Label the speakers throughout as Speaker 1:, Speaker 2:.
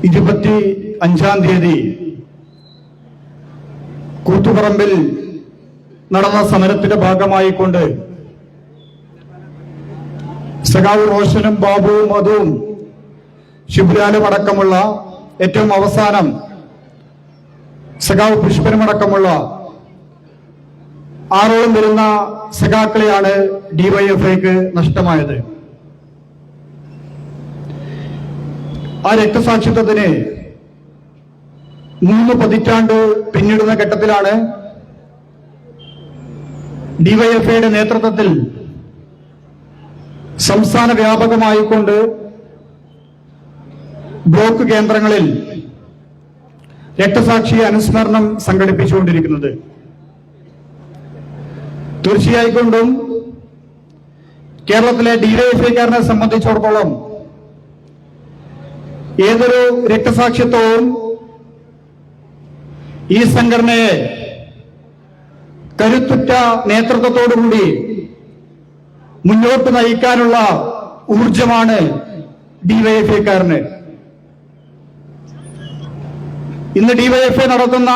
Speaker 1: 25 കൂത്തുപറമ്പിൽ നടന്ന സമരത്തിന്റെ ഭാഗമായിക്കൊണ്ട് സഖാവ് റോഷനും ബാബുവും അതും ശിബുലാലും അടക്കമുള്ള ഏറ്റവും അവസാനം സഖാവ് പുഷ്പനും അടക്കമുള്ള 6 വരുന്ന സഖാക്കളെയാണ് ഡിവൈഎഫ്ഐക്ക് നഷ്ടമായത്. ആ രക്തസാക്ഷിത്വത്തിന് 3 പതിറ്റാണ്ട് പിന്നിടുന്ന ഘട്ടത്തിലാണ് ഡിവൈഎഫ്ഐയുടെ നേതൃത്വത്തിൽ സംസ്ഥാന വ്യാപകമായിക്കൊണ്ട് ബ്ലോക്ക് കേന്ദ്രങ്ങളിൽ രക്തസാക്ഷി അനുസ്മരണം സംഘടിപ്പിച്ചുകൊണ്ടിരിക്കുന്നത്. തീർച്ചയായിക്കൊണ്ടും കേരളത്തിലെ ഡിവൈഎഫ്ഐക്കാരനെ സംബന്ധിച്ചിടത്തോളം ഏതൊരു രക്തസാക്ഷിത്വവും ഈ സംഘടനയെ കരുത്തുറ്റ നേതൃത്വത്തോടുകൂടി മുന്നോട്ട് നയിക്കാനുള്ള ഊർജമാണ് ഡിവൈഎഫ്ഐക്കാരന്. ഇന്ന് ഡിവൈഎഫ്ഐ നടത്തുന്ന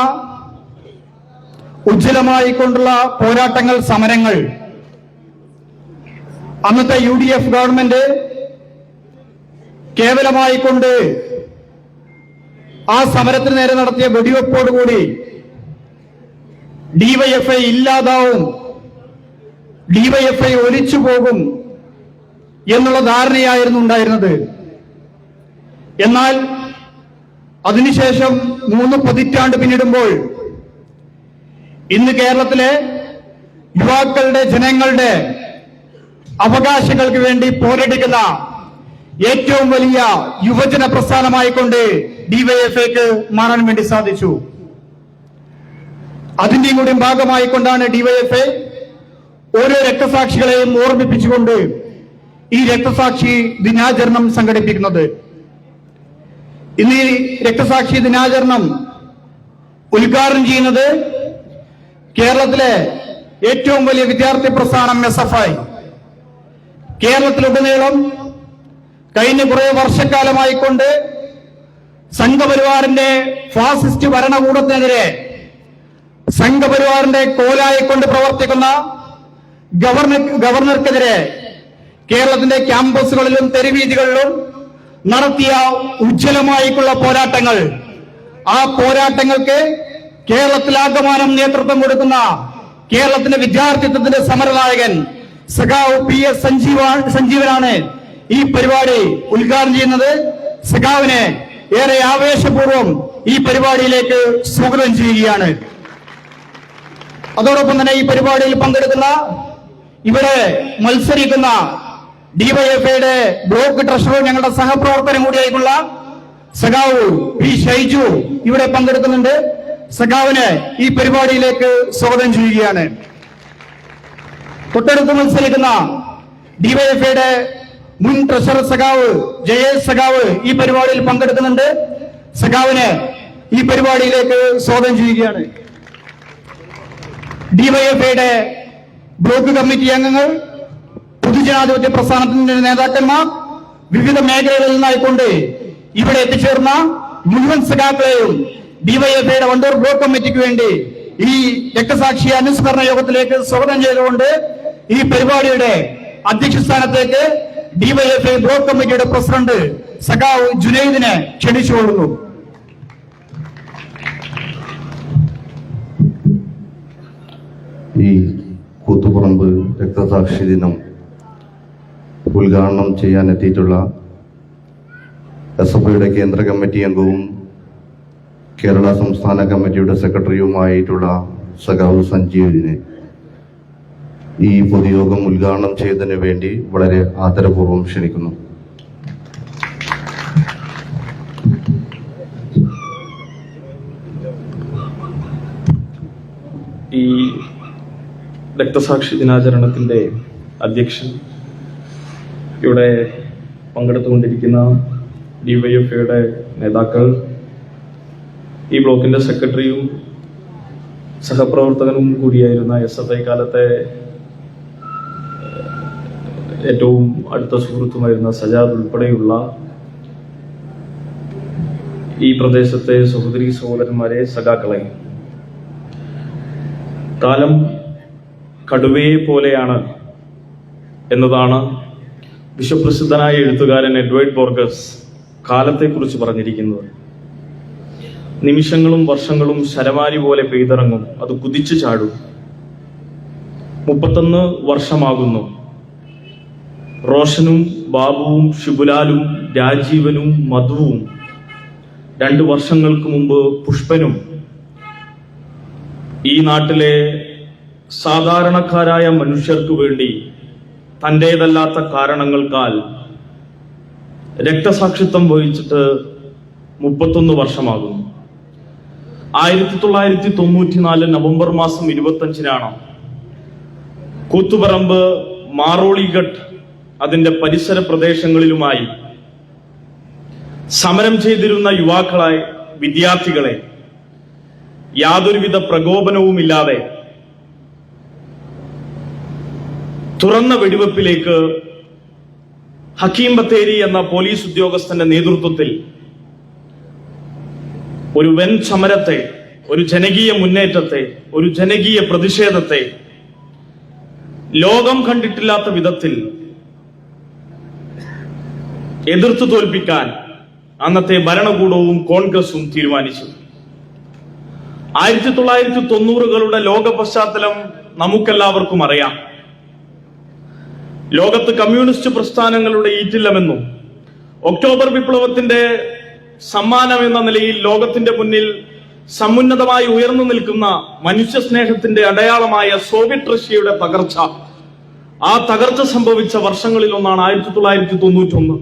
Speaker 1: ഉജ്ജ്വലമായിക്കൊണ്ടുള്ള പോരാട്ടങ്ങൾ, സമരങ്ങൾ അന്നത്തെ UDF ഗവൺമെന്റ് കേവലമായിക്കൊണ്ട് ആ സമരത്തിന് നേരെ നടത്തിയ വെടിവെപ്പോടുകൂടി ഡിവൈഎഫ്ഐ ഇല്ലാതാവും, ഡിവൈഎഫ്ഐ ഒലിച്ചു പോകും എന്നുള്ള ധാരണയായിരുന്നു ഉണ്ടായിരുന്നത്. എന്നാൽ അതിനുശേഷം 3 പതിറ്റാണ്ട് പിന്നിടുമ്പോൾ ഇന്ന് കേരളത്തിലെ യുവാക്കളുടെ, ജനങ്ങളുടെ അവകാശങ്ങൾക്ക് വേണ്ടി പോരടിക്കുന്ന ഏറ്റവും വലിയ യുവജന പ്രസ്ഥാനമായിക്കൊണ്ട് ഡിവൈഎഫ്ഐക്ക് മാറാൻ വേണ്ടി സാധിച്ചു. അതിന്റെയും കൂടി ഭാഗമായിക്കൊണ്ടാണ് ഡിവൈഎഫ്ഐ ഓരോ രക്തസാക്ഷികളെയും ഓർമ്മിപ്പിച്ചുകൊണ്ട് ഈ രക്തസാക്ഷി ദിനാചരണം സംഘടിപ്പിക്കുന്നത്. ഇന്ന് ഈ രക്തസാക്ഷി ദിനാചരണം ഉദ്ഘാടനം ചെയ്യുന്നത് കേരളത്തിലെ ഏറ്റവും വലിയ വിദ്യാർത്ഥി പ്രസ്ഥാനം SFI. കേരളത്തിലുടനീളം കഴിഞ്ഞ കുറെ വർഷക്കാലമായിക്കൊണ്ട് സംഘപരിവാറിന്റെ ഫാസിസ്റ്റ് ഭരണകൂടത്തിനെതിരെ, സംഘപരിവാറിന്റെ കോലായിക്കൊണ്ട് പ്രവർത്തിക്കുന്ന ഗവർണർക്കെതിരെ കേരളത്തിന്റെ ക്യാമ്പസുകളിലും തെരുവീതികളിലും നടത്തിയ ഉജ്ജ്വലമായിട്ടുള്ള പോരാട്ടങ്ങൾ, ആ പോരാട്ടങ്ങൾക്ക് കേരളത്തിലാകമാനം നേതൃത്വം കൊടുക്കുന്ന കേരളത്തിന്റെ വിദ്യാർത്ഥിത്വത്തിന്റെ സമരനായകൻ സഖാവ് PS സഞ്ജീവനാണ് ഈ പരിപാടി ഉദ്ഘാടനം ചെയ്യുന്നത്. സഖാവിനെ ഏറെ ആവേശപൂർവ്വം ഈ പരിപാടിയിലേക്ക് സ്വാഗതം ചെയ്യുകയാണ്. അതോടൊപ്പം തന്നെ ഈ പരിപാടിയിൽ പങ്കെടുക്കുന്ന, ഇവിടെ മത്സരിക്കുന്ന ഡിവൈഎഫ്ഐയുടെ ബ്ലോക്ക് ട്രഷറർ, ഞങ്ങളുടെ സഹപ്രവർത്തനം കൂടിയായിട്ടുള്ള സഖാവ് P ഷൈജു ഇവിടെ പങ്കെടുക്കുന്നുണ്ട്. സഖാവിനെ ഈ പരിപാടിയിലേക്ക് സ്വാഗതം ചെയ്യുകയാണ്. തൊട്ടടുത്ത് മത്സരിക്കുന്ന ഡിവൈഎഫ്ഐയുടെ മുൻ ട്രഷറർ സഖാവ് ജയേഷ് സഖാവ് ഈ പരിപാടിയിൽ പങ്കെടുക്കുന്നുണ്ട്. സഖാവിനെ ഈ പരിപാടിയിലേക്ക് സ്വാഗതം ചെയ്യുകയാണ്. ഡിവൈഎഫ്ഐയുടെ ബ്ലോക്ക് കമ്മിറ്റി അംഗങ്ങൾ, പൊതുജനാധിപത്യ പ്രസ്ഥാനത്തിന്റെ നേതാക്കന്മാർ, വിവിധ മേഖലകളിൽ നിന്നായിക്കൊണ്ട് ഇവിടെ എത്തിച്ചേർന്ന മുഴുവൻ സഖാക്കളെയും ഡിവൈഎഫ്ഐയുടെ വണ്ടൂർ ബ്ലോക്ക് കമ്മിറ്റിക്ക് വേണ്ടി ഈ രക്തസാക്ഷി അനുസ്മരണ യോഗത്തിലേക്ക് സ്വാഗതം ചെയ്തുകൊണ്ട് ഈ പരിപാടിയുടെ അധ്യക്ഷ സ്ഥാനത്തേക്ക് ഡിവൈഎഫ്ഐ ബ്ലോക്ക് കമ്മിറ്റിയുടെ പ്രസിഡന്റ് സഖാവ് ജുനൈദിനെ ക്ഷണിച്ചുകൊള്ളുന്നു.
Speaker 2: ഈ കൂത്തുപറമ്പ് രക്തസാക്ഷി ദിനം ഉദ്ഘാടനം ചെയ്യാൻ എത്തിയിട്ടുള്ള SFIയുടെ കേന്ദ്ര കമ്മിറ്റി അംഗവും കേരള സംസ്ഥാന കമ്മിറ്റിയുടെ സെക്രട്ടറിയുമായിട്ടുള്ള സഖാവ് സഞ്ജീവിനെ ഈ പൊതുയോഗം ഉദ്ഘാടനം ചെയ്തതിനു വേണ്ടി വളരെ ആദരപൂർവ്വം ക്ഷണിക്കുന്നു.
Speaker 3: ഈ രക്തസാക്ഷി ദിനാചരണത്തിന്റെ അധ്യക്ഷൻ, ഇവിടെ പങ്കെടുത്തുകൊണ്ടിരിക്കുന്ന ഡിവൈഎഫ്ഐയുടെ നേതാക്കൾ, ഈ ബ്ലോക്കിന്റെ സെക്രട്ടറിയും സഹപ്രവർത്തകനും കൂടിയായിരുന്ന SFI കാലത്തെ ഏറ്റവും അടുത്ത സുഹൃത്തുമായിരുന്ന സജാദ് ഉൾപ്പെടെയുള്ള ഈ പ്രദേശത്തെ സഹോദരി സഹോദരന്മാരെ, സഖാക്കളെ, കാലം കടുവയെ പോലെയാണ് എന്നതാണ് വിശ്വപ്രസിദ്ധനായ എഴുത്തുകാരൻ എഡ്വേർഡ് ബോർഗസ് കാലത്തെക്കുറിച്ച് പറഞ്ഞിരിക്കുന്നത്. നിമിഷങ്ങളും വർഷങ്ങളും ശരമാരി പോലെ പെയ്തിറങ്ങും, അത് കുതിച്ചു ചാടും. 31 വർഷമാകുന്നു റോഷനും ബാബുവും ഷിബുലാലും രാജീവനും മധുവും 2 വർഷങ്ങൾക്ക് മുമ്പ് പുഷ്പനും ഈ നാട്ടിലെ സാധാരണക്കാരായ മനുഷ്യർക്ക് വേണ്ടി തന്റേതല്ലാത്ത കാരണങ്ങൾക്കാൽ രക്തസാക്ഷിത്വം വഹിച്ചിട്ട് 31 വർഷമാകുന്നു. 1994 നവംബർ മാസം 25-നാണ് കൂത്തുപറമ്പ്, മാറോളിഘട്ട് അതിന്റെ പരിസര പ്രദേശങ്ങളിലുമായി സമരം ചെയ്തിരുന്ന യുവാക്കളെ, വിദ്യാർത്ഥികളെ യാതൊരുവിധ പ്രകോപനവുമില്ലാതെ തുറന്ന വെടിവെപ്പിലേക്ക് ഹക്കീം ബത്തേരി എന്ന പോലീസ് ഉദ്യോഗസ്ഥന്റെ നേതൃത്വത്തിൽ ഒരു വൻ സമരത്തെ, ഒരു ജനകീയ മുന്നേറ്റത്തെ, ഒരു ജനകീയ പ്രതിഷേധത്തെ ലോകം കണ്ടിട്ടില്ലാത്ത വിധത്തിൽ എതിർത്തു തോൽപ്പിക്കാൻ അന്നത്തെ ഭരണകൂടവും കോൺഗ്രസും തീരുമാനിച്ചു. 1990കളുടെ ലോക പശ്ചാത്തലം നമുക്കെല്ലാവർക്കും അറിയാം. ലോകത്ത് കമ്മ്യൂണിസ്റ്റ് പ്രസ്ഥാനങ്ങളുടെ ഈറ്റില്ലമെന്നും ഒക്ടോബർ വിപ്ലവത്തിന്റെ സമ്മാനം എന്ന നിലയിൽ ലോകത്തിന്റെ മുന്നിൽ സമുന്നതമായി ഉയർന്നു നിൽക്കുന്ന മനുഷ്യ സ്നേഹത്തിന്റെ അടയാളമായ സോവിയറ്റ് റഷ്യയുടെ തകർച്ച, ആ തകർച്ച സംഭവിച്ച വർഷങ്ങളിൽ ഒന്നാണ് 1991.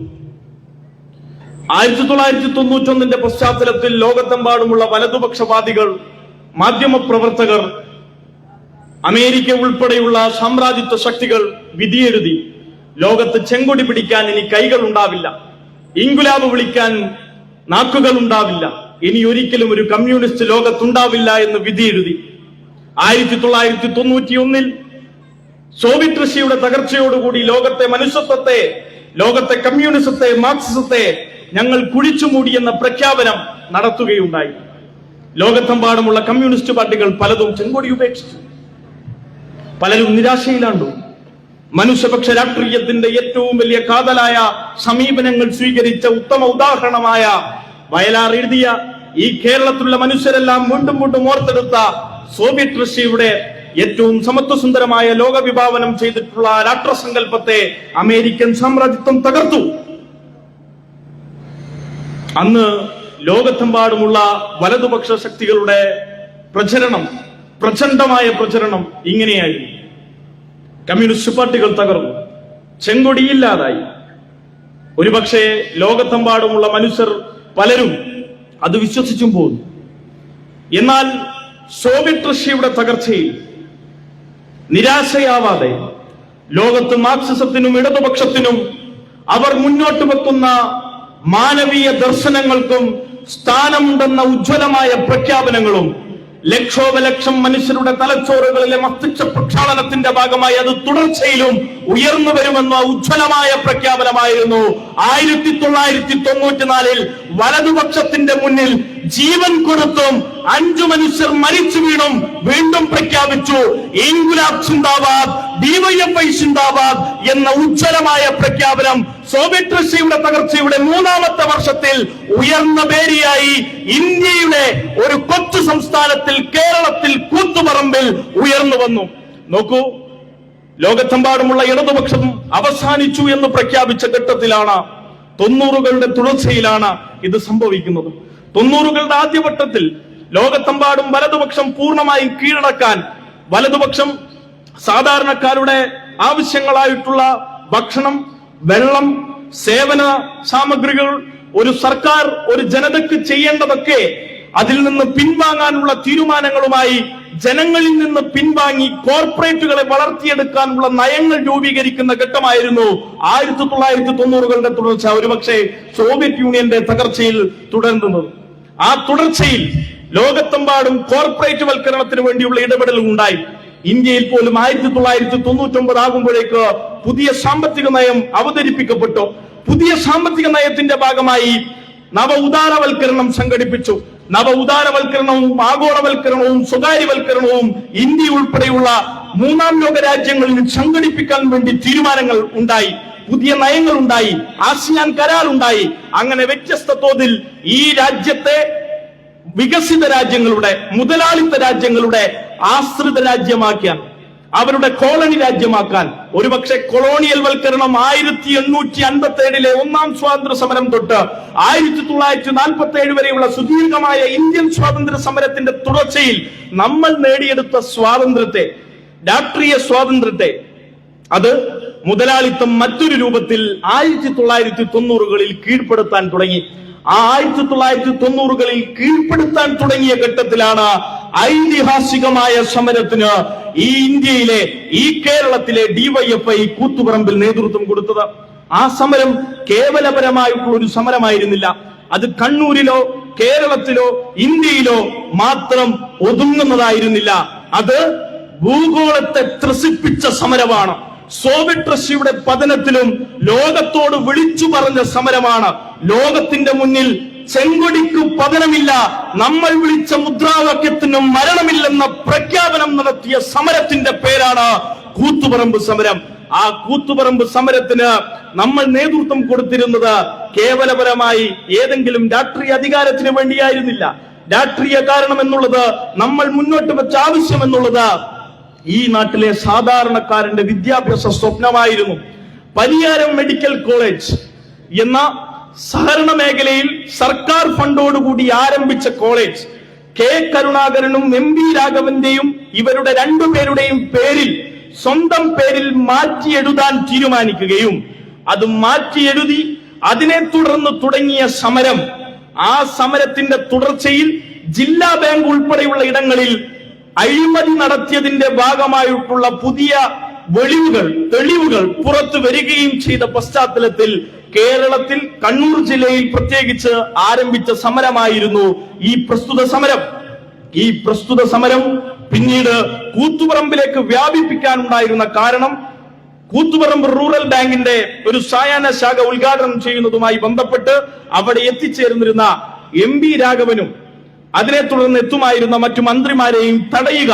Speaker 3: 1991ന്റെ പശ്ചാത്തലത്തിൽ ലോകത്തെമ്പാടുമുള്ള വലതുപക്ഷവാദികൾ, മാധ്യമപ്രവർത്തകർ, അമേരിക്ക ഉൾപ്പെടെയുള്ള സാമ്രാജ്യത്വ ശക്തികൾ വിധിയെഴുതി, ലോകത്ത് ചെങ്കൊടി പിടിക്കാൻ ഇനി കൈകൾ ഉണ്ടാവില്ല, ഇൻകുലാബ് വിളിക്കാൻ നാക്കുകൾ ഉണ്ടാവില്ല, ഇനി ഒരിക്കലും ഒരു കമ്മ്യൂണിസ്റ്റ് ലോകത്തുണ്ടാവില്ല എന്ന് വിധിയെഴുതി. 1991 സോവിയറ്റ് റഷ്യയുടെ തകർച്ചയോടുകൂടി ലോകത്തെ മനുഷ്യത്വത്തെ, ലോകത്തെ കമ്മ്യൂണിസത്തെ, മാർക്സിസത്തെ ഞങ്ങൾ കുഴിച്ചുമൂടി എന്ന പ്രഖ്യാപനം നടത്തുകയുണ്ടായി. ലോകത്തെമ്പാടുമുള്ള കമ്മ്യൂണിസ്റ്റ് പാർട്ടികൾ പലതും ചെങ്കൊടി ഉപേക്ഷിച്ചു, പലരും നിരാശയിലാണ്ടു. മനുഷ്യപക്ഷ രാഷ്ട്രീയത്തിന്റെ ഏറ്റവും വലിയ കാതലായ സമീപനങ്ങൾ സ്വീകരിച്ച ഉത്തമ ഉദാഹരണമായ വയലാർ എഴുതിയ ഈ കേരളത്തിലുള്ള മനുഷ്യരെല്ലാം വീണ്ടും വീണ്ടും ഓർത്തെടുത്ത സോവിയറ്റ് റഷ്യയുടെ ഏറ്റവും സമത്വസുന്ദരമായ ലോകവിഭാവനം ചെയ്തിട്ടുള്ള രാഷ്ട്രസങ്കല്പത്തെ അമേരിക്കൻ സാമ്രാജ്യത്വം തകർത്തു. അന്ന് ലോകത്തെമ്പാടുമുള്ള വലതുപക്ഷ ശക്തികളുടെ പ്രചരണം, പ്രചണ്ഡമായ പ്രചരണം ഇങ്ങനെയായിരുന്നു. കമ്മ്യൂണിസ്റ്റ് പാർട്ടികൾ തകർന്നു, ചെങ്കൊടിയില്ലാതായി. ഒരുപക്ഷെ ലോകത്തെമ്പാടുമുള്ള മനുഷ്യർ പലരും അത് വിശ്വസിച്ചും പോകുന്നു. എന്നാൽ സോവിയറ്റ് റഷ്യയുടെ തകർച്ചയിൽ നിരാശയാവാതെ ലോകത്ത് മാർക്സിസത്തിനും ഇടതുപക്ഷത്തിനും അവർ മുന്നോട്ട് വെക്കുന്ന മാനവീയ ദർശനങ്ങൾക്കും സ്ഥാനമുണ്ടെന്ന ഉജ്ജ്വലമായ പ്രഖ്യാപനങ്ങളും ലക്ഷോപലക്ഷം മനുഷ്യരുടെ തലച്ചോറുകളിലെ മസ്തിഷ്ക പ്രക്ഷാളനത്തിന്റെ ഭാഗമായി അത് തുടർച്ചയിലും ഉയർന്നു വരുമെന്ന ഉജ്ജ്വലമായ പ്രഖ്യാപനമായിരുന്നു 1994 വലതുപക്ഷത്തിന്റെ മുന്നിൽ ജീവൻ കൊടുത്തും 5 മനുഷ്യർ മരിച്ചു വീണും വീണ്ടും പ്രഖ്യാപിച്ചു ഇൻകുലാബ് സിന്ദാബാദ്, ഡിവൈഎഫ്ഐ സിന്ദാബാദ് എന്ന ഉജ്ജ്വലമായ പ്രഖ്യാപനം സോവിയറ്റ് റഷ്യയുടെ തകർച്ചയുടെ 3ാമത്തെ വർഷത്തിൽ ഉയർന്ന പേരിയായി ഇന്ത്യയുടെ ഒരു കൊച്ചു സംസ്ഥാനത്തിൽ, കേരളത്തിൽ, കൂത്തുപറമ്പിൽ ഉയർന്നു വന്നു. നോക്കൂ, ലോകത്തെമ്പാടുമുള്ള ഇടതുപക്ഷം അവസാനിച്ചു എന്ന് പ്രഖ്യാപിച്ച ഘട്ടത്തിലാണ്, 90കളുടെ തുടർച്ചയിലാണ് ഇത് സംഭവിക്കുന്നത്. 90കളുടെ ആദ്യഘട്ടത്തിൽ ലോകത്തെമ്പാടും വലതുപക്ഷം പൂർണ്ണമായും കീഴടക്കാൻ, വലതുപക്ഷം സാധാരണക്കാരുടെ ആവശ്യങ്ങളായിട്ടുള്ള ഭക്ഷണം, വെള്ളം, സേവന സാമഗ്രികൾ ഒരു സർക്കാർ ഒരു ജനതയ്ക്ക് ചെയ്യേണ്ടതൊക്കെ അതിൽ നിന്ന് പിൻവാങ്ങാനുള്ള തീരുമാനങ്ങളുമായി ജനങ്ങളിൽ നിന്ന് പിൻവാങ്ങി കോർപ്പറേറ്റുകളെ വളർത്തിയെടുക്കാനുള്ള നയങ്ങൾ രൂപീകരിക്കുന്ന ഘട്ടമായിരുന്നു 1990കളുടെ തുടർച്ച, ഒരുപക്ഷെ സോവിയറ്റ് യൂണിയന്റെ തകർച്ചയിൽ തുടരുന്നത്. ആ തുടർച്ചയിൽ ലോകത്തെമ്പാടും കോർപ്പറേറ്റ് വൽക്കരണത്തിന് വേണ്ടിയുള്ള ഇടപെടൽ ഉണ്ടായി. ഇന്ത്യയിൽ പോലും 1999 ആകുമ്പോഴേക്ക് പുതിയ സാമ്പത്തിക നയം അവതരിപ്പിക്കപ്പെട്ടു. പുതിയ സാമ്പത്തിക നയത്തിന്റെ ഭാഗമായി നവ ഉദാരവൽക്കരണം സംഘടിപ്പിച്ചു. നവ ഉദാരവൽക്കരണവും ആഗോളവൽക്കരണവും സ്വകാര്യവൽക്കരണവും ഇന്ത്യ ഉൾപ്പെടെയുള്ള മൂന്നാം ലോക രാജ്യങ്ങളിൽ സംഘടിപ്പിക്കാൻ വേണ്ടി തീരുമാനങ്ങൾ ഉണ്ടായി, പുതിയ നയങ്ങൾ ഉണ്ടായി, ആസിയാൻ കരാർ ഉണ്ടായി. അങ്ങനെ വ്യത്യസ്ത തോതിൽ ഈ രാജ്യത്തെ വികസിത രാജ്യങ്ങളുടെ, മുതലാളിത്ത രാജ്യങ്ങളുടെ ആശ്രിത രാജ്യമാക്കാൻ, അവരുടെ കോളനി രാജ്യമാക്കാൻ, ഒരുപക്ഷെ കൊളോണിയൽ വൽക്കരണം 1857 ഒന്നാം സ്വാതന്ത്ര്യ സമരം തൊട്ട് 1947 വരെയുള്ള സുദീർഘമായ ഇന്ത്യൻ സ്വാതന്ത്ര്യ സമരത്തിന്റെ തുടർച്ചയിൽ നമ്മൾ നേടിയെടുത്ത സ്വാതന്ത്ര്യത്തെ, രാഷ്ട്രീയ സ്വാതന്ത്ര്യത്തെ, അത് മുതലാളിത്തം മറ്റൊരു രൂപത്തിൽ 1990കളിൽ കീഴ്പ്പെടുത്താൻ തുടങ്ങി. ആ 1990കളിൽ കീഴ്പ്പെടുത്താൻ തുടങ്ങിയ ഘട്ടത്തിലാണ് ഐതിഹാസികമായ സമരത്തിന് ഈ ഇന്ത്യയിലെ, ഈ കേരളത്തിലെ ഡിവൈഎഫ്ഐ കൂത്തുപറമ്പിൽ നേതൃത്വം കൊടുത്തത്. ആ സമരം കേവലപരമായിട്ടുള്ള ഒരു സമരമായിരുന്നില്ല. അത് കണ്ണൂരിലോ കേരളത്തിലോ ഇന്ത്യയിലോ മാത്രം ഒതുങ്ങുന്നതായിരുന്നില്ല. അത് ഭൂഗോളത്തെ ത്രസിപ്പിച്ച സമരമാണ്. സോവിയറ്റ് റഷ്യയുടെ പതനത്തിലും ലോകത്തോട് വിളിച്ചു പറഞ്ഞ സമരമാണ്. ലോകത്തിന്റെ മുന്നിൽ ചെങ്കൊടിക്ക് പതനമില്ല, നമ്മൾ വിളിച്ച മുദ്രാവാക്യത്തിനും മരണമില്ലെന്ന പ്രഖ്യാപനം നടത്തിയ സമരത്തിന്റെ പേരാണ് കൂത്തുപറമ്പ് സമരം. ആ കൂത്തുപറമ്പ് സമരത്തിന് നമ്മൾ നേതൃത്വം കൊടുത്തിരുന്നത് കേവലപരമായി ഏതെങ്കിലും രാഷ്ട്രീയ അധികാരത്തിന് വേണ്ടിയായിരുന്നില്ല. രാഷ്ട്രീയ കാരണം എന്നുള്ളത്, നമ്മൾ മുന്നോട്ട് വെച്ച ആവശ്യം എന്നുള്ളത് ഈ നാട്ടിലെ സാധാരണക്കാരന്റെ വിദ്യാഭ്യാസ സ്വപ്നമായിരുന്നു. പരിയാരം മെഡിക്കൽ കോളേജ് എന്ന സഹകരണ മേഖലയിൽ സർക്കാർ ഫണ്ടോടുകൂടി ആരംഭിച്ച കോളേജ് കെ കരുണാകരനും എം വി രാഘവന്റെയും ഇവരുടെ രണ്ടുപേരുടെയും പേരിൽ, സ്വന്തം പേരിൽ മാറ്റി എഴുതാൻ തീരുമാനിക്കുകയും അത് മാറ്റി എഴുതി അതിനെ തുടർന്ന് തുടങ്ങിയ സമരം, ആ സമരത്തിന്റെ തുടർച്ചയിൽ ജില്ലാ ബാങ്ക് ഉൾപ്പെടെയുള്ള ഇടങ്ങളിൽ അഴിമതി നടത്തിയതിന്റെ ഭാഗമായിട്ടുള്ള പുതിയ തെളിവുകൾ പുറത്തു വരികയും ചെയ്ത പശ്ചാത്തലത്തിൽ കേരളത്തിൽ കണ്ണൂർ ജില്ലയിൽ പ്രത്യേകിച്ച് ആരംഭിച്ച സമരമായിരുന്നു ഈ പ്രസ്തുത സമരം. ഈ പ്രസ്തുത സമരം പിന്നീട് കൂത്തുപറമ്പിലേക്ക് വ്യാപിപ്പിക്കാനുണ്ടായിരുന്ന കാരണം, കൂത്തുപറമ്പ് റൂറൽ ബാങ്കിന്റെ ഒരു സായാഹ്ന ശാഖ ഉദ്ഘാടനം ചെയ്യുന്നതുമായി ബന്ധപ്പെട്ട് അവിടെ എത്തിച്ചേർന്നിരുന്ന എം വി രാഘവനും അതിനെ തുടർന്ന് എത്തുമായിരുന്ന മറ്റു മന്ത്രിമാരെയും തടയുക,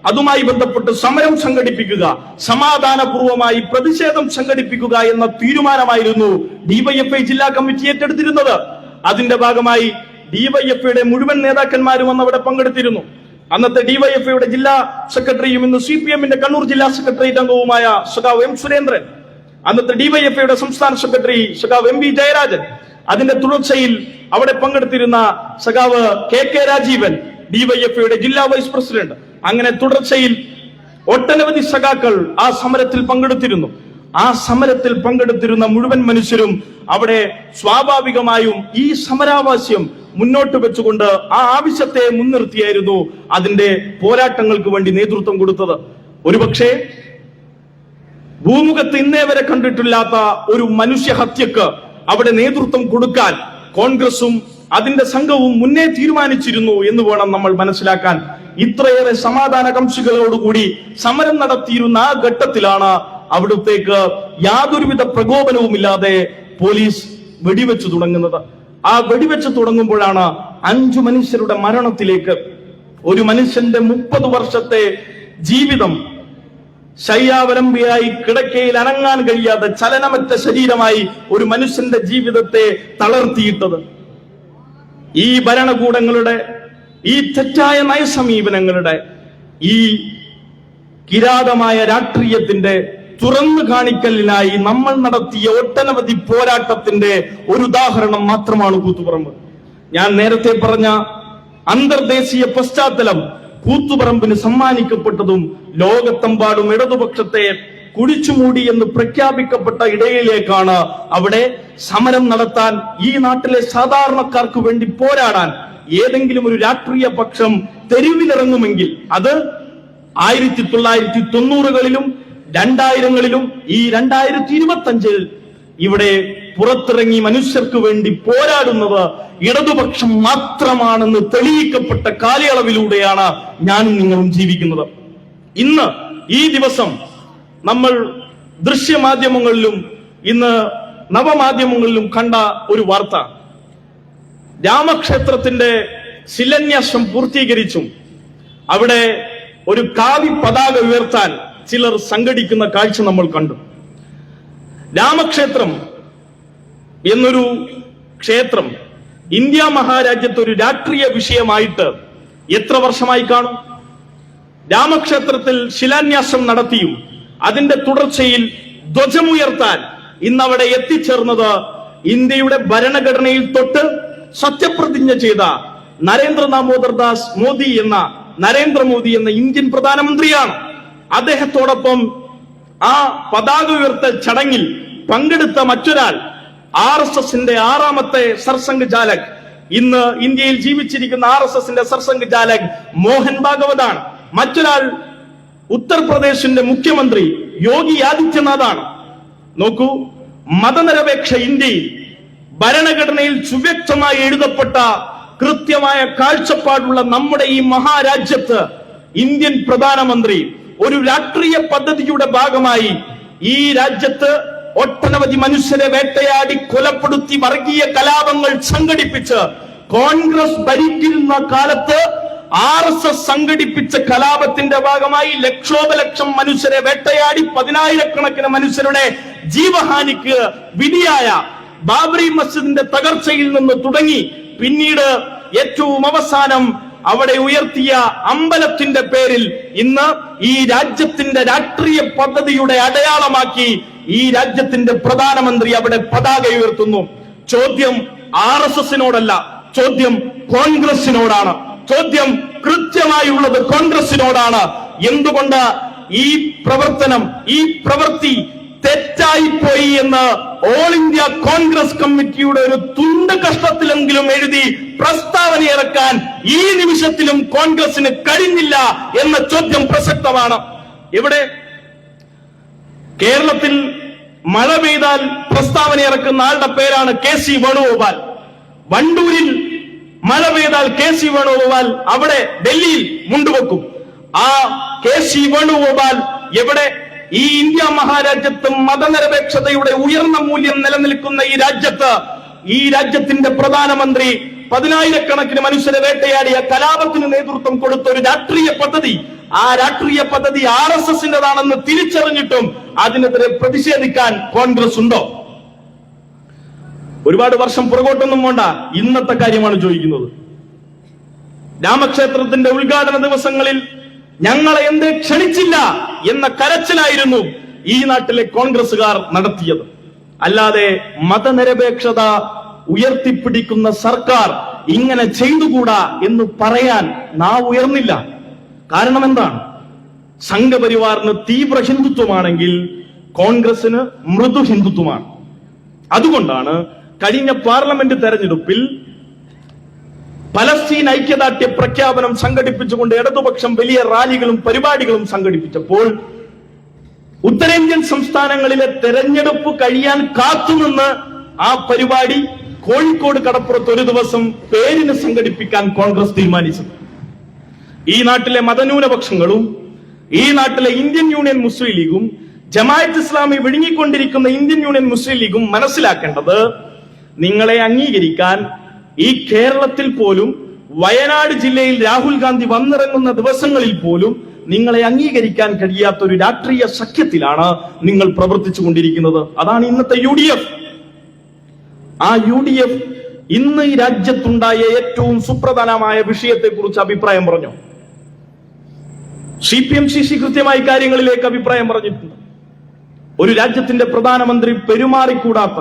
Speaker 3: അതുമായി ബന്ധപ്പെട്ട് സമരം സംഘടിപ്പിക്കുക, സമാധാനപൂർവമായി പ്രതിഷേധം സംഘടിപ്പിക്കുക എന്ന തീരുമാനമായിരുന്നു ഡിവൈഎഫ്ഐ ജില്ലാ കമ്മിറ്റി ഏറ്റെടുത്തിരുന്നത്. അതിന്റെ ഭാഗമായി ഡിവൈഎഫ്ഐയുടെ മുഴുവൻ നേതാക്കന്മാരും അന്ന് അവിടെ പങ്കെടുത്തിരുന്നു. അന്നത്തെ ഡിവൈഎഫ്ഐയുടെ ജില്ലാ സെക്രട്ടറിയും ഇന്ന് സിപിഎമ്മിന്റെ കണ്ണൂർ ജില്ലാ സെക്രട്ടേറിയറ്റ് അംഗവുമായ സഖാവ് എം സുരേന്ദ്രൻ, അന്നത്തെ ഡിവൈഎഫ്ഐയുടെ സംസ്ഥാന സെക്രട്ടറി സഖാവ് എം വി ജയരാജൻ, അതിന്റെ തുടർച്ചയിൽ അവിടെ പങ്കെടുത്തിരുന്ന സഖാവ് കെ കെ രാജീവൻ, ഡിവൈഎഫ്ഐയുടെ ജില്ലാ വൈസ് പ്രസിഡന്റ്, അങ്ങനെ തുടർച്ചയിൽ ഒട്ടനവധി സഖാക്കൾ ആ സമരത്തിൽ പങ്കെടുത്തിരുന്നു. ആ സമരത്തിൽ പങ്കെടുത്തിരുന്ന മുഴുവൻ മനുഷ്യരും അവിടെ സ്വാഭാവികമായും ഈ സമരാവശ്യം മുന്നോട്ട് വെച്ചുകൊണ്ട് ആ ആവശ്യത്തെ മുൻനിർത്തിയായിരുന്നു അതിന്റെ പോരാട്ടങ്ങൾക്ക് വേണ്ടി നേതൃത്വം കൊടുത്തത്. ഒരുപക്ഷെ ഭൂമുഖത്ത് ഇന്നേ വരെ കണ്ടിട്ടില്ലാത്ത ഒരു മനുഷ്യഹത്യക്ക് അവിടെ നേതൃത്വം കൊടുക്കാൻ കോൺഗ്രസും അതിന്റെ സംഘവും മുന്നേ തീരുമാനിച്ചിരുന്നു എന്ന് വേണം നമ്മൾ മനസ്സിലാക്കാൻ. ഇത്രയേറെ സമാധാനകാംക്ഷികളോടുകൂടി സമരം നടത്തിയിരുന്ന ആ ഘട്ടത്തിലാണ് അവിടത്തേക്ക് യാതൊരുവിധ പ്രകോപനവുമില്ലാതെ പോലീസ് വെടിവെച്ചു തുടങ്ങുന്നത്. ആ വെടിവെച്ച് തുടങ്ങുമ്പോഴാണ് 5 മനുഷ്യരുടെ മരണത്തിലേക്ക്, ഒരു മനുഷ്യന്റെ 30 വർഷത്തെ ജീവിതം ശയ്യാവലംബിയായി കിടക്കയിൽ അനങ്ങാൻ കഴിയാതെ ചലനമറ്റ ശരീരമായി ഒരു മനുഷ്യന്റെ ജീവിതത്തെ തളർത്തിയിട്ടത് ഈ ഭരണകൂടങ്ങളുടെ, ഈ തെറ്റായ നയസമീപനങ്ങളുടെ, ഈ കിരാതമായ രാഷ്ട്രീയത്തിന്റെ തുറന്നു കാണിക്കലിനായി നമ്മൾ നടത്തിയ ഒട്ടനവധി പോരാട്ടത്തിന്റെ ഒരു ഉദാഹരണം മാത്രമാണ് കൂത്തുപറമ്പ്. ഞാൻ നേരത്തെ പറഞ്ഞ അന്തർദേശീയ പശ്ചാത്തലം കൂത്തുപറമ്പിന് സമ്മാനിക്കപ്പെട്ടതും ലോകത്തെമ്പാടും ഇടതുപക്ഷത്തെ കുഴിച്ചുമൂടി എന്ന് പ്രഖ്യാപിക്കപ്പെട്ട ഇടയിലേക്കാണ്. അവിടെ സമരം നടത്താൻ, ഈ നാട്ടിലെ സാധാരണക്കാർക്ക് വേണ്ടി പോരാടാൻ ഏതെങ്കിലും ഒരു രാഷ്ട്രീയ പക്ഷം തെരുവിലിറങ്ങുമെങ്കിൽ അത് 1990കളിലും 2000കളിലും ഈ 2025 ഇവിടെ പുറത്തിറങ്ങി മനുഷ്യർക്ക് വേണ്ടി പോരാടുന്നത് ഇടതുപക്ഷം മാത്രമാണെന്ന് തെളിയിക്കപ്പെട്ട കാലയളവിലൂടെയാണ് ഞാനും നിങ്ങളും ജീവിക്കുന്നത്. ഇന്ന് ഈ ദിവസം നമ്മൾ ദൃശ്യമാധ്യമങ്ങളിലും ഇന്ന് നവമാധ്യമങ്ങളിലും കണ്ട ഒരു വാർത്ത, രാമക്ഷേത്രത്തിന്റെ ശിലാന്യാസം പൂർത്തീകരിച്ചും അവിടെ ഒരു കാവി പതാക ഉയർത്താൻ ചിലർ സംഘടിക്കുന്ന കാഴ്ച നമ്മൾ കണ്ടു. രാമക്ഷേത്രം എന്നൊരു ക്ഷേത്രം ഇന്ത്യ മഹാരാജ്യത്ത് ഒരു രാഷ്ട്രീയ വിഷയമായിട്ട് എത്ര വർഷമായി കാണും? രാമക്ഷേത്രത്തിൽ ശിലാന്യാസം നടത്തിയും അതിന്റെ തുടർച്ചയിൽ ധ്വജമുയർത്താൻ ഇന്നവിടെ എത്തിച്ചേർന്നത് ഇന്ത്യയുടെ ഭരണഘടനയിൽ തൊട്ട് സത്യപ്രതിജ്ഞ ചെയ്ത നരേന്ദ്രമോദി എന്ന ഇന്ത്യൻ പ്രധാനമന്ത്രിയാണ്. അദ്ദേഹത്തോടൊപ്പം ആ പതാക ഉയർത്തൽ ചടങ്ങിൽ പങ്കെടുത്ത മറ്റൊരാൾ RSSന്റെ 6ാമത്തെ സർസംഘചാലക്, ഇന്ന് ഇന്ത്യയിൽ ജീവിച്ചിരിക്കുന്ന RSSന്റെ സർസംഘചാലക് മോഹൻ ഭാഗവതാണ്. മറ്റൊരാൾ ഉത്തർപ്രദേശിന്റെ മുഖ്യമന്ത്രി യോഗി ആദിത്യനാഥാണ്. നോക്കൂ, മതനിരപേക്ഷ ഇന്ത്യയിൽ ഭരണഘടനയിൽ സുവ്യക്തമായി എഴുതപ്പെട്ട കൃത്യമായ കാഴ്ചപ്പാടുള്ള നമ്മുടെ ഈ മഹാരാജ്യത്ത് ഇന്ത്യൻ പ്രധാനമന്ത്രി ഒരു രാഷ്ട്രീയ പദ്ധതിയുടെ ഭാഗമായി ഈ രാജ്യത്ത് ഒട്ടനവധി മനുഷ്യരെ വേട്ടയാടി കൊലപ്പെടുത്തി വർഗീയ കലാപങ്ങൾ സംഘടിപ്പിച്ച് കോൺഗ്രസ് ഭരിക്കുന്ന കാലത്ത് RSS സംഘടിപ്പിച്ച കലാപത്തിന്റെ ഭാഗമായി ലക്ഷോപലക്ഷം മനുഷ്യരെ വേട്ടയാടി 10,000-കണക്കിന് മനുഷ്യരുടെ ജീവഹാനിക്ക് വിധിയായ ബാബറി മസ്ജിദിന്റെ തകർച്ചയിൽ നിന്ന് തുടങ്ങി പിന്നീട് ഏറ്റവും അവസാനം അവിടെ ഉയർത്തിയ അമ്പലത്തിന്റെ പേരിൽ ഇന്ന് ഈ രാജ്യത്തിന്റെ രാഷ്ട്രീയ പദ്ധതിയുടെ അടയാളമാക്കി ഈ രാജ്യത്തിന്റെ പ്രധാനമന്ത്രി അവിടെ പതാക ഉയർത്തുന്നു. ചോദ്യം RSSനോടല്ല, ചോദ്യം കോൺഗ്രസിനോടാണ്. ചോദ്യം കൃത്യമായുള്ളത് കോൺഗ്രസിനോടാണ്. എന്തുകൊണ്ട് ഈ പ്രവൃത്തി തെറ്റായിപ്പോയി എന്ന് ഓൾ ഇന്ത്യ കോൺഗ്രസ് കമ്മിറ്റിയുടെ ഒരു തുണ്ട് കഷ്ടത്തിലെങ്കിലും എഴുതി പ്രസ്താവന ഇറക്കാൻ ഈ നിമിഷത്തിലും കോൺഗ്രസിന് കഴിഞ്ഞില്ല എന്ന ചോദ്യം പ്രസക്തമാണ്. ഇവിടെ കേരളത്തിൽ മഴ പെയ്താൽ പ്രസ്താവന ഇറക്കുന്ന ആളുടെ പേരാണ് KC വേണുഗോപാൽ. വണ്ടൂരിൽ മഴ പെയ്താൽ KC വേണുഗോപാൽ അവിടെ ഡൽഹിയിൽ മുണ്ടുവെക്കും. ആ KC വേണുഗോപാൽ എവിടെ? ഈ ഇന്ത്യ മഹാരാജ്യത്ത് മതനിരപേക്ഷതയുടെ ഉയർന്ന മൂല്യം നിലനിൽക്കുന്ന ഈ രാജ്യത്തിന്റെ പ്രധാനമന്ത്രി 10,000-കണക്കിന് മനുഷ്യരെ വേട്ടയാടിയ കലാപത്തിന് നേതൃത്വം കൊടുത്ത ഒരു രാഷ്ട്രീയ പദ്ധതി, ആ രാഷ്ട്രീയ പദ്ധതി RSSന്റേതാണെന്ന് തിരിച്ചറിഞ്ഞിട്ടും അതിനെതിരെ പ്രതിഷേധിക്കാൻ കോൺഗ്രസ് ഉണ്ടോ? ഒരുപാട് വർഷം പുറകോട്ടൊന്നും വേണ്ട, ഇന്നത്തെ കാര്യമാണ് ചോദിക്കുന്നത്. രാമക്ഷേത്രത്തിന്റെ ഉദ്ഘാടന ദിവസങ്ങളിൽ ഞങ്ങളെ എന്തേ ക്ഷണിച്ചില്ല എന്ന കരച്ചിലായിരുന്നു ഈ നാട്ടിലെ കോൺഗ്രസുകാർ നടത്തിയത്. അല്ലാതെ മതനിരപേക്ഷത ഉയർത്തിപ്പിടിക്കുന്ന സർക്കാർ ഇങ്ങനെ ചെയ്തുകൂടാ എന്ന് പറയാൻ നാവ് ഉയർന്നില്ല. കാരണം എന്താണ്? സംഘപരിവാറിന് തീവ്ര ഹിന്ദുത്വമാണെങ്കിൽ കോൺഗ്രസിന് മൃദു ഹിന്ദുത്വമാണ്. അതുകൊണ്ടാണ് കഴിഞ്ഞ പാർലമെന്റ് തെരഞ്ഞെടുപ്പിൽ പലസ്തീൻ ഐക്യദാർഢ്യ പ്രഖ്യാപനം സംഘടിപ്പിച്ചുകൊണ്ട് ഇടതുപക്ഷം വലിയ റാലികളും പരിപാടികളും സംഘടിപ്പിച്ചപ്പോൾ ഉത്തരേന്ത്യൻ സംസ്ഥാനങ്ങളിലെ തെരഞ്ഞെടുപ്പ് കഴിയാൻ കാത്തുനിന്ന് ആ പരിപാടി കോഴിക്കോട് കടപ്പുറത്ത് ഒരു ദിവസം പേരിന് സംഘടിപ്പിക്കാൻ കോൺഗ്രസ് തീരുമാനിച്ചു. ഈ നാട്ടിലെ മതന്യൂനപക്ഷങ്ങളും ഈ നാട്ടിലെ ഇന്ത്യൻ യൂണിയൻ മുസ്ലിം ലീഗും ജമാഅത്ത് ഇസ്ലാമി വിഴുങ്ങിക്കൊണ്ടിരിക്കുന്ന ഇന്ത്യൻ യൂണിയൻ മുസ്ലിം ലീഗും മനസ്സിലാക്കേണ്ടത്, നിങ്ങളെ അംഗീകരിക്കാൻ ഈ കേരളത്തിൽ പോലും വയനാട് ജില്ലയിൽ രാഹുൽ ഗാന്ധി വന്നിറങ്ങുന്ന ദിവസങ്ങളിൽ പോലും നിങ്ങളെ അംഗീകരിക്കാൻ കഴിയാത്ത ഒരു രാഷ്ട്രീയ സഖ്യത്തിലാണ് നിങ്ങൾ പ്രവർത്തിച്ചു കൊണ്ടിരിക്കുന്നത്. അതാണ് ഇന്നത്തെ UDF. ആ UDF ഇന്ന് ഈ രാജ്യത്തുണ്ടായ ഏറ്റവും സുപ്രധാനമായ വിഷയത്തെ കുറിച്ച് അഭിപ്രായം പറഞ്ഞു. CPM-CC കൃത്യമായി കാര്യങ്ങളിലേക്ക് അഭിപ്രായം പറഞ്ഞിട്ടുണ്ട്. ഒരു രാജ്യത്തിന്റെ പ്രധാനമന്ത്രി പെരുമാറിക്കൂടാത്ത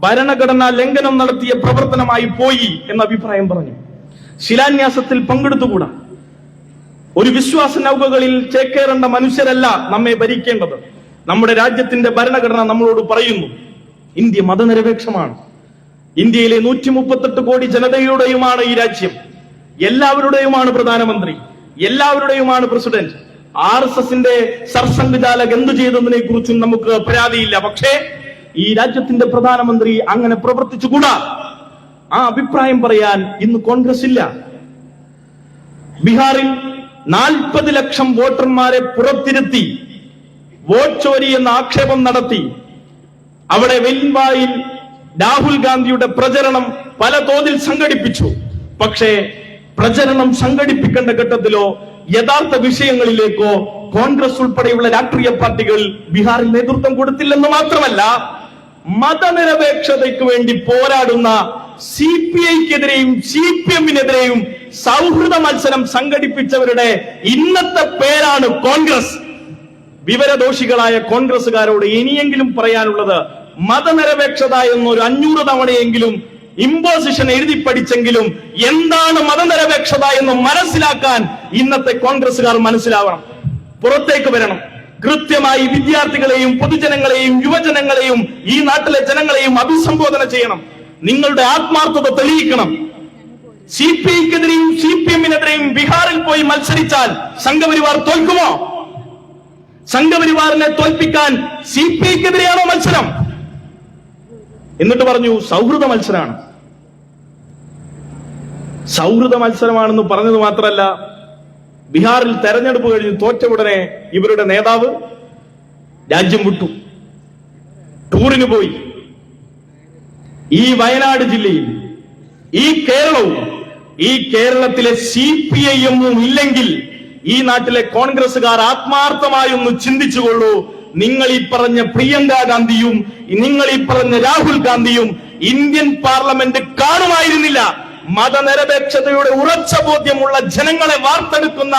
Speaker 3: ഭരണഘടനാ ലംഘനം നടത്തിയ പ്രവർത്തനമായി പോയി എന്ന അഭിപ്രായം പറഞ്ഞു. ശിലാന്യാസത്തിൽ പങ്കെടുത്തുകൂടാ. ഒരു വിശ്വാസ നൗകകളിൽ ചേക്കേറേണ്ട മനുഷ്യരല്ല നമ്മെ ഭരിക്കേണ്ടത്. നമ്മുടെ രാജ്യത്തിന്റെ ഭരണഘടന നമ്മളോട് പറയുന്നു, ഇന്ത്യ മതനിരപേക്ഷമാണ്. ഇന്ത്യയിലെ 138 കോടി ജനതയുടെയുമാണ് ഈ രാജ്യം. എല്ലാവരുടെയുമാണ് പ്രധാനമന്ത്രി, എല്ലാവരുടെയുമാണ് പ്രസിഡന്റ്. RSSന്റെ സർസംഘചാലക് എന്തു ചെയ്തതിനെ കുറിച്ചും നമുക്ക് പരാതിയില്ല. പക്ഷേ ഈ രാജ്യത്തിന്റെ പ്രധാനമന്ത്രി അങ്ങനെ പ്രവർത്തിച്ചുകൂടാ. ആ അഭിപ്രായം പറയാൻ ഇന്ന് കോൺഗ്രസ് ഇല്ല. ബീഹാറിൽ 40 ലക്ഷം വോട്ടർമാരെ പുറത്തിരുത്തി വോട്ട് ചോരി എന്ന ആക്ഷേപം നടത്തി അവിടെ വെല്ലിൻവായിൽ രാഹുൽ ഗാന്ധിയുടെ പ്രചരണം പല തോതിൽ സംഘടിപ്പിച്ചു. പക്ഷേ പ്രചരണം സംഘടിപ്പിക്കേണ്ട ഘട്ടത്തിലോ യഥാർത്ഥ വിഷയങ്ങളിലേക്കോ കോൺഗ്രസ് ഉൾപ്പെടെയുള്ള രാഷ്ട്രീയ പാർട്ടികൾ ബീഹാറിൽ നേതൃത്വം കൊടുത്തില്ലെന്ന് മാത്രമല്ല, മതനിരപേക്ഷതയ്ക്ക് വേണ്ടി പോരാടുന്ന CPI-ക്കെതിരെയും CPM-നെതിരെയും സൗഹൃദ മത്സരം സംഘടിപ്പിച്ചവരുടെ ഇന്നത്തെ പേരാണ് കോൺഗ്രസ്. വിവരദോഷികളായ കോൺഗ്രസുകാരോട് ഇനിയെങ്കിലും പറയാനുള്ളത്, മതനിരപേക്ഷത എന്നൊരു 500 തവണയെങ്കിലും ഇമ്പോസിഷൻ എഴുതി പഠിച്ചെങ്കിലും എന്താണ് മതനിരപേക്ഷത എന്ന് മനസ്സിലാക്കാൻ ഇന്നത്തെ കോൺഗ്രസുകാർ മനസ്സിലാവണം, പുറത്തേക്ക് വരണം. കൃത്യമായി വിദ്യാർത്ഥികളെയും പൊതുജനങ്ങളെയും യുവജനങ്ങളെയും ഈ നാട്ടിലെ ജനങ്ങളെയും അഭിസംബോധന ചെയ്യണം. നിങ്ങളുടെ ആത്മാർത്ഥത തെളിയിക്കണം. CPI-ക്കെതിരെയും CPM-നെതിരെയും ബീഹാറിൽ പോയി മത്സരിച്ചാൽ സംഘപരിവാർ തോൽക്കുമോ? സംഘപരിവാറിനെ തോൽപ്പിക്കാൻ CPI-ക്കെതിരെയാണോ മത്സരം? എന്നിട്ട് പറഞ്ഞു സൗഹൃദ മത്സരമാണ്. സൗഹൃദ മത്സരമാണെന്ന് പറഞ്ഞത് മാത്രമല്ല, ബീഹാറിൽ തെരഞ്ഞെടുപ്പ് കഴിഞ്ഞ് തോറ്റ ഉടനെ ഇവരുടെ നേതാവ് രാജ്യം വിട്ടു, ടൂറിന് പോയി. ഈ വയനാട് ജില്ലയിൽ, ഈ കേരളവും, ഈ കേരളത്തിലെ CPI-എമ്മും ഇല്ലെങ്കിൽ ഈ നാട്ടിലെ കോൺഗ്രസുകാർ ആത്മാർത്ഥമായി ഒന്ന് ചിന്തിച്ചുകൊള്ളൂ. നിങ്ങൾ ഈ പറഞ്ഞ പ്രിയങ്ക ഗാന്ധിയും നിങ്ങൾ ഈ പറഞ്ഞ രാഹുൽ ഗാന്ധിയും ഇന്ത്യൻ പാർലമെന്റ് കാണുമായിരുന്നില്ല. മതനിരപേക്ഷതയുടെ ഉറച്ച ബോധ്യമുള്ള ജനങ്ങളെ വാർത്തെടുക്കുന്ന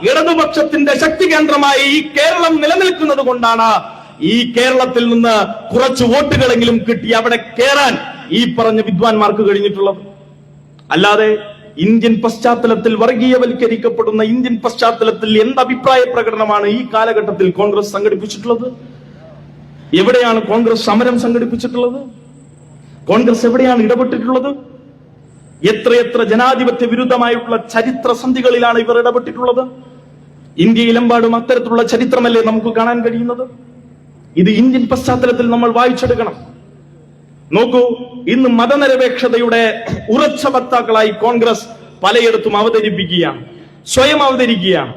Speaker 3: ഇടതുപക്ഷത്തിന്റെ ശക്തി കേന്ദ്രമായി ഈ കേരളം നിലനിൽക്കുന്നത് കൊണ്ടാണ് ഈ കേരളത്തിൽ നിന്ന് കുറച്ച് വോട്ടുകളെങ്കിലും കിട്ടി അവിടെ കേറാൻ ഈ പറഞ്ഞ വിദ്വാൻമാർക്ക് കഴിഞ്ഞിട്ടുള്ളത്. അല്ലാതെ ഇന്ത്യൻ പശ്ചാത്തലത്തിൽ, വർഗീയവൽക്കരിക്കപ്പെടുന്ന ഇന്ത്യൻ പശ്ചാത്തലത്തിൽ എന്ത് അഭിപ്രായ പ്രകടനമാണ് ഈ കാലഘട്ടത്തിൽ കോൺഗ്രസ് സംഘടിപ്പിച്ചിട്ടുള്ളത്? എവിടെയാണ് കോൺഗ്രസ് സമരം സംഘടിപ്പിച്ചിട്ടുള്ളത്? കോൺഗ്രസ് എവിടെയാണ് ഇടപെട്ടിട്ടുള്ളത്? എത്രയെത്ര ജനാധിപത്യ വിരുദ്ധമായിട്ടുള്ള ചരിത്ര സന്ധികളിലാണ് ഇവർ ഇടപെട്ടിട്ടുള്ളത്? ഇന്ത്യയിലെമ്പാടും അത്തരത്തിലുള്ള ചരിത്രമല്ലേ നമുക്ക് കാണാൻ കഴിയുന്നത്? ഇത് ഇന്ത്യൻ പശ്ചാത്തലത്തിൽ നമ്മൾ വായിച്ചെടുക്കണം. നോക്കൂ, ഇന്ന് മതനിരപേക്ഷതയുടെ ഉറച്ച വക്താക്കളായി കോൺഗ്രസ് പലയിടത്തും അവതരിപ്പിക്കുകയാണ്, സ്വയം അവതരിക്കുകയാണ്.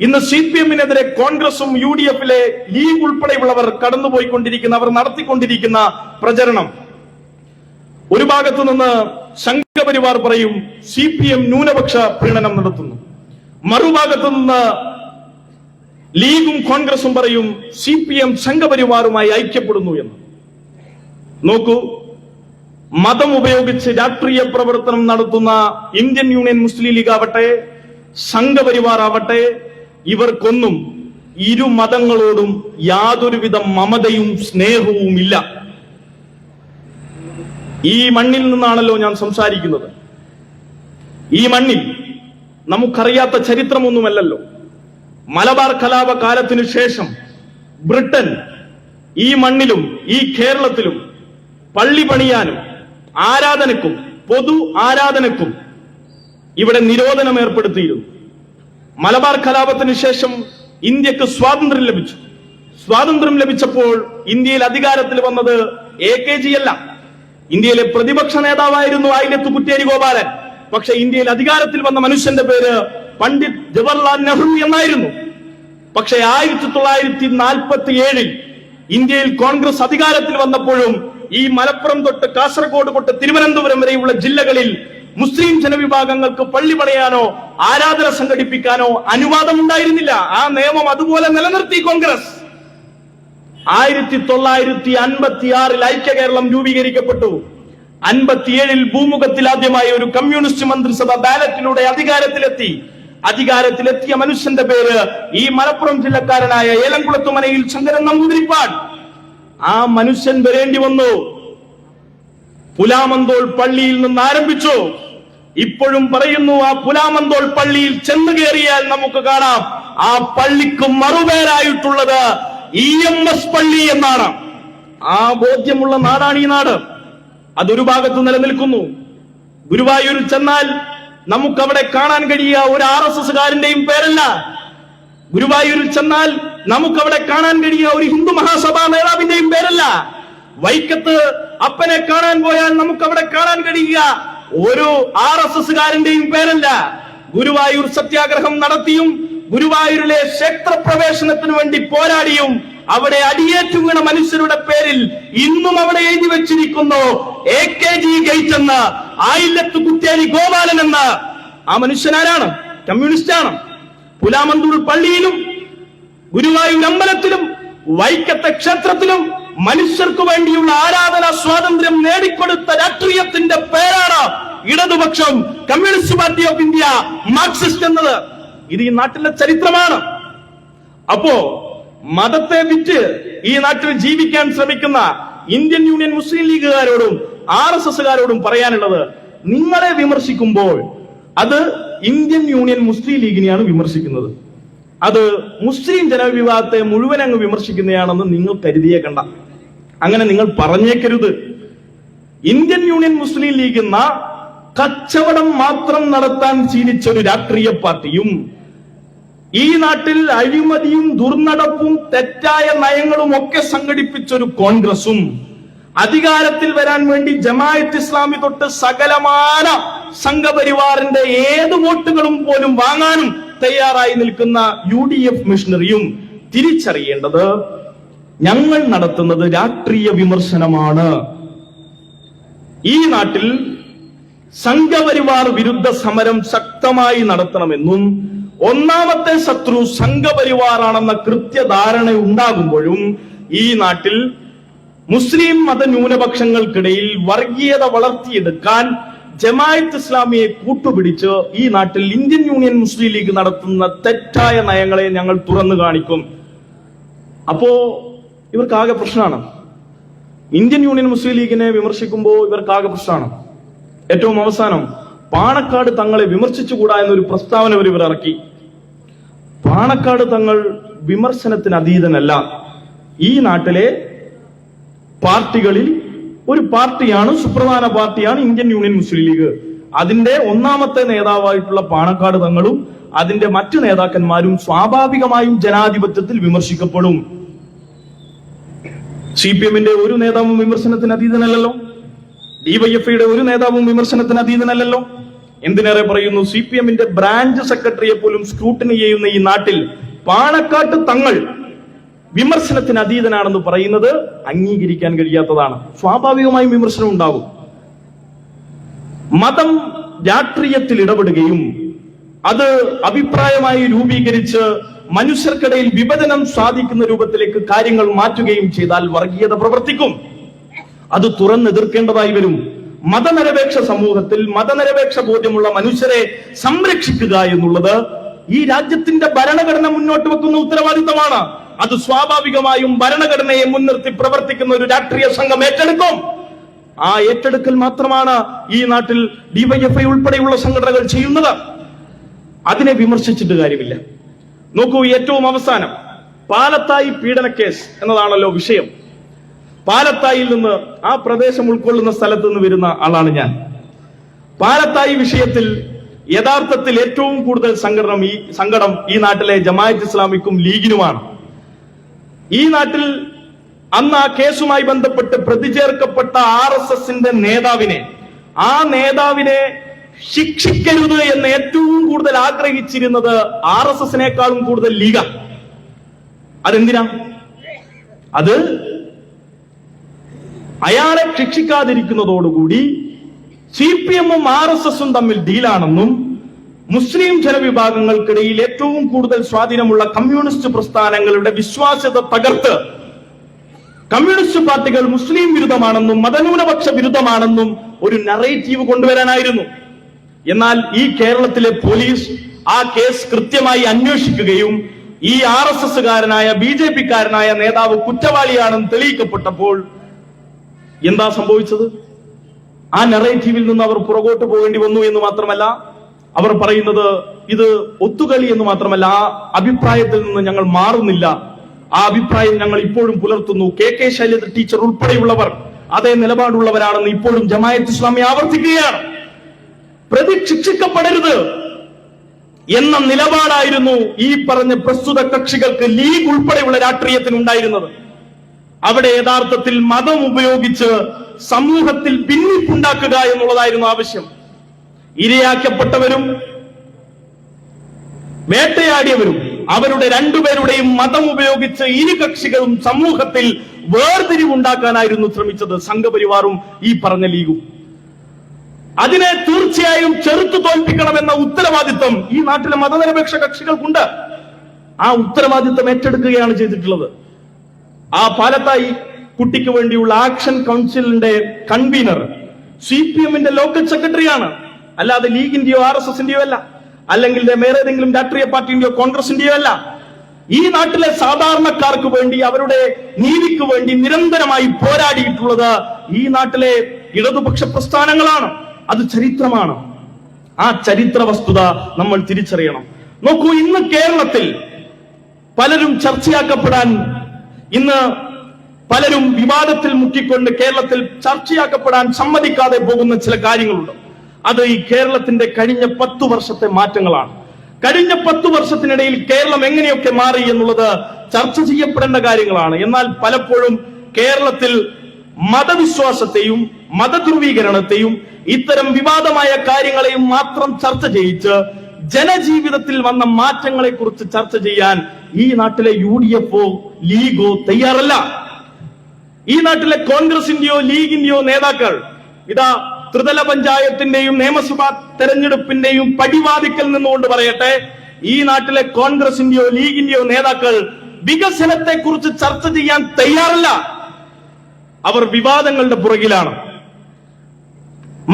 Speaker 3: ഇന്ന് CPM-നെതിരെ കോൺഗ്രസും UDF-ലെ ലീഗ് ഉൾപ്പെടെയുള്ളവർ അവർ നടത്തിക്കൊണ്ടിരിക്കുന്ന പ്രചരണം, ഒരു ഭാഗത്തു നിന്ന് സംഘപരിവാർ പറയും CPM ന്യൂനപക്ഷ പ്രീണനം നടത്തുന്നു, മറുഭാഗത്തു നിന്ന് ലീഗും കോൺഗ്രസും പറയും CPM സംഘപരിവാറുമായി ഐക്യപ്പെടുന്നു എന്ന്. നോക്കൂ, മതം ഉപയോഗിച്ച് രാഷ്ട്രീയ പ്രവർത്തനം നടത്തുന്ന ഇന്ത്യൻ യൂണിയൻ മുസ്ലിം ലീഗ് ആവട്ടെ, സംഘപരിവാർ ആവട്ടെ, ഇവർക്കൊന്നും ഇരു മതങ്ങളോടും യാതൊരുവിധ മമതയും സ്നേഹവും ഇല്ല. ഈ മണ്ണിൽ നിന്നാണല്ലോ ഞാൻ സംസാരിക്കുന്നത്. ഈ മണ്ണിൽ നമുക്കറിയാത്ത ചരിത്രമൊന്നുമല്ലല്ലോ. മലബാർ കലാപ കാലത്തിനു ശേഷം ബ്രിട്ടൻ ഈ മണ്ണിലും ഈ കേരളത്തിലും പള്ളി പണിയാനും ആരാധനക്കും പൊതു ആരാധനക്കും ഇവിടെ നിരോധനം ഏർപ്പെടുത്തിയിരുന്നു. മലബാർ കലാപത്തിന് ശേഷം ഇന്ത്യക്ക് സ്വാതന്ത്ര്യം ലഭിച്ചു. സ്വാതന്ത്ര്യം ലഭിച്ചപ്പോൾ ഇന്ത്യയിൽ അധികാരത്തിൽ വന്നത് AKG അല്ല, ഇന്ത്യയിലെ പ്രതിപക്ഷ നേതാവായിരുന്നു ആയിലത്ത് കുറ്റേരി ഗോപാലൻ. പക്ഷെ ഇന്ത്യയിൽ അധികാരത്തിൽ വന്ന മനുഷ്യന്റെ പേര് പണ്ഡിറ്റ് ജവഹർലാൽ നെഹ്റു എന്നായിരുന്നു. പക്ഷെ 1947 ഇന്ത്യയിൽ കോൺഗ്രസ് അധികാരത്തിൽ വന്നപ്പോഴും ഈ മലപ്പുറം തൊട്ട് കാസർഗോഡ് തൊട്ട് തിരുവനന്തപുരം വരെയുള്ള ജില്ലകളിൽ മുസ്ലിം ജനവിഭാഗങ്ങൾക്ക് പള്ളി പണിയാനോ ആരാധന സംഘടിപ്പിക്കാനോ അനുവാദം ഉണ്ടായിരുന്നില്ല. ആ നിയമം അതുപോലെ നിലനിർത്തി കോൺഗ്രസ്. 1956 ഐക്യ കേരളം രൂപീകരിക്കപ്പെട്ടു. 57 ഭൂമുഖത്തിൽ ആദ്യമായി ഒരു കമ്മ്യൂണിസ്റ്റ് മന്ത്രിസഭ ബാലറ്റിലൂടെ അധികാരത്തിലെത്തിയ മനുഷ്യന്റെ പേര് ഈ മലപ്പുറം ജില്ലക്കാരനായ ഏലംകുളത്തുമനയിൽ ശങ്കരൻ നമ്പൂതിരിപ്പാട്. ആ മനുഷ്യൻ വരേണ്ടി വന്നു. പുലാമന്തോൾ പള്ളിയിൽ നിന്ന് ആരംഭിച്ചു. ഇപ്പോഴും പറയുന്നു, ആ പുലാമന്തോൾ പള്ളിയിൽ ചെന്ന് കയറിയാൽ നമുക്ക് കാണാം ആ പള്ളിക്ക് മറുപേരായിട്ടുള്ളത് EMS പള്ളി എന്നാണ്. ആ ബോധ്യമുള്ള നാടാണ് ഈ നാട്. അതൊരു ഭാഗത്ത് നിലനിൽക്കുന്നു. ഗുരുവായൂരിൽ ചെന്നാൽ നമുക്കവിടെ കാണാൻ കഴിയുക ഒരു RSSകാരന്റെയും പേരല്ല. ഗുരുവായൂരിൽ ചെന്നാൽ നമുക്കവിടെ കാണാൻ കഴിയുക ഒരു ഹിന്ദു മഹാസഭാ നേതാവിന്റെയും പേരല്ല. വൈക്കത്ത് അപ്പനെ കാണാൻ പോയാൽ നമുക്കവിടെ കാണാൻ കഴിയുക ഒരു RSSകാരന്റെയും പേരല്ല. ഗുരുവായൂർ സത്യാഗ്രഹം നടത്തിയും ഗുരുവായൂരിലെ ക്ഷേത്രപ്രവേശനത്തിന് വേണ്ടി പോരാടിയും അവിടെ അടിയേറ്റു വീണ മനുഷ്യരുടെ പേരിൽ ഇന്നും അവിടെ എഴുതി വെച്ചിരിക്കുന്നു AKG ഗേറ്റ് എന്ന്, ആയില്ലത്ത് കുത്തേരി ഗോപാലൻ എന്ന്. ആ മനുഷ്യനാരാണ്? കമ്മ്യൂണിസ്റ്റാണ്. പുലാമന്തൂർ പള്ളിയിലും ഗുരുവായൂർ അമ്പലത്തിലും വൈക്കത്തെ ക്ഷേത്രത്തിലും മനുഷ്യർക്ക് വേണ്ടിയുള്ള ആരാധനാ സ്വാതന്ത്ര്യം നേടിക്കൊടുത്ത രാഷ്ട്രീയത്തിന്റെ പേരാണ് ഇടതുപക്ഷം, communist party of India, Marxist എന്നത്. ഇത് ഈ നാട്ടിലെ ചരിത്രമാണ്. അപ്പോ മതത്തെ വിറ്റ് ഈ നാട്ടിൽ ജീവിക്കാൻ ശ്രമിക്കുന്ന ഇന്ത്യൻ യൂണിയൻ മുസ്ലിം ലീഗുകാരോടും RSSകാരോടും പറയാനുള്ളത്, നിങ്ങളെ വിമർശിക്കുമ്പോൾ അത് ഇന്ത്യൻ യൂണിയൻ മുസ്ലിം ലീഗിനെയാണ് വിമർശിക്കുന്നത്. അത് മുസ്ലിം ജനവിഭാഗത്തെ മുഴുവൻ അങ്ങ് വിമർശിക്കുന്നതാണെന്ന് നിങ്ങൾ കരുതിയേക്കണ്ട. അങ്ങനെ നിങ്ങൾ പറഞ്ഞേക്കരുത്. ഇന്ത്യൻ യൂണിയൻ മുസ്ലിം ലീഗ് എന്ന കച്ചവടം മാത്രം നടത്താൻ ശീലിച്ച ഒരു രാഷ്ട്രീയ പാർട്ടിയും ഈ നാട്ടിൽ അഴിമതിയും ദുർനടപ്പും തെറ്റായ നയങ്ങളും ഒക്കെ സംഘടിപ്പിച്ച ഒരു കോൺഗ്രസും അധികാരത്തിൽ വരാൻ വേണ്ടി ജമാഅത്ത് ഇസ്ലാമി തൊട്ട് സകലമാന സംഘപരിവാറിന്റെ ഏത് വോട്ടുകളും പോലും വാങ്ങാനും തയ്യാറായി നിൽക്കുന്ന UDF മിഷണറിയും തിരിച്ചറിയേണ്ടത്, ഞങ്ങൾ നടത്തുന്നത് രാഷ്ട്രീയ വിമർശനമാണ്. ഈ നാട്ടിൽ സംഘപരിവാർ വിരുദ്ധ സമരം ശക്തമായി നടത്തണമെന്നും ഒന്നാമത്തെ ശത്രു സംഘപരിവാറാണെന്ന കൃത്യധാരണ ഉണ്ടാകുമ്പോഴും ഈ നാട്ടിൽ മുസ്ലിം മത ന്യൂനപക്ഷങ്ങൾക്കിടയിൽ വർഗീയത വളർത്തിയെടുക്കാൻ ജമാഅത്ത് ഇസ്ലാമിയെ കൂട്ടുപിടിച്ച് ഈ നാട്ടിൽ ഇന്ത്യൻ യൂണിയൻ മുസ്ലിം ലീഗ് നടത്തുന്ന തെറ്റായ നയങ്ങളെ ഞങ്ങൾ തുറന്നു കാണിക്കും. അപ്പോ ഇവർക്കാകെ പ്രശ്നമാണ്. ഇന്ത്യൻ യൂണിയൻ മുസ്ലിം ലീഗിനെ വിമർശിക്കുമ്പോൾ ഇവർക്കാകെ പ്രശ്നമാണ്. ഏറ്റവും അവസാനം പാണക്കാട് തങ്ങളെ വിമർശിച്ചുകൂടാ എന്നൊരു പ്രസ്താവന ഇവർ ഇറക്കി. പാണക്കാട് തങ്ങൾ വിമർശനത്തിന് അതീതനല്ല. ഈ നാട്ടിലെ പാർട്ടികളിൽ ഒരു പാർട്ടിയാണ്, സുപ്രധാന പാർട്ടിയാണ് ഇന്ത്യൻ യൂണിയൻ മുസ്ലിം ലീഗ്. അതിന്റെ ഒന്നാമത്തെ നേതാവായിട്ടുള്ള പാണക്കാട് തങ്ങളും അതിന്റെ മറ്റു നേതാക്കന്മാരും സ്വാഭാവികമായും ജനാധിപത്യത്തിൽ വിമർശിക്കപ്പെടും. CPMന്റെ ഒരു നേതാവും വിമർശനത്തിന് അതീതനല്ലല്ലോ. DYFIയുടെ ഒരു നേതാവും വിമർശനത്തിന് അതീതനല്ലല്ലോ. എന്തിനേറെ പറയുന്നു, CPMന്റെ ബ്രാഞ്ച് സെക്രട്ടറിയെ പോലും സ്ക്രൂട്ടിനി ചെയ്യുന്ന ഈ നാട്ടിൽ പാണക്കാട്ട് തങ്ങൾ വിമർശനത്തിന് അതീതനാണെന്ന് പറയുന്നത് അംഗീകരിക്കാൻ കഴിയാത്തതാണ്. സ്വാഭാവികമായും വിമർശനം ഉണ്ടാകും. മതം രാഷ്ട്രീയത്തിൽ ഇടപെടുകയും അത് അഭിപ്രായമായി രൂപീകരിച്ച് മനുഷ്യർക്കിടയിൽ വിഭജനം സാധിക്കുന്ന രൂപത്തിലേക്ക് കാര്യങ്ങൾ മാറ്റുകയും ചെയ്താൽ വർഗീയത പ്രവർത്തിക്കും. അത് തുറന്നെതിർക്കേണ്ടതായി വരും. മതനിരപേക്ഷ സമൂഹത്തിൽ മതനിരപേക്ഷ ബോധ്യമുള്ള മനുഷ്യരെ സംരക്ഷിക്കുക എന്നുള്ളത് ഈ രാജ്യത്തിന്റെ ഭരണഘടന മുന്നോട്ട് വെക്കുന്ന ഉത്തരവാദിത്തമാണ്. അത് സ്വാഭാവികമായും ഭരണഘടനയെ മുൻനിർത്തി പ്രവർത്തിക്കുന്ന ഒരു രാഷ്ട്രീയ സംഘം ഏറ്റെടുക്കും. ആ ഏറ്റെടുക്കൽ മാത്രമാണ് ഈ നാട്ടിൽ DYFI ഉൾപ്പെടെയുള്ള സംഘടനകൾ ചെയ്യുന്നത്. അതിനെ വിമർശിച്ചിട്ട് കാര്യമില്ല. നോക്കൂ, ഏറ്റവും അവസാനം പാലത്തായി പീഡന കേസ് എന്നതാണല്ലോ വിഷയം. പാലത്തായിൽ നിന്ന്, ആ പ്രദേശം ഉൾക്കൊള്ളുന്ന സ്ഥലത്ത് നിന്ന് വരുന്ന ആളാണ് ഞാൻ. പാലത്തായി വിഷയത്തിൽ യഥാർത്ഥത്തിൽ ഏറ്റവും കൂടുതൽ സങ്കടം ഈ നാട്ടിലെ ജമാഅത്ത് ഇസ്ലാമിക്കും ലീഗിനുമാണ്. ഈ നാട്ടിൽ അന്ന് ആ കേസുമായി ബന്ധപ്പെട്ട് പ്രതി ചേർക്കപ്പെട്ട RSSന്റെ ആ നേതാവിനെ ശിക്ഷിക്കരുത് എന്ന് ഏറ്റവും കൂടുതൽ ആഗ്രഹിച്ചിരുന്നത് RSSനേക്കാളും കൂടുതൽ ലീഗാണ്. അതെന്തിനാ? അത് അയാളെ ശിക്ഷിക്കാതിരിക്കുന്നതോടുകൂടി CPMഉം RSSഉം തമ്മിൽ ഡീലാണെന്നും മുസ്ലിം ജനവിഭാഗങ്ങൾക്കിടയിൽ ഏറ്റവും കൂടുതൽ സ്വാധീനമുള്ള കമ്മ്യൂണിസ്റ്റ് പ്രസ്ഥാനങ്ങളുടെ വിശ്വാസ്യത തകർത്ത് കമ്മ്യൂണിസ്റ്റ് പാർട്ടികൾ മുസ്ലിം വിരുദ്ധമാണെന്നും മതന്യൂനപക്ഷ വിരുദ്ധമാണെന്നും ഒരു നറേറ്റീവ് കൊണ്ടുവരാനായിരുന്നു. എന്നാൽ ഈ കേരളത്തിലെ പോലീസ് ആ കേസ് കൃത്യമായി അന്വേഷിക്കുകയും ഈ RSSകാരനായ BJPക്കാരനായ നേതാവ് കുറ്റവാളിയാണെന്ന് തെളിയിക്കപ്പെട്ടപ്പോൾ എന്താ സംഭവിച്ചത്? ആ നറേറ്റീവിൽ നിന്ന് അവർ പുറകോട്ട് പോകേണ്ടി വന്നു എന്ന് മാത്രമല്ല, അവർ പറയുന്നത് ഇത് ഒത്തുകളി എന്ന് മാത്രമല്ല, ആ അഭിപ്രായത്തിൽ നിന്ന് ഞങ്ങൾ മാറുന്നില്ല, ആ അഭിപ്രായം ഞങ്ങൾ ഇപ്പോഴും പുലർത്തുന്നു. KK ശൈലജ ടീച്ചർ ഉൾപ്പെടെയുള്ളവർ അതേ നിലപാടുള്ളവരാണെന്ന് ഇപ്പോഴും ജമാഅത്ത് ഇസ്ലാമി ആവർത്തിക്കുകയാണ്. പ്രതി ശിക്ഷിക്കപ്പെടരുത് എന്ന നിലപാടായിരുന്നു ഈ പറഞ്ഞ പ്രസ്തുത കക്ഷികൾക്ക്, ലീഗ് ഉൾപ്പെടെയുള്ള രാഷ്ട്രീയത്തിനുണ്ടായിരുന്നത്. അവിടെ യഥാർത്ഥത്തിൽ മതം ഉപയോഗിച്ച് സമൂഹത്തിൽ ഭിന്നിപ്പുണ്ടാക്കുക എന്നുള്ളതായിരുന്നു ആവശ്യം. ഇരയാക്കപ്പെട്ടവരും വേട്ടയാടിയവരും അവരുടെ രണ്ടുപേരുടെയും മതം ഉപയോഗിച്ച് ഇരു കക്ഷികളും സമൂഹത്തിൽ വേർതിരിവുണ്ടാക്കാനായിരുന്നു ശ്രമിച്ചത് സംഘപരിവാറും ഈ പറഞ്ഞ ലീഗും. അതിനെ തീർച്ചയായും ചെറുത്തു തോൽപ്പിക്കണമെന്ന ഉത്തരവാദിത്വം ഈ നാട്ടിലെ മതനിരപേക്ഷ കക്ഷികൾക്കുണ്ട്. ആ ഉത്തരവാദിത്വം ഏറ്റെടുക്കുകയാണ് ചെയ്തിട്ടുള്ളത്. ആ പാലത്തായി കുട്ടിക്ക് വേണ്ടിയുള്ള ആക്ഷൻ കൗൺസിലിന്റെ കൺവീനർ CPM-ന്റെ ലോക്കൽ സെക്രട്ടറിയാണ്, അല്ലാതെ ലീഗിന്റെയോ RSSന്റെയോ അല്ല, അല്ലെങ്കിൽ വേറേതെങ്കിലും രാഷ്ട്രീയ പാർട്ടിന്റെയോ കോൺഗ്രസിന്റെയോ അല്ല. ഈ നാട്ടിലെ സാധാരണക്കാർക്ക് വേണ്ടി, അവരുടെ നീതിക്ക് വേണ്ടി നിരന്തരമായി പോരാടിയിട്ടുള്ളത് ഈ നാട്ടിലെ ഇടതുപക്ഷ പ്രസ്ഥാനങ്ങളാണ്. അത് ചരിത്രമാണ്. ആ ചരിത്ര വസ്തുത നമ്മൾ തിരിച്ചറിയണം. നോക്കൂ, ഇന്ന് കേരളത്തിൽ പലരും ചർച്ചയാക്കപ്പെടാൻ, ഇന്ന് പലരും വിവാദത്തിൽ മുക്കിക്കൊണ്ട് കേരളത്തിൽ ചർച്ചയാക്കപ്പെടാൻ സമ്മതിക്കാതെ പോകുന്ന ചില കാര്യങ്ങളുണ്ട്. അത് ഈ കേരളത്തിന്റെ കഴിഞ്ഞ 10 വർഷത്തെ മാറ്റങ്ങളാണ്. കഴിഞ്ഞ 10 വർഷത്തിനിടയിൽ കേരളം എങ്ങനെയൊക്കെ മാറി എന്നുള്ളത് ചർച്ച ചെയ്യപ്പെടേണ്ട കാര്യങ്ങളാണ്. എന്നാൽ പലപ്പോഴും കേരളത്തിൽ മതവിശ്വാസത്തെയും മതധ്രുവീകരണത്തെയും ഇത്തരം വിവാദമായ കാര്യങ്ങളെയും മാത്രം ചർച്ച ചെയ്യിച്ച് ജനജീവിതത്തിൽ വന്ന മാറ്റങ്ങളെ കുറിച്ച് ചർച്ച ചെയ്യാൻ ഈ നാട്ടിലെ UDF-ഓ ലീഗോ തയ്യാറല്ല. ഈ നാട്ടിലെ കോൺഗ്രസിന്റെയോ ലീഗിന്റെയോ നേതാക്കൾ ഇതാ ത്രിതല പഞ്ചായത്തിന്റെയും നിയമസഭാ തെരഞ്ഞെടുപ്പിന്റെയും പടിവാതിക്കൽ നിന്നുകൊണ്ട് പറയട്ടെ, ഈ നാട്ടിലെ കോൺഗ്രസിന്റെയോ ലീഗിന്റെയോ നേതാക്കൾ വികസനത്തെ കുറിച്ച് ചർച്ച ചെയ്യാൻ തയ്യാറല്ല. അവർ വിവാദങ്ങളുടെ പുറകിലാണ്.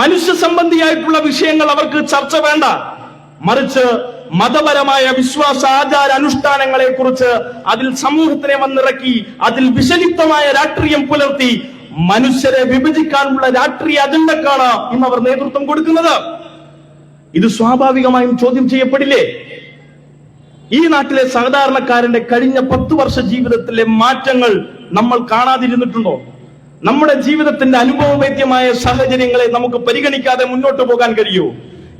Speaker 3: മനുഷ്യ സംബന്ധിയായിട്ടുള്ള വിഷയങ്ങൾ അവർക്ക് ചർച്ച വേണ്ട. മറിച്ച് മതപരമായ വിശ്വാസ ആചാര അനുഷ്ഠാനങ്ങളെ കുറിച്ച് അതിൽ സമൂഹത്തിനെ വന്നിറക്കി അതിൽ വിഷലിപ്തമായ രാഷ്ട്രീയം പുലർത്തി മനുഷ്യരെ വിഭജിക്കാനുള്ള രാഷ്ട്രീയ അജണ്ടക്കാണ് ഇന്ന് അവർ നേതൃത്വം കൊടുക്കുന്നത്. ഇത് സ്വാഭാവികമായും ചോദ്യം ചെയ്യപ്പെടില്ലേ? ഈ നാട്ടിലെ സാധാരണക്കാരന്റെ കഴിഞ്ഞ 10 വർഷ ജീവിതത്തിലെ മാറ്റങ്ങൾ നമ്മൾ കാണാതിരുന്നിട്ടുണ്ടോ? നമ്മുടെ ജീവിതത്തിന്റെ അനുഭവവേദ്യമായ സാഹചര്യങ്ങളെ നമുക്ക് പരിഗണിക്കാതെ മുന്നോട്ട് പോകാൻ കഴിയൂ?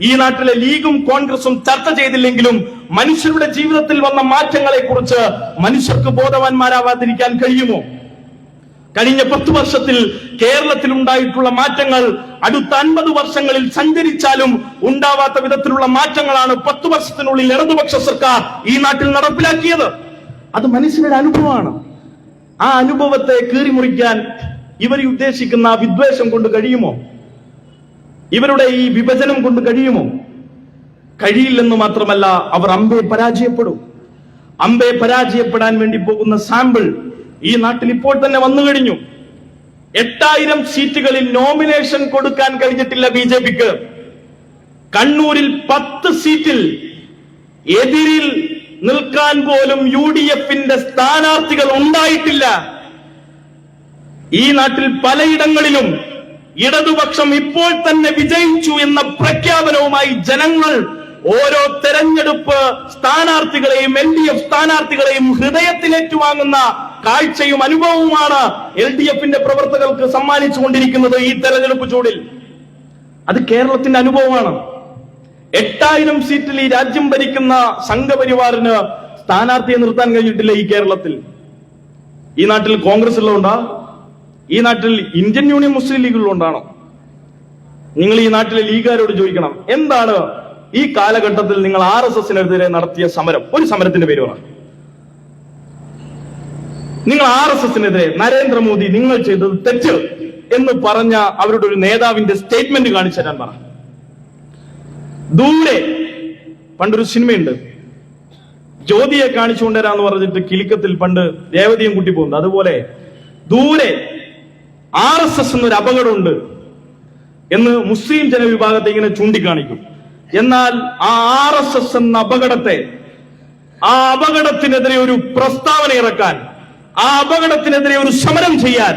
Speaker 3: ഈ നാട്ടിലെ ലീഗും കോൺഗ്രസും ചർച്ച ചെയ്തില്ലെങ്കിലും മനുഷ്യരുടെ ജീവിതത്തിൽ വന്ന മാറ്റങ്ങളെ കുറിച്ച് മനുഷ്യർക്ക് ബോധവാന്മാരാവാതിരിക്കാൻ കഴിയുമോ? കഴിഞ്ഞ 10 വർഷത്തിൽ കേരളത്തിൽ ഉണ്ടായിട്ടുള്ള മാറ്റങ്ങൾ അടുത്ത 50 വർഷങ്ങളിൽ സഞ്ചരിച്ചാലും ഉണ്ടാവാത്ത വിധത്തിലുള്ള മാറ്റങ്ങളാണ് 10 വർഷത്തിനുള്ളിൽ ഇടതുപക്ഷ സർക്കാർ ഈ നാട്ടിൽ നടപ്പിലാക്കിയത്. അത് മനുഷ്യരുടെ അനുഭവമാണ്. ആ അനുഭവത്തെ കീറിമുറിക്കാൻ ഇവർ ഉദ്ദേശിക്കുന്ന വിദ്വേഷം കൊണ്ട് കഴിയുമോ? ഇവരുടെ ഈ വിഭജനം കൊണ്ട് കഴിയുമോ? കഴിയില്ലെന്ന് മാത്രമല്ല, അവർ അമ്പെ പരാജയപ്പെടും. അമ്പെ പരാജയപ്പെടാൻ വേണ്ടി പോകുന്ന സാമ്പിൾ ഈ നാട്ടിൽ ഇപ്പോൾ തന്നെ വന്നു കഴിഞ്ഞു. 8000 സീറ്റുകളിൽ നോമിനേഷൻ കൊടുക്കാൻ കഴിഞ്ഞിട്ടില്ല BJP-ക്ക്. കണ്ണൂരിൽ 10 സീറ്റിൽ എതിരിൽ നിൽക്കാൻ പോലും UDF-ന്റെ സ്ഥാനാർത്ഥികൾ ഉണ്ടായിട്ടില്ല. ഈ നാട്ടിൽ പലയിടങ്ങളിലും ഇടതുപക്ഷം ഇപ്പോൾ തന്നെ വിജയിച്ചു എന്ന പ്രഖ്യാപനവുമായി ജനങ്ങൾ ഓരോ തെരഞ്ഞെടുപ്പ് സ്ഥാനാർത്ഥികളെയും LDF സ്ഥാനാർത്ഥികളെയും ഹൃദയത്തിലേറ്റുവാങ്ങുന്ന കാഴ്ചയും അനുഭവവുമാണ് LDF-ന്റെ പ്രവർത്തകർക്ക് സമ്മാനിച്ചുകൊണ്ടിരിക്കുന്നത് ഈ തെരഞ്ഞെടുപ്പ് ചൂടിൽ. അത് കേരളത്തിന്റെ അനുഭവമാണ്. 8000 സീറ്റിൽ ഈ രാജ്യം ഭരിക്കുന്ന സംഘപരിവാറിന് സ്ഥാനാർത്ഥിയെ നിർത്താൻ കഴിഞ്ഞിട്ടില്ല ഈ കേരളത്തിൽ. ഈ നാട്ടിൽ കോൺഗ്രസ് ഉള്ളതുകൊണ്ടാ? ഈ നാട്ടിൽ ഇന്ത്യൻ യൂണിയൻ മുസ്ലിം ലീഗുള്ളതുകൊണ്ടാണോ? നിങ്ങൾ ഈ നാട്ടിലെ ലീഗുകാരോട് ചോദിക്കണം, എന്താണ് ഈ കാലഘട്ടത്തിൽ നിങ്ങൾ RSSനെതിരെ നടത്തിയ സമരം? ഒരു സമരത്തിന്റെ പേര് പറ. നിങ്ങൾ RSSനെതിരെ നരേന്ദ്രമോദി നിങ്ങൾ ചെയ്തത് തെറ്റ് എന്ന് പറഞ്ഞ അവരുടെ ഒരു നേതാവിന്റെ സ്റ്റേറ്റ്മെന്റ് കാണിച്ചു തരാൻ പറ. ദൂരെ പണ്ടൊരു സിനിമയുണ്ട്, ജ്യോതിയെ കാണിച്ചുകൊണ്ടുവരാന്ന് പറഞ്ഞിട്ട് കിലുക്കത്തിൽ പണ്ട് രേവതിയും കുട്ടി പോകുന്നത്. അതുപോലെ ദൂരെ RSS എന്നൊരു അപകടമുണ്ട് എന്ന് മുസ്ലിം ജനവിഭാഗത്തെ ഇങ്ങനെ ചൂണ്ടിക്കാണിക്കും. എന്നാൽ ആ RSS എന്ന അപകടത്തെ, ആ അപകടത്തിനെതിരെ ഒരു പ്രസ്താവന ഇറക്കാൻ, ആ അപകടത്തിനെതിരെ ഒരു സമരം ചെയ്യാൻ,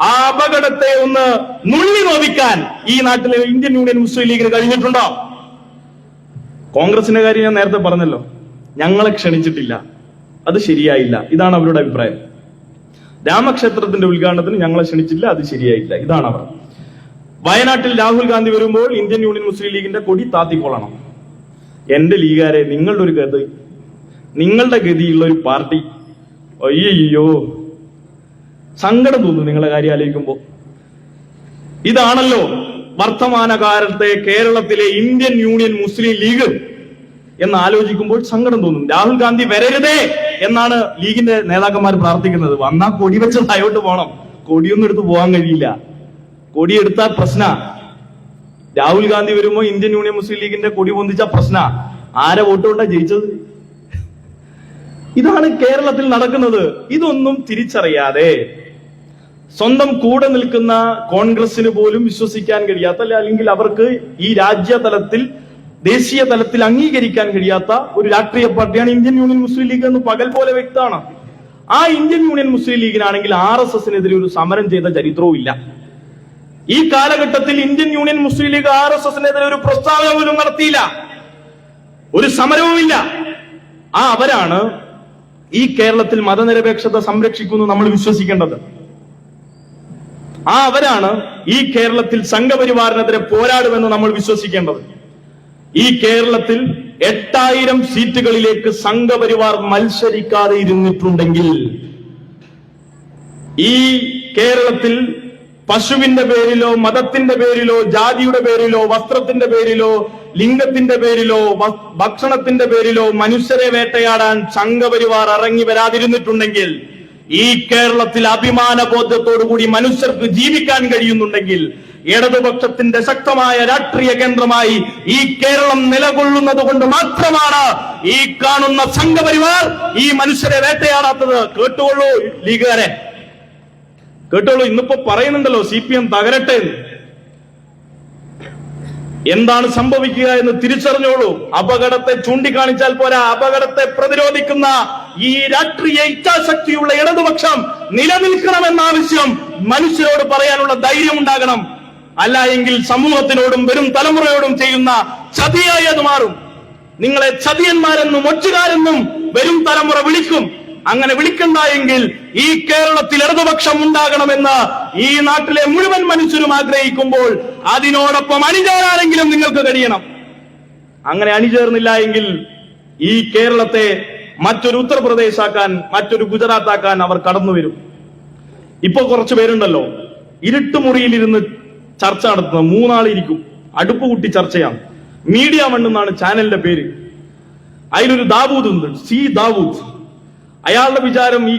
Speaker 3: ആ അപകടത്തെ ഒന്ന് നുള്ളി നോവിക്കാൻ ഈ നാട്ടിലെ ഇന്ത്യൻ യൂണിയൻ മുസ്ലിം ലീഗിന് കഴിഞ്ഞിട്ടുണ്ടോ? കോൺഗ്രസിന്റെ കാര്യം ഞാൻ നേരത്തെ പറഞ്ഞല്ലോ, ഞങ്ങളെ ക്ഷണിച്ചിട്ടില്ല, അത് ശരിയായില്ല, ഇതാണ് അവരുടെ അഭിപ്രായം. രാമക്ഷേത്രത്തിന്റെ ഉദ്ഘാടനത്തിന് ഞങ്ങളെ ക്ഷണിച്ചില്ല, അത് ശരിയായില്ല, ഇതാണ് അവർ. വയനാട്ടിൽ രാഹുൽ ഗാന്ധി വരുമ്പോൾ ഇന്ത്യൻ യൂണിയൻ മുസ്ലിം ലീഗിന്റെ കൊടി താത്തിക്കൊള്ളണം. എന്റെ ലീഗാരെ, നിങ്ങളുടെ ഒരു ഗതി, നിങ്ങളുടെ ഗതിയുള്ള ഒരു പാർട്ടി, അയ്യോ സങ്കടം തോന്നുന്നു നിങ്ങളെ കാര്യം ആലോചിക്കുമ്പോ. ഇതാണല്ലോ വർത്തമാനകാലത്തെ കേരളത്തിലെ ഇന്ത്യൻ യൂണിയൻ മുസ്ലിം ലീഗ്. എന്ന് ആലോചിക്കുമ്പോൾ സങ്കടം തോന്നും. രാഹുൽ ഗാന്ധി വരരുതേ എന്നാണ് ലീഗിന്റെ നേതാക്കന്മാർ പ്രാർത്ഥിക്കുന്നത്. വന്നാ കൊടി വെച്ച് താഴോട്ട് പോകണം. കൊടിയൊന്നും എടുത്ത് പോകാൻ കഴിയില്ല. കൊടിയെടുത്താൽ പ്രശ്ന. രാഹുൽ ഗാന്ധി വരുമ്പോ ഇന്ത്യൻ യൂണിയൻ മുസ്ലിം ലീഗിന്റെ കൊടി പൊന്തിച്ച പ്രശ്ന. ആരെ വോട്ട് കൊണ്ടാ ജയിച്ചത്? ഇതാണ് കേരളത്തിൽ നടക്കുന്നത്. ഇതൊന്നും തിരിച്ചറിയാതെ സ്വന്തം കൂടെ നിൽക്കുന്ന കോൺഗ്രസിന് പോലും വിശ്വസിക്കാൻ കഴിയാത്ത, അല്ലെങ്കിൽ അവർക്ക് ഈ രാജ്യതലത്തിൽ ദേശീയ തലത്തിൽ അംഗീകരിക്കാൻ കഴിയാത്ത ഒരു രാഷ്ട്രീയ പാർട്ടിയാണ് ഇന്ത്യൻ യൂണിയൻ മുസ്ലിം ലീഗ് എന്ന് പകൽ പോലെ വ്യക്തമാണ്. ആ ഇന്ത്യൻ യൂണിയൻ മുസ്ലിം ലീഗിനാണെങ്കിൽ RSSനെതിരെ ഒരു സമരം ചെയ്ത ചരിത്രവും ഇല്ല. ഈ കാലഘട്ടത്തിൽ ഇന്ത്യൻ യൂണിയൻ മുസ്ലിം ലീഗ് RSSനെതിരെ ഒരു പ്രസ്താവന പോലും നടത്തിയില്ല, ഒരു സമരവുമില്ല. അവരാണ് ഈ കേരളത്തിൽ മതനിരപേക്ഷത സംരക്ഷിക്കുന്നു നമ്മൾ വിശ്വസിക്കേണ്ടത്. അവരാണ് ഈ കേരളത്തിൽ സംഘപരിവാറിനെതിരെ പോരാടുമെന്ന് നമ്മൾ വിശ്വസിക്കേണ്ടത്. ഈ കേരളത്തിൽ 8000 സീറ്റുകളിലേക്ക് സംഘപരിവാർ മത്സരിക്കാതെ ഇരുന്നിട്ടുണ്ടെങ്കിൽ, ഈ കേരളത്തിൽ പശുവിന്റെ പേരിലോ മതത്തിന്റെ പേരിലോ ജാതിയുടെ പേരിലോ വസ്ത്രത്തിന്റെ പേരിലോ ലിംഗത്തിന്റെ പേരിലോ ഭക്ഷണത്തിന്റെ പേരിലോ മനുഷ്യരെ വേട്ടയാടാൻ സംഘപരിവാർ ഇറങ്ങി വരാതിരുന്നിട്ടുണ്ടെങ്കിൽ, ഈ കേരളത്തിൽ അഭിമാന ബോധത്തോടുകൂടി മനുഷ്യർക്ക് ജീവിക്കാൻ കഴിയുന്നുണ്ടെങ്കിൽ, ഇടതുപക്ഷത്തിന്റെ ശക്തമായ രാഷ്ട്രീയ കേന്ദ്രമായി ഈ കേരളം നിലകൊള്ളുന്നത് കൊണ്ട് മാത്രമാണ് ഈ കാണുന്ന സംഘപരിവാർ ഈ മനുഷ്യരെ വേട്ടയാടാത്തത്. കേട്ടുകൊള്ളൂ ലീഗുകാരെ, കേട്ടോളൂ. ഇന്നിപ്പോ പറയുന്നുണ്ടല്ലോ CPM തകരട്ടെ. എന്താണ് സംഭവിക്കുക എന്ന് തിരിച്ചറിഞ്ഞോളൂ. അപകടത്തെ ചൂണ്ടിക്കാണിച്ചാൽ പോരാ, അപകടത്തെ പ്രതിരോധിക്കുന്ന ഈ രാഷ്ട്രീയ ഇച്ഛാശക്തിയുള്ള ഇടതുപക്ഷം നിലനിൽക്കണമെന്ന ആവശ്യം മനുഷ്യരോട് പറയാനുള്ള ധൈര്യം ഉണ്ടാകണം. അല്ല എങ്കിൽ സമൂഹത്തിനോടും വരും തലമുറയോടും ചെയ്യുന്ന ചതിയായി അത് മാറും. നിങ്ങളെ ചതിയന്മാരെന്നും ഒറ്റുകാരെന്നും വരും തലമുറ വിളിക്കും. അങ്ങനെ വിളിക്കണ്ട എങ്കിൽ ഈ കേരളത്തിൽ ഇടതുപക്ഷം ഉണ്ടാകണമെന്ന് ഈ നാട്ടിലെ മുഴുവൻ മനുഷ്യരും ആഗ്രഹിക്കുമ്പോൾ അതിനോടൊപ്പം അണിചേരാനെങ്കിലും നിങ്ങൾക്ക് കഴിയണം. അങ്ങനെ അണിചേർന്നില്ല എങ്കിൽ ഈ കേരളത്തെ മറ്റൊരു ഉത്തർപ്രദേശ് ആക്കാൻ, മറ്റൊരു ഗുജറാത്ത് ആക്കാൻ അവർ കടന്നു വരും. ഇപ്പൊ കുറച്ചു പേരുണ്ടല്ലോ, ഇരുട്ടുമുറിയിലിരുന്ന് ചർച്ച നടത്തുന്ന 3 ആളിരിക്കും, അടുപ്പ് കൂട്ടി ചർച്ചയാണ്. മീഡിയ മണ്ണ് എന്നാണ് ചാനലിന്റെ പേര്. അതിലൊരു ദാവൂദ് ഉണ്ട്, ദാവൂദ്. അയാളുടെ വിചാരം ഈ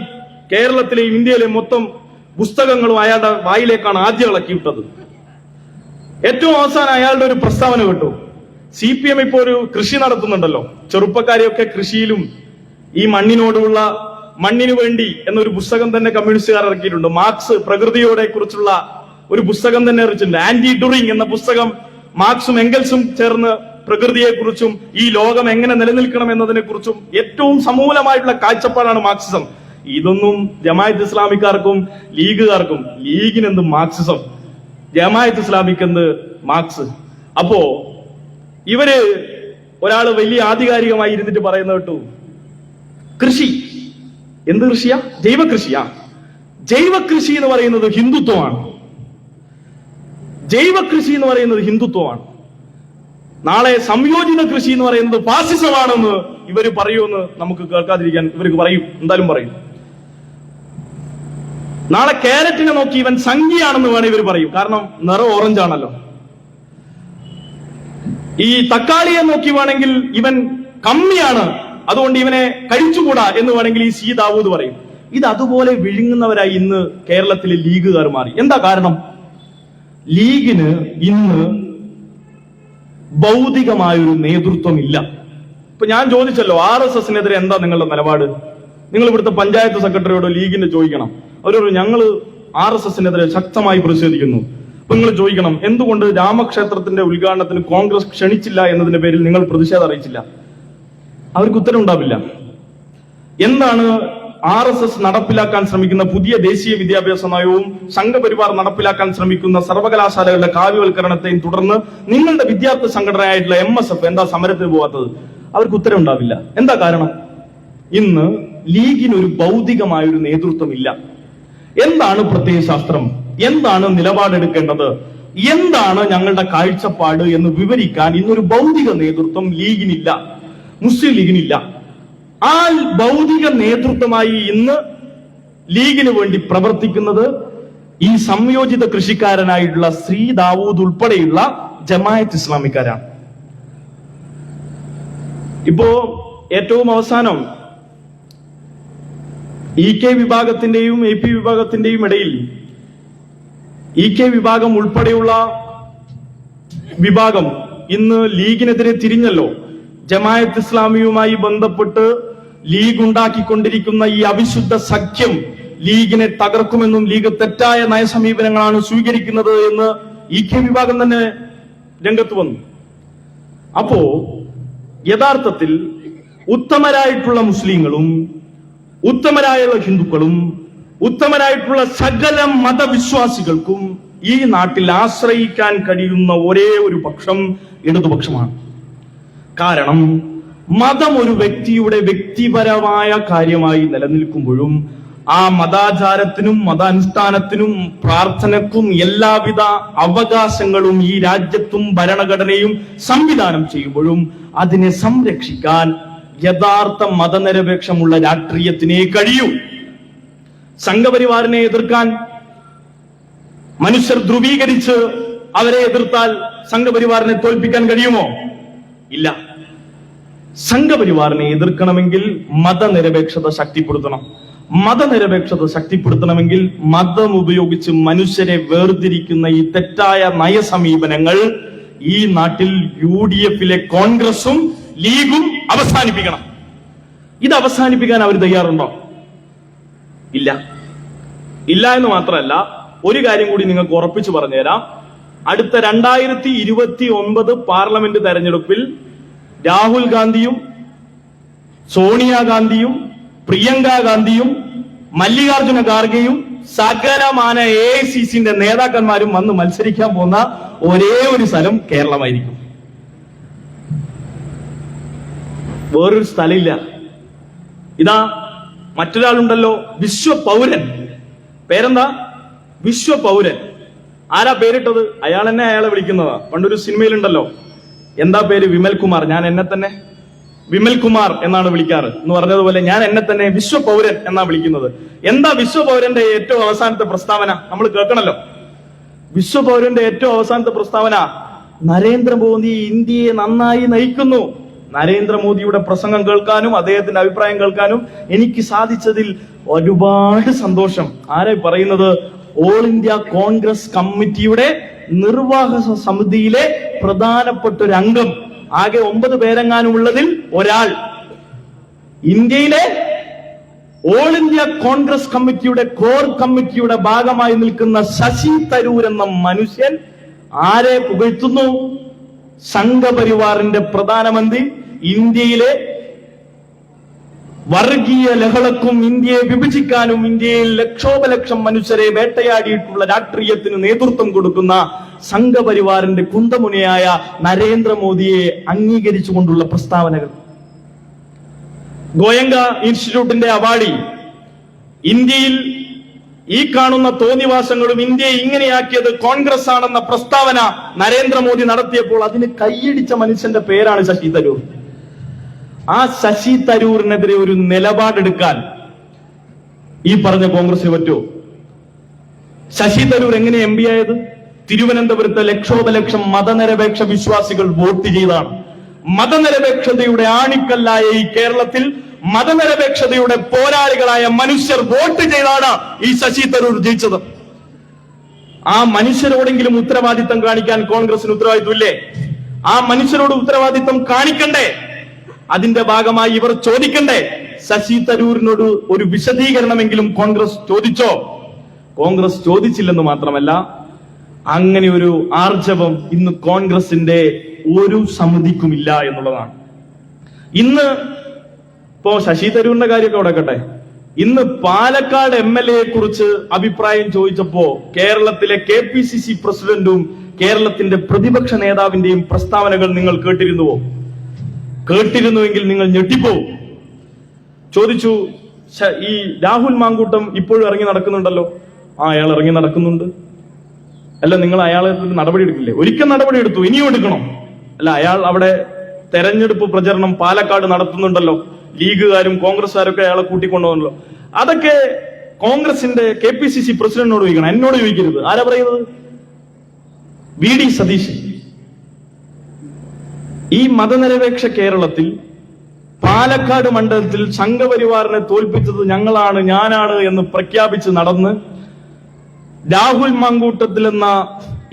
Speaker 3: കേരളത്തിലെ ഇന്ത്യയിലെ മൊത്തം പുസ്തകങ്ങളും അയാളുടെ വായിലേക്കാണ് ആദ്യം ഇളക്കിവിട്ടത്. ഏറ്റവും അവസാനം അയാളുടെ ഒരു പ്രസ്താവന കേട്ടു. CPM ഇപ്പോ ഒരു കൃഷി നടത്തുന്നുണ്ടല്ലോ, ചെറുപ്പക്കാരെയൊക്കെ കൃഷിയിലും ഈ മണ്ണിനോടുള്ള മണ്ണിനു വേണ്ടി എന്നൊരു പുസ്തകം തന്നെ കമ്മ്യൂണിസ്റ്റുകാർ ഇറക്കിയിട്ടുണ്ട്. മാർക്സ് പ്രകൃതിയോടെ കുറിച്ചുള്ള ഒരു പുസ്തകം തന്നെ ഇറച്ചിട്ടുണ്ട്. ആന്റി ഡുറിങ് എന്ന പുസ്തകം മാർക്സും എംഗൽസും ചേർന്ന് പ്രകൃതിയെക്കുറിച്ചും ഈ ലോകം എങ്ങനെ നിലനിൽക്കണം എന്നതിനെ കുറിച്ചും ഏറ്റവും സമൂലമായിട്ടുള്ള കാഴ്ചപ്പാടാണ് മാർക്സിസം. ഇതൊന്നും ജമാഅത്ത് ഇസ്ലാമിക്കാർക്കും ലീഗുകാർക്കും, ലീഗിനെന്ത് മാർക്സിസം, ജമാഅത്ത് ഇസ്ലാമിക്ക് എന്ത് മാർക്സ്. അപ്പോ ഇവര് ഒരാള് വലിയ ആധികാരികമായി ഇരുന്നിട്ട് പറയുന്ന കേട്ടു, കൃഷി എന്ത് കൃഷിയാ? ജൈവകൃഷിയാ. ജൈവകൃഷി എന്ന് പറയുന്നത് ഹിന്ദുത്വമാണ്. ജൈവകൃഷി എന്ന് പറയുന്നത് ഹിന്ദുത്വമാണ്. നാളെ സംയോജിത കൃഷി എന്ന് പറയുന്നത് ഫാസിസമാണെന്ന് ഇവര് പറയുമെന്ന് നമുക്ക് കേൾക്കാതിരിക്കാൻ ഇവർക്ക് പറയും, എന്തായാലും പറയും. നാളെ കാരറ്റിനെ നോക്കി ഇവൻ സംഖ്യയാണെന്ന് വേണം ഇവർ പറയും, കാരണം നിറം ഓറഞ്ച് ആണല്ലോ. ഈ തക്കാളിയെ നോക്കി വേണമെങ്കിൽ ഇവൻ കമ്മിയാണ്, അതുകൊണ്ട് ഇവനെ കഴിച്ചുകൂടാ എന്ന് വേണമെങ്കിൽ ഈ ദാവൂദ് പറയും. ഇത് അതുപോലെ വിഴുങ്ങുന്നവരായി ഇന്ന് കേരളത്തിലെ ലീഗുകാർ മാറി. എന്താ കാരണം? ലീഗിന് ഇന്ന് ഭൗതികമായൊരു നേതൃത്വം ഇല്ല. ഇപ്പൊ ഞാൻ ചോദിച്ചല്ലോ, RSSനെതിരെ എന്താ നിങ്ങളുടെ നിലപാട്? നിങ്ങൾ ഇവിടുത്തെ പഞ്ചായത്ത് സെക്രട്ടറിയോടോ ലീഗിന്റെ ചോദിക്കണം. അവരോട് ഞങ്ങള് RSSനെതിരെ ശക്തമായി പ്രതിഷേധിക്കുന്നു. അപ്പൊ നിങ്ങൾ ചോദിക്കണം, എന്തുകൊണ്ട് രാമക്ഷേത്രത്തിന്റെ ഉദ്ഘാടനത്തിന് കോൺഗ്രസ് ക്ഷണിച്ചില്ല എന്നതിന്റെ പേരിൽ നിങ്ങൾ പ്രതിഷേധം അറിയിച്ചില്ല? അവർക്ക് ഉത്തരം ഉണ്ടാവില്ല. എന്താണ് RSS നടപ്പിലാക്കാൻ ശ്രമിക്കുന്ന പുതിയ ദേശീയ വിദ്യാഭ്യാസ നയവും സംഘപരിവാർ നടപ്പിലാക്കാൻ ശ്രമിക്കുന്ന സർവകലാശാലകളുടെ കാവ്യവൽക്കരണത്തെയും തുടർന്ന് നിങ്ങളുടെ വിദ്യാർത്ഥി സംഘടനയായിട്ടുള്ള MSF എന്താ സമരത്തിന് പോകാത്തത്? അവർക്ക് ഉത്തരം ഉണ്ടാവില്ല. എന്താ കാരണം? ഇന്ന് ലീഗിനൊരു ഭൗതികമായൊരു നേതൃത്വം ഇല്ല. എന്താണ് പ്രത്യയശാസ്ത്രം, എന്താണ് നിലപാടെടുക്കേണ്ടത്, എന്താണ് ഞങ്ങളുടെ കാഴ്ചപ്പാട് എന്ന് വിവരിക്കാൻ ഇന്നൊരു ഭൗതിക നേതൃത്വം ലീഗിനില്ല, മുസ്ലിം ലീഗിനില്ല. ആ ഭൗതിക നേതൃത്വമായി ഇന്ന് ലീഗിന് വേണ്ടി പ്രവർത്തിക്കുന്നത് ഈ സംയോജിത കൃഷിക്കാരനായിട്ടുള്ള ദാവൂദ് ഉൾപ്പെടെയുള്ള ജമാഅത്ത് ഇസ്ലാമിക്കാരാണ്. ഇപ്പോ ഏറ്റവും അവസാനം EK വിഭാഗത്തിന്റെയും AP വിഭാഗത്തിന്റെയും ഇടയിൽ EK വിഭാഗം ഉൾപ്പെടെയുള്ള വിഭാഗം ഇന്ന് ലീഗിനെതിരെ തിരിഞ്ഞല്ലോ. ജമാഅത്ത് ഇസ്ലാമിയുമായി ബന്ധപ്പെട്ട് ലീഗ് ഉണ്ടാക്കിക്കൊണ്ടിരിക്കുന്ന ഈ അവിശുദ്ധ സഖ്യം ലീഗിനെ തകർക്കുമെന്നും ലീഗ് തെറ്റായ നയസമീപനങ്ങളാണ് സ്വീകരിക്കുന്നത് എന്ന് EK വിഭാഗം തന്നെ രംഗത്ത് വന്നു. അപ്പോ യഥാർത്ഥത്തിൽ ഉത്തമരായിട്ടുള്ള മുസ്ലിങ്ങളും ഉത്തമരായുള്ള ഹിന്ദുക്കളും ഉത്തമരായിട്ടുള്ള സകല മതവിശ്വാസികൾക്കും ഈ നാട്ടിൽ ആശ്രയിക്കാൻ കഴിയുന്ന ഒരേ ഒരു പക്ഷം ഇടതുപക്ഷമാണ്. കാരണം മതം ഒരു വ്യക്തിയുടെ വ്യക്തിപരമായ കാര്യമായി നിലനിൽക്കുമ്പോഴും ആ മതാചാരത്തിനും മതാനുഷ്ഠാനത്തിനും പ്രാർത്ഥനക്കും എല്ലാവിധ അവകാശങ്ങളും ഈ രാജ്യത്തും ഭരണഘടനയും സംവിധാനം ചെയ്യുമ്പോഴും അതിനെ സംരക്ഷിക്കാൻ യഥാർത്ഥ മതനിരപേക്ഷമുള്ള രാഷ്ട്രീയത്തിനേ കഴിയൂ. സംഘപരിവാറിനെ എതിർക്കാൻ മനുഷ്യർ ധ്രുവീകരിച്ച് അവരെ എതിർത്താൽ സംഘപരിവാറിനെ തോൽപ്പിക്കാൻ കഴിയുമോ? ഇല്ല. സംഘപരിവാറിനെ എതിർക്കണമെങ്കിൽ മതനിരപേക്ഷത ശക്തിപ്പെടുത്തണം. മതനിരപേക്ഷത ശക്തിപ്പെടുത്തണമെങ്കിൽ മതം ഉപയോഗിച്ച് മനുഷ്യരെ വേർതിരിക്കുന്ന ഈ തെറ്റായ നയസമീപനങ്ങൾ ഈ നാട്ടിൽ UDF-ലെ കോൺഗ്രസും ലീഗും അവസാനിപ്പിക്കണം. ഇത് അവസാനിപ്പിക്കാൻ അവർ തയ്യാറുണ്ടോ? ഇല്ല. ഇല്ല എന്ന് മാത്രമല്ല, ഒരു കാര്യം കൂടി നിങ്ങൾക്ക് ഉറപ്പിച്ചു പറഞ്ഞുതരാം. അടുത്ത 2029 പാർലമെന്റ് തെരഞ്ഞെടുപ്പിൽ രാഹുൽ ഗാന്ധിയും സോണിയാഗാന്ധിയും പ്രിയങ്ക ഗാന്ധിയും മല്ലികാർജുന ഖാർഗെയും സകലമാന AICC-ന്റെ നേതാക്കന്മാരും വന്ന് മത്സരിക്കാൻ പോകുന്ന ഒരേ ഒരു സ്ഥലം കേരളമായിരിക്കും. വേറൊരു സ്ഥലമില്ല. ഇതാ മറ്റൊരാളുണ്ടല്ലോ, വിശ്വപൗരൻ. പേരെന്താ? വിശ്വപൗരൻ. ആരാ പേരിട്ടത്? അയാൾ തന്നെ അയാളെ വിളിക്കുന്നതാ. പണ്ടൊരു സിനിമയിലുണ്ടല്ലോ, എന്താ പേര്? വിമൽ കുമാർ. ഞാൻ എന്നെ തന്നെ വിമൽ കുമാർ എന്നാണ് വിളിക്കാറ് എന്ന് പറഞ്ഞതുപോലെ ഞാൻ എന്നെ തന്നെ വിശ്വപൗരൻ എന്നാ വിളിക്കുന്നത്. എന്താ വിശ്വപൗരന്റെ ഏറ്റവും അവസാനത്തെ പ്രസ്താവന? നമ്മൾ കേൾക്കണല്ലോ. വിശ്വപൗരന്റെ ഏറ്റവും അവസാനത്തെ പ്രസ്താവന, നരേന്ദ്രമോദി ഇന്ത്യയെ നന്നായി നയിക്കുന്നു. നരേന്ദ്രമോദിയുടെ പ്രസംഗം കേൾക്കാനും അദ്ദേഹത്തിന്റെ അഭിപ്രായം കേൾക്കാനും എനിക്ക് സാധിച്ചതിൽ ഒരുപാട് സന്തോഷം. ആരായി പറയുന്നത്? ഓൾ ഇന്ത്യ കോൺഗ്രസ് കമ്മിറ്റിയുടെ നിർവാഹക സമിതിയിലെ പ്രധാനപ്പെട്ട ഒരു അംഗം. ആകെ 9 പേരെങ്ങാനും ഉള്ളതിൽ ഒരാൾ. ഇന്ത്യയിലെ ഓൾ ഇന്ത്യ കോൺഗ്രസ് കമ്മിറ്റിയുടെ കോർ കമ്മിറ്റിയുടെ ഭാഗമായി നിൽക്കുന്ന ശശി തരൂർ എന്ന മനുഷ്യൻ ആരെ പുകഴ്ത്തുന്നു? സംഘപരിവാറിന്റെ പ്രധാനമന്ത്രി. ഇന്ത്യയിലെ വർഗീയ ലഹളക്കും ഇന്ത്യയെ വിഭജിക്കാനും ഇന്ത്യയിൽ ലക്ഷോപലക്ഷം മനുഷ്യരെ വേട്ടയാടിയിട്ടുള്ള രാഷ്ട്രീയത്തിന് നേതൃത്വം കൊടുക്കുന്ന സംഘപരിവാറിന്റെ കുന്തമുനയായ നരേന്ദ്രമോദിയെ അംഗീകരിച്ചുകൊണ്ടുള്ള പ്രസ്താവനകൾ. ഗോയങ്ക ഇൻസ്റ്റിറ്റ്യൂട്ടിന്റെ അവാർഡി ഇന്ത്യയിൽ ഈ കാണുന്ന തോന്നിവാസങ്ങളും ഇന്ത്യയെ ഇങ്ങനെയാക്കിയത് കോൺഗ്രസ് ആണെന്ന പ്രസ്താവന നരേന്ദ്രമോദി നടത്തിയപ്പോൾ അതിന് കൈയടിച്ച മനുഷ്യന്റെ പേരാണ് ശശി തരൂർ. ആ ശശി തരൂരിനെതിരെ ഒരു നിലപാടെടുക്കാൻ ഈ പറഞ്ഞ കോൺഗ്രസിന് പറ്റുമോ? ശശി തരൂർ എങ്ങനെ MP ആയത്? തിരുവനന്തപുരത്തെ ലക്ഷോപലക്ഷം മതനിരപേക്ഷ വിശ്വാസികൾ വോട്ട് ചെയ്താണ്. മതനിരപേക്ഷതയുടെ ആണിക്കല്ലായ ഈ കേരളത്തിൽ മതനിരപേക്ഷതയുടെ പോരാളികളായ മനുഷ്യർ വോട്ട് ചെയ്താണ് ഈ ശശി തരൂർ ജയിച്ചത്. ആ മനുഷ്യരോടെങ്കിലും ഉത്തരവാദിത്തം കാണിക്കാൻ കോൺഗ്രസിന് ഉത്തരവാദിത്വമില്ലേ? ആ മനുഷ്യരോട് ഉത്തരവാദിത്തം കാണിക്കണ്ടേ? അതിന്റെ ഭാഗമായി ഇവർ ചോദിക്കണ്ടേ? ശശി തരൂരിനോട് ഒരു വിശദീകരണമെങ്കിലും കോൺഗ്രസ് ചോദിച്ചോ? കോൺഗ്രസ് ചോദിച്ചില്ലെന്ന് മാത്രമല്ല, അങ്ങനെ ഒരു ആർജവം ഇന്ന് കോൺഗ്രസിന്റെ ഒരു സമിതിക്കുമില്ല എന്നുള്ളതാണ്. ഇന്ന് ഇപ്പോ ശശി തരൂരിന്റെ കാര്യമൊക്കെ അവിടെ. ഇന്ന് പാലക്കാട് MLA കുറിച്ച് അഭിപ്രായം ചോദിച്ചപ്പോ കേരളത്തിലെ KPCC പ്രസിഡന്റും കേരളത്തിന്റെ പ്രതിപക്ഷ നേതാവിന്റെയും പ്രസ്താവനകൾ നിങ്ങൾ കേട്ടിരുന്നുവോ? കേട്ടിരുന്നുവെങ്കിൽ നിങ്ങൾ ഞെട്ടിപ്പോവും. ചോദിച്ചു, ഈ രാഹുൽ മാങ്കൂട്ടം ഇപ്പോഴും ഇറങ്ങി നടക്കുന്നുണ്ടല്ലോ. അയാൾ ഇറങ്ങി നടക്കുന്നുണ്ട്. അല്ല, നിങ്ങൾ അയാളെ നടപടി എടുക്കില്ലേ? ഒരിക്കൽ നടപടി എടുത്തു, ഇനിയും എടുക്കണം. അല്ല, അയാൾ അവിടെ തെരഞ്ഞെടുപ്പ് പ്രചരണം പാലക്കാട് നടത്തുന്നുണ്ടല്ലോ. ലീഗുകാരും കോൺഗ്രസ്സുകാരൊക്കെ അയാളെ കൂട്ടിക്കൊണ്ടുവന്നല്ലോ. അതൊക്കെ കോൺഗ്രസിന്റെ KPCC പ്രസിഡന്റിനോട് ചോദിക്കണം, എന്നോട് ചോദിക്കരുത്. ആരാ പറയുന്നത്? VD സതീശൻ. ഈ മതനിരപേക്ഷ കേരളത്തിൽ പാലക്കാട് മണ്ഡലത്തിൽ സംഘപരിവാറിനെ തോൽപ്പിച്ചത് ഞങ്ങളാണ്, ഞാനാണ് എന്ന് പ്രഖ്യാപിച്ച് നടന്ന് രാഹുൽ മാങ്കൂട്ടത്തിൽ എന്ന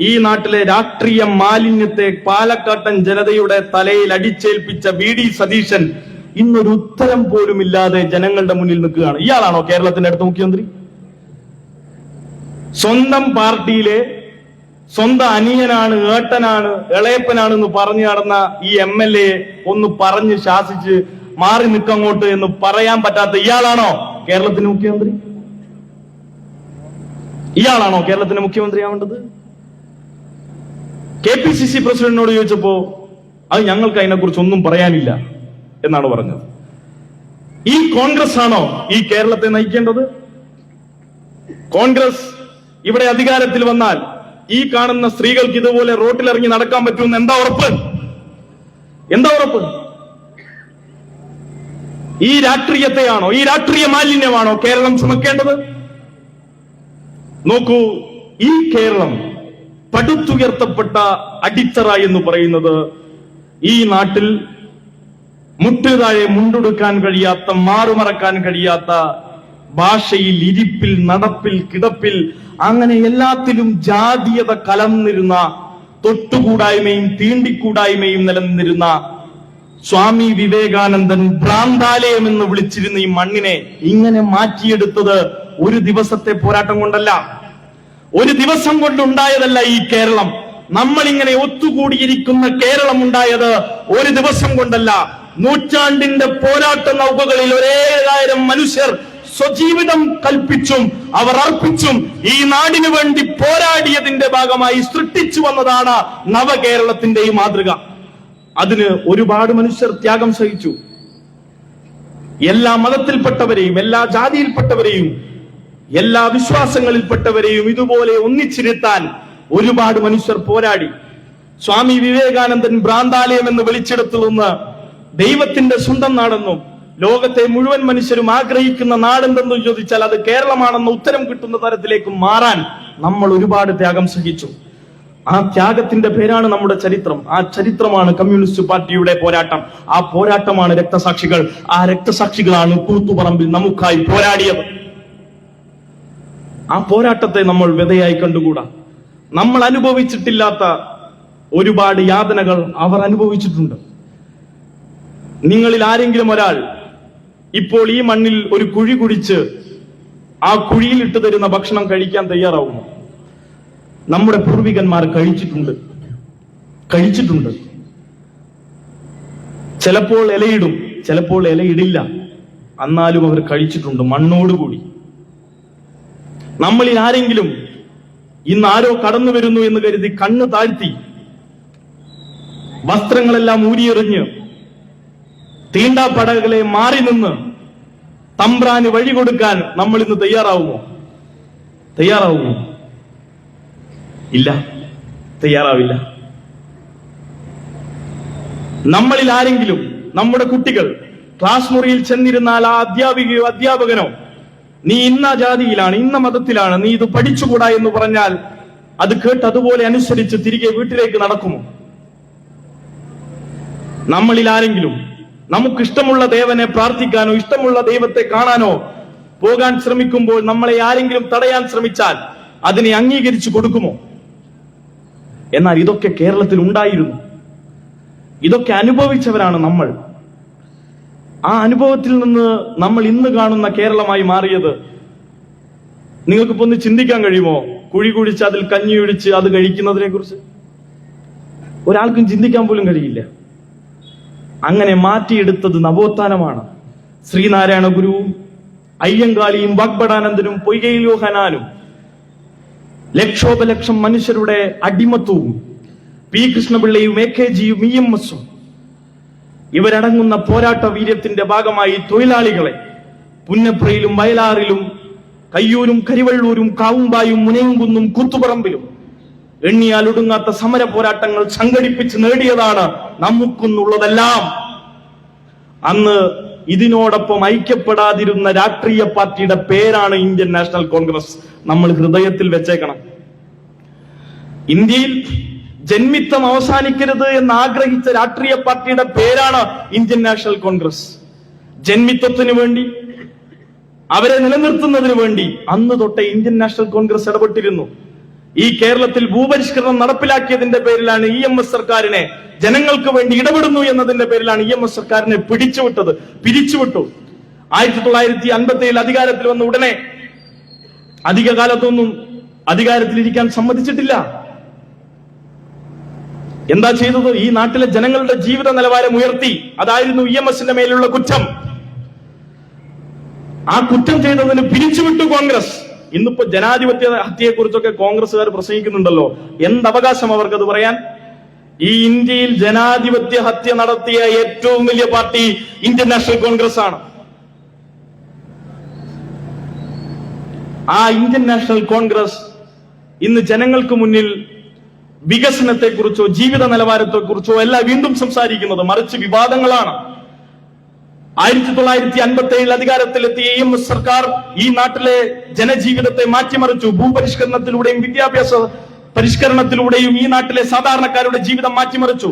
Speaker 3: ഈ നാട്ടിലെ രാഷ്ട്രീയ മാലിന്യത്തെ പാലക്കാട്ടൻ ജനതയുടെ തലയിൽ അടിച്ചേൽപ്പിച്ച വി ഡി സതീശൻ ഇന്നൊരു ഉത്തരം പോലും ഇല്ലാതെ ജനങ്ങളുടെ മുന്നിൽ നിൽക്കുകയാണ്. ഇയാളാണോ കേരളത്തിന്റെ അടുത്ത മുഖ്യമന്ത്രി? സ്വന്തം പാർട്ടിയിലെ സ്വന്തം അനിയനാണ്, ഏട്ടനാണ്, ഇളയപ്പനാണ് എന്ന് പറഞ്ഞു നടന്ന ഈ MLA ഒന്ന് പറഞ്ഞ് ശാസിച്ച് മാറി നിൽക്കങ്ങോട്ട് എന്ന് പറയാൻ പറ്റാത്ത ഇയാളാണോ കേരളത്തിന്റെ മുഖ്യമന്ത്രി? ഇയാളാണോ കേരളത്തിന്റെ മുഖ്യമന്ത്രി ആവേണ്ടത്? KPCC പ്രസിഡന്റിനോട് ചോദിച്ചപ്പോ അത് ഞങ്ങൾക്ക് അതിനെക്കുറിച്ച് ഒന്നും പറയാനില്ല എന്നാണ് പറഞ്ഞത്. ഈ കോൺഗ്രസ് ആണോ ഈ കേരളത്തെ നയിക്കേണ്ടത്? കോൺഗ്രസ് ഇവിടെ അധികാരത്തിൽ വന്നാൽ ഈ കാണുന്ന സ്ത്രീകൾക്ക് ഇതുപോലെ റോട്ടിലിറങ്ങി നടക്കാൻ പറ്റുമെന്ന് എന്താ ഉറപ്പ്? എന്താ ഉറപ്പ്? ഈ രാഷ്ട്രീയത്തെയാണോ, ഈ രാഷ്ട്രീയ മാലിന്യമാണോ കേരളം ചുമക്കേണ്ടത്? നോക്കൂ, ഈ കേരളം പടുത്തുയർത്തപ്പെട്ട അടിത്തറ എന്ന് പറയുന്നത് ഈ നാട്ടിൽ മുട്ടുതാഴെ മുണ്ടുടുക്കാൻ കഴിയാത്ത, മാറുമറക്കാൻ കഴിയാത്ത ഭാഷയിൽ, ഇരിപ്പിൽ, നടപ്പിൽ, കിടപ്പിൽ, അങ്ങനെ എല്ലാത്തിലും ജാതീയത കലർന്നിരുന്ന, തൊട്ടുകൂടായ്മയും തീണ്ടിക്കൂടായ്മയും നിലനിന്നിരുന്ന സ്വാമി വിവേകാനന്ദൻ ഭ്രാന്താലയം എന്ന് വിളിച്ചിരുന്ന ഈ മണ്ണിനെ ഇങ്ങനെ മാറ്റിയെടുത്തത് ഒരു ദിവസത്തെ പോരാട്ടം കൊണ്ടല്ല, ഒരു ദിവസം കൊണ്ടുണ്ടായതല്ല. ഈ കേരളം, നമ്മളിങ്ങനെ ഒത്തുകൂടിയിരിക്കുന്ന കേരളം ഉണ്ടായത് ഒരു ദിവസം കൊണ്ടല്ല. നൂറ്റാണ്ടിന്റെ പോരാട്ട നൗകകളിൽ 1000 മനുഷ്യർ സ്വജീവിതം കൽപ്പിച്ചും അവർ അർപ്പിച്ചും ഈ നാടിനു വേണ്ടി പോരാടിയതിന്റെ ഭാഗമായി സൃഷ്ടിച്ചു വന്നതാണ് നവകേരളത്തിന്റെ ഈ മാതൃക. അതിന് ഒരുപാട് മനുഷ്യർ ത്യാഗം സഹിച്ചു. എല്ലാ മതത്തിൽപ്പെട്ടവരെയും, എല്ലാ ജാതിയിൽപ്പെട്ടവരെയും, എല്ലാ വിശ്വാസങ്ങളിൽപ്പെട്ടവരെയും ഇതുപോലെ ഒന്നിച്ചിരുത്താൻ ഒരുപാട് മനുഷ്യർ പോരാടി. സ്വാമി വിവേകാനന്ദൻ ഭ്രാന്താലയം എന്ന് വിളിച്ചെടുത്തു നിന്ന് ദൈവത്തിന്റെ സ്വന്തം നാടെന്നും ലോകത്തെ മുഴുവൻ മനുഷ്യരും ആഗ്രഹിക്കുന്ന നാടെന്തെന്ന് ചോദിച്ചാൽ അത് കേരളമാണെന്ന ഉത്തരം കിട്ടുന്ന തരത്തിലേക്ക് മാറാൻ നമ്മൾ ഒരുപാട് ത്യാഗം സഹിച്ചു. ആ ത്യാഗത്തിന്റെ പേരാണ് നമ്മുടെ ചരിത്രം. ആ ചരിത്രമാണ് കമ്മ്യൂണിസ്റ്റ് പാർട്ടിയുടെ പോരാട്ടം. ആ പോരാട്ടമാണ് രക്തസാക്ഷികൾ. ആ രക്തസാക്ഷികളാണ് കൂത്തുപറമ്പിൽ നമുക്കായി പോരാടിയത്. ആ പോരാട്ടത്തെ നമ്മൾ വിധയായി കണ്ടുകൂടാ. നമ്മൾ അനുഭവിച്ചിട്ടില്ലാത്ത ഒരുപാട് യാതനകൾ അവർ അനുഭവിച്ചിട്ടുണ്ട്. നിങ്ങളിൽ ആരെങ്കിലും ഒരാൾ ഇപ്പോൾ ഈ മണ്ണിൽ ഒരു കുഴി കുഴിച്ച് ആ കുഴിയിൽ ഇട്ട് തരുന്ന ഭക്ഷണം കഴിക്കാൻ തയ്യാറാവുമോ? നമ്മുടെ പൂർവികന്മാർ കഴിച്ചിട്ടുണ്ട്. ചിലപ്പോൾ ഇലയിടും, ചിലപ്പോൾ ഇലയിടില്ല, എന്നാലും അവർ കഴിച്ചിട്ടുണ്ട് മണ്ണോടുകൂടി. നമ്മളിൽ ആരെങ്കിലും ഇന്ന് ആരോ കടന്നു വരുന്നു എന്ന് കരുതി കണ്ണ് താഴ്ത്തി വസ്ത്രങ്ങളെല്ലാം ഊരിയെറിഞ്ഞ് തീണ്ടാപ്പടകളെ മാറി നിന്ന് തമ്പ്രാന് വഴി കൊടുക്കാൻ നമ്മൾ ഇന്ന് തയ്യാറാവുമോ? ഇല്ല, തയ്യാറാവില്ല. നമ്മളിൽ ആരെങ്കിലും, നമ്മുടെ കുട്ടികൾ ക്ലാസ് മുറിയിൽ ചെന്നിരുന്നാൽ ആ അധ്യാപികയോ അധ്യാപകനോ നീ ഇന്ന ജാതിയിലാണ്, ഇന്ന മതത്തിലാണ്, നീ ഇത് പഠിച്ചുകൂടാ എന്ന് പറഞ്ഞാൽ അത് കേട്ട് അതുപോലെ അനുസരിച്ച് തിരികെ വീട്ടിലേക്ക് നടക്കുമോ? നമ്മളിൽ ആരെങ്കിലും നമുക്കിഷ്ടമുള്ള ദേവനെ പ്രാർത്ഥിക്കാനോ ഇഷ്ടമുള്ള ദൈവത്തെ കാണാനോ പോകാൻ ശ്രമിക്കുമ്പോൾ നമ്മളെ ആരെങ്കിലും തടയാൻ ശ്രമിച്ചാൽ അതിനെ അംഗീകരിച്ചു കൊടുക്കുമോ? എന്നാൽ ഇതൊക്കെ കേരളത്തിൽ ഉണ്ടായിരുന്നു. ഇതൊക്കെ അനുഭവിച്ചവരാണ് നമ്മൾ. ആ അനുഭവത്തിൽ നിന്ന് നമ്മൾ ഇന്ന് കാണുന്ന കേരളമായി മാറിയത് നിങ്ങൾക്കിപ്പോ ഒന്ന് ചിന്തിക്കാൻ കഴിയുമോ? കുഴി കുഴിച്ച് അതിൽ കഞ്ഞി ഒഴിച്ച് അത് കഴിക്കുന്നതിനെ കുറിച്ച് ഒരാൾക്കും ചിന്തിക്കാൻ പോലും കഴിയില്ല. അങ്ങനെ മാറ്റിയെടുത്തത് നവോത്ഥാനമാണ്. ശ്രീനാരായണ ഗുരുവും അയ്യങ്കാളിയും വാഗ്ഭടാനന്ദനും പൊയ്കയിൽ യോഹനാനും ലക്ഷോപലക്ഷം മനുഷ്യരുടെ അടിമത്വവും പി കൃഷ്ണപിള്ളയും AKGയും EMSഉം ഇവരടങ്ങുന്ന പോരാട്ട വീര്യത്തിന്റെ ഭാഗമായി തൊഴിലാളികളെ പുന്നപ്രയിലും വയലാറിലും കയ്യൂരും കരിവള്ളൂരും കാവുമ്പായും മുനയംകുന്നും കൂത്തുപറമ്പിലും എണ്ണിയാൽ ഒടുങ്ങാത്ത സമര പോരാട്ടങ്ങൾ സംഘടിപ്പിച്ച് നേടിയതാണ് നമുക്കുന്നുള്ളതെല്ലാം. അന്ന് ഇതിനോടൊപ്പം ഐക്യപ്പെടാതിരുന്ന രാഷ്ട്രീയ പാർട്ടിയുടെ പേരാണ് ഇന്ത്യൻ നാഷണൽ കോൺഗ്രസ്. നമ്മൾ ഹൃദയത്തിൽ വെച്ചേക്കണം. ഇന്ത്യയിൽ ജന്മിത്തം അവസാനിക്കരുത് എന്ന് ആഗ്രഹിച്ച രാഷ്ട്രീയ പാർട്ടിയുടെ പേരാണ് ഇന്ത്യൻ നാഷണൽ കോൺഗ്രസ്. ജന്മിത്വത്തിന് വേണ്ടി, അവരെ നിലനിർത്തുന്നതിന് വേണ്ടി അന്ന് തൊട്ടേ ഇന്ത്യൻ നാഷണൽ കോൺഗ്രസ് ഇടപെട്ടിരുന്നു. ഈ കേരളത്തിൽ ഭൂപരിഷ്കരണം നടപ്പിലാക്കിയതിന്റെ പേരിലാണ് EMS സർക്കാരിനെ, ജനങ്ങൾക്ക് വേണ്ടി ഇടപെടുന്നു എന്നതിന്റെ പേരിലാണ് EMS സർക്കാരിനെ പിരിച്ചുവിട്ടു. 1957 അധികാരത്തിൽ വന്ന ഉടനെ അധിക കാലത്തൊന്നും അധികാരത്തിലിരിക്കാൻ സമ്മതിച്ചിട്ടില്ല. എന്താ ചെയ്തത്? ഈ നാട്ടിലെ ജനങ്ങളുടെ ജീവിത നിലവാരം ഉയർത്തി. അതായിരുന്നു EMSന്റെ മേലുള്ള കുറ്റം. ആ കുറ്റം ചെയ്തതിന് പിരിച്ചുവിട്ടു കോൺഗ്രസ്. ഇന്നിപ്പോ ജനാധിപത്യ ഹത്യയെ കുറിച്ചൊക്കെ കോൺഗ്രസ്സുകാർ പ്രസംഗിക്കുന്നുണ്ടല്ലോ. എന്തവകാശം അവർക്കത് പറയാൻ? ഈ ഇന്ത്യയിൽ ജനാധിപത്യ ഹത്യ നടത്തിയ ഏറ്റവും വലിയ പാർട്ടി ഇന്ത്യൻ നാഷണൽ കോൺഗ്രസ് ആണ്. ആ ഇന്ത്യൻ നാഷണൽ കോൺഗ്രസ് ഇന്ന് ജനങ്ങൾക്ക് മുന്നിൽ വികസനത്തെക്കുറിച്ചോ ജീവിത നിലവാരത്തെക്കുറിച്ചോ അല്ല വീണ്ടും സംസാരിക്കുന്നത്, മറിച്ച് വിവാദങ്ങളാണ്. 1957 അധികാരത്തിലെത്തിയ EMS സർക്കാർ ഈ നാട്ടിലെ ജനജീവിതത്തെ മാറ്റിമറിച്ചു. ഭൂപരിഷ്കരണത്തിലൂടെയും വിദ്യാഭ്യാസ പരിഷ്കരണത്തിലൂടെയും ഈ നാട്ടിലെ സാധാരണക്കാരുടെ ജീവിതം മാറ്റിമറിച്ചു.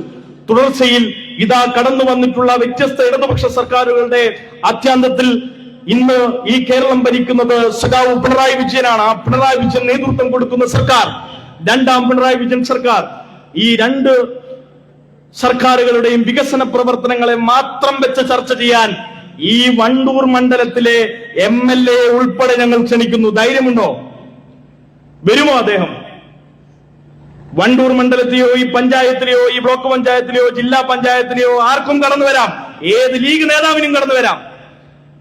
Speaker 3: തുടർച്ചയിൽ ഇതാ കടന്നു വന്നിട്ടുള്ള വ്യത്യസ്ത ഇടതുപക്ഷ സർക്കാരുകളുടെ ആദ്യാന്തത്തിൽ ഇന്ന് ഈ കേരളം ഭരിക്കുന്നത് സഖാവ് പിണറായി വിജയനാണ്. ആ പിണറായി വിജയൻ നേതൃത്വം കൊടുക്കുന്ന സർക്കാർ, രണ്ടാം പിണറായി വിജയൻ സർക്കാർ, ഈ രണ്ട് സർക്കാരുകളുടെയും വികസന പ്രവർത്തനങ്ങളെ മാത്രം വെച്ച് ചർച്ച ചെയ്യാൻ ഈ വണ്ടൂർ മണ്ഡലത്തിലെ MLA ഉൾപ്പെടെ ഞങ്ങൾ ക്ഷണിക്കുന്നു. ധൈര്യമുണ്ടോ? വരുമോ അദ്ദേഹം? വണ്ടൂർ മണ്ഡലത്തിലെയോ ഈ പഞ്ചായത്തിലെയോ ഈ ബ്ലോക്ക് പഞ്ചായത്തിലെയോ ജില്ലാ പഞ്ചായത്തിലെയോ ആർക്കും കടന്നു വരാം. ഏത് ലീഗ് നേതാവിനും കടന്നു വരാം.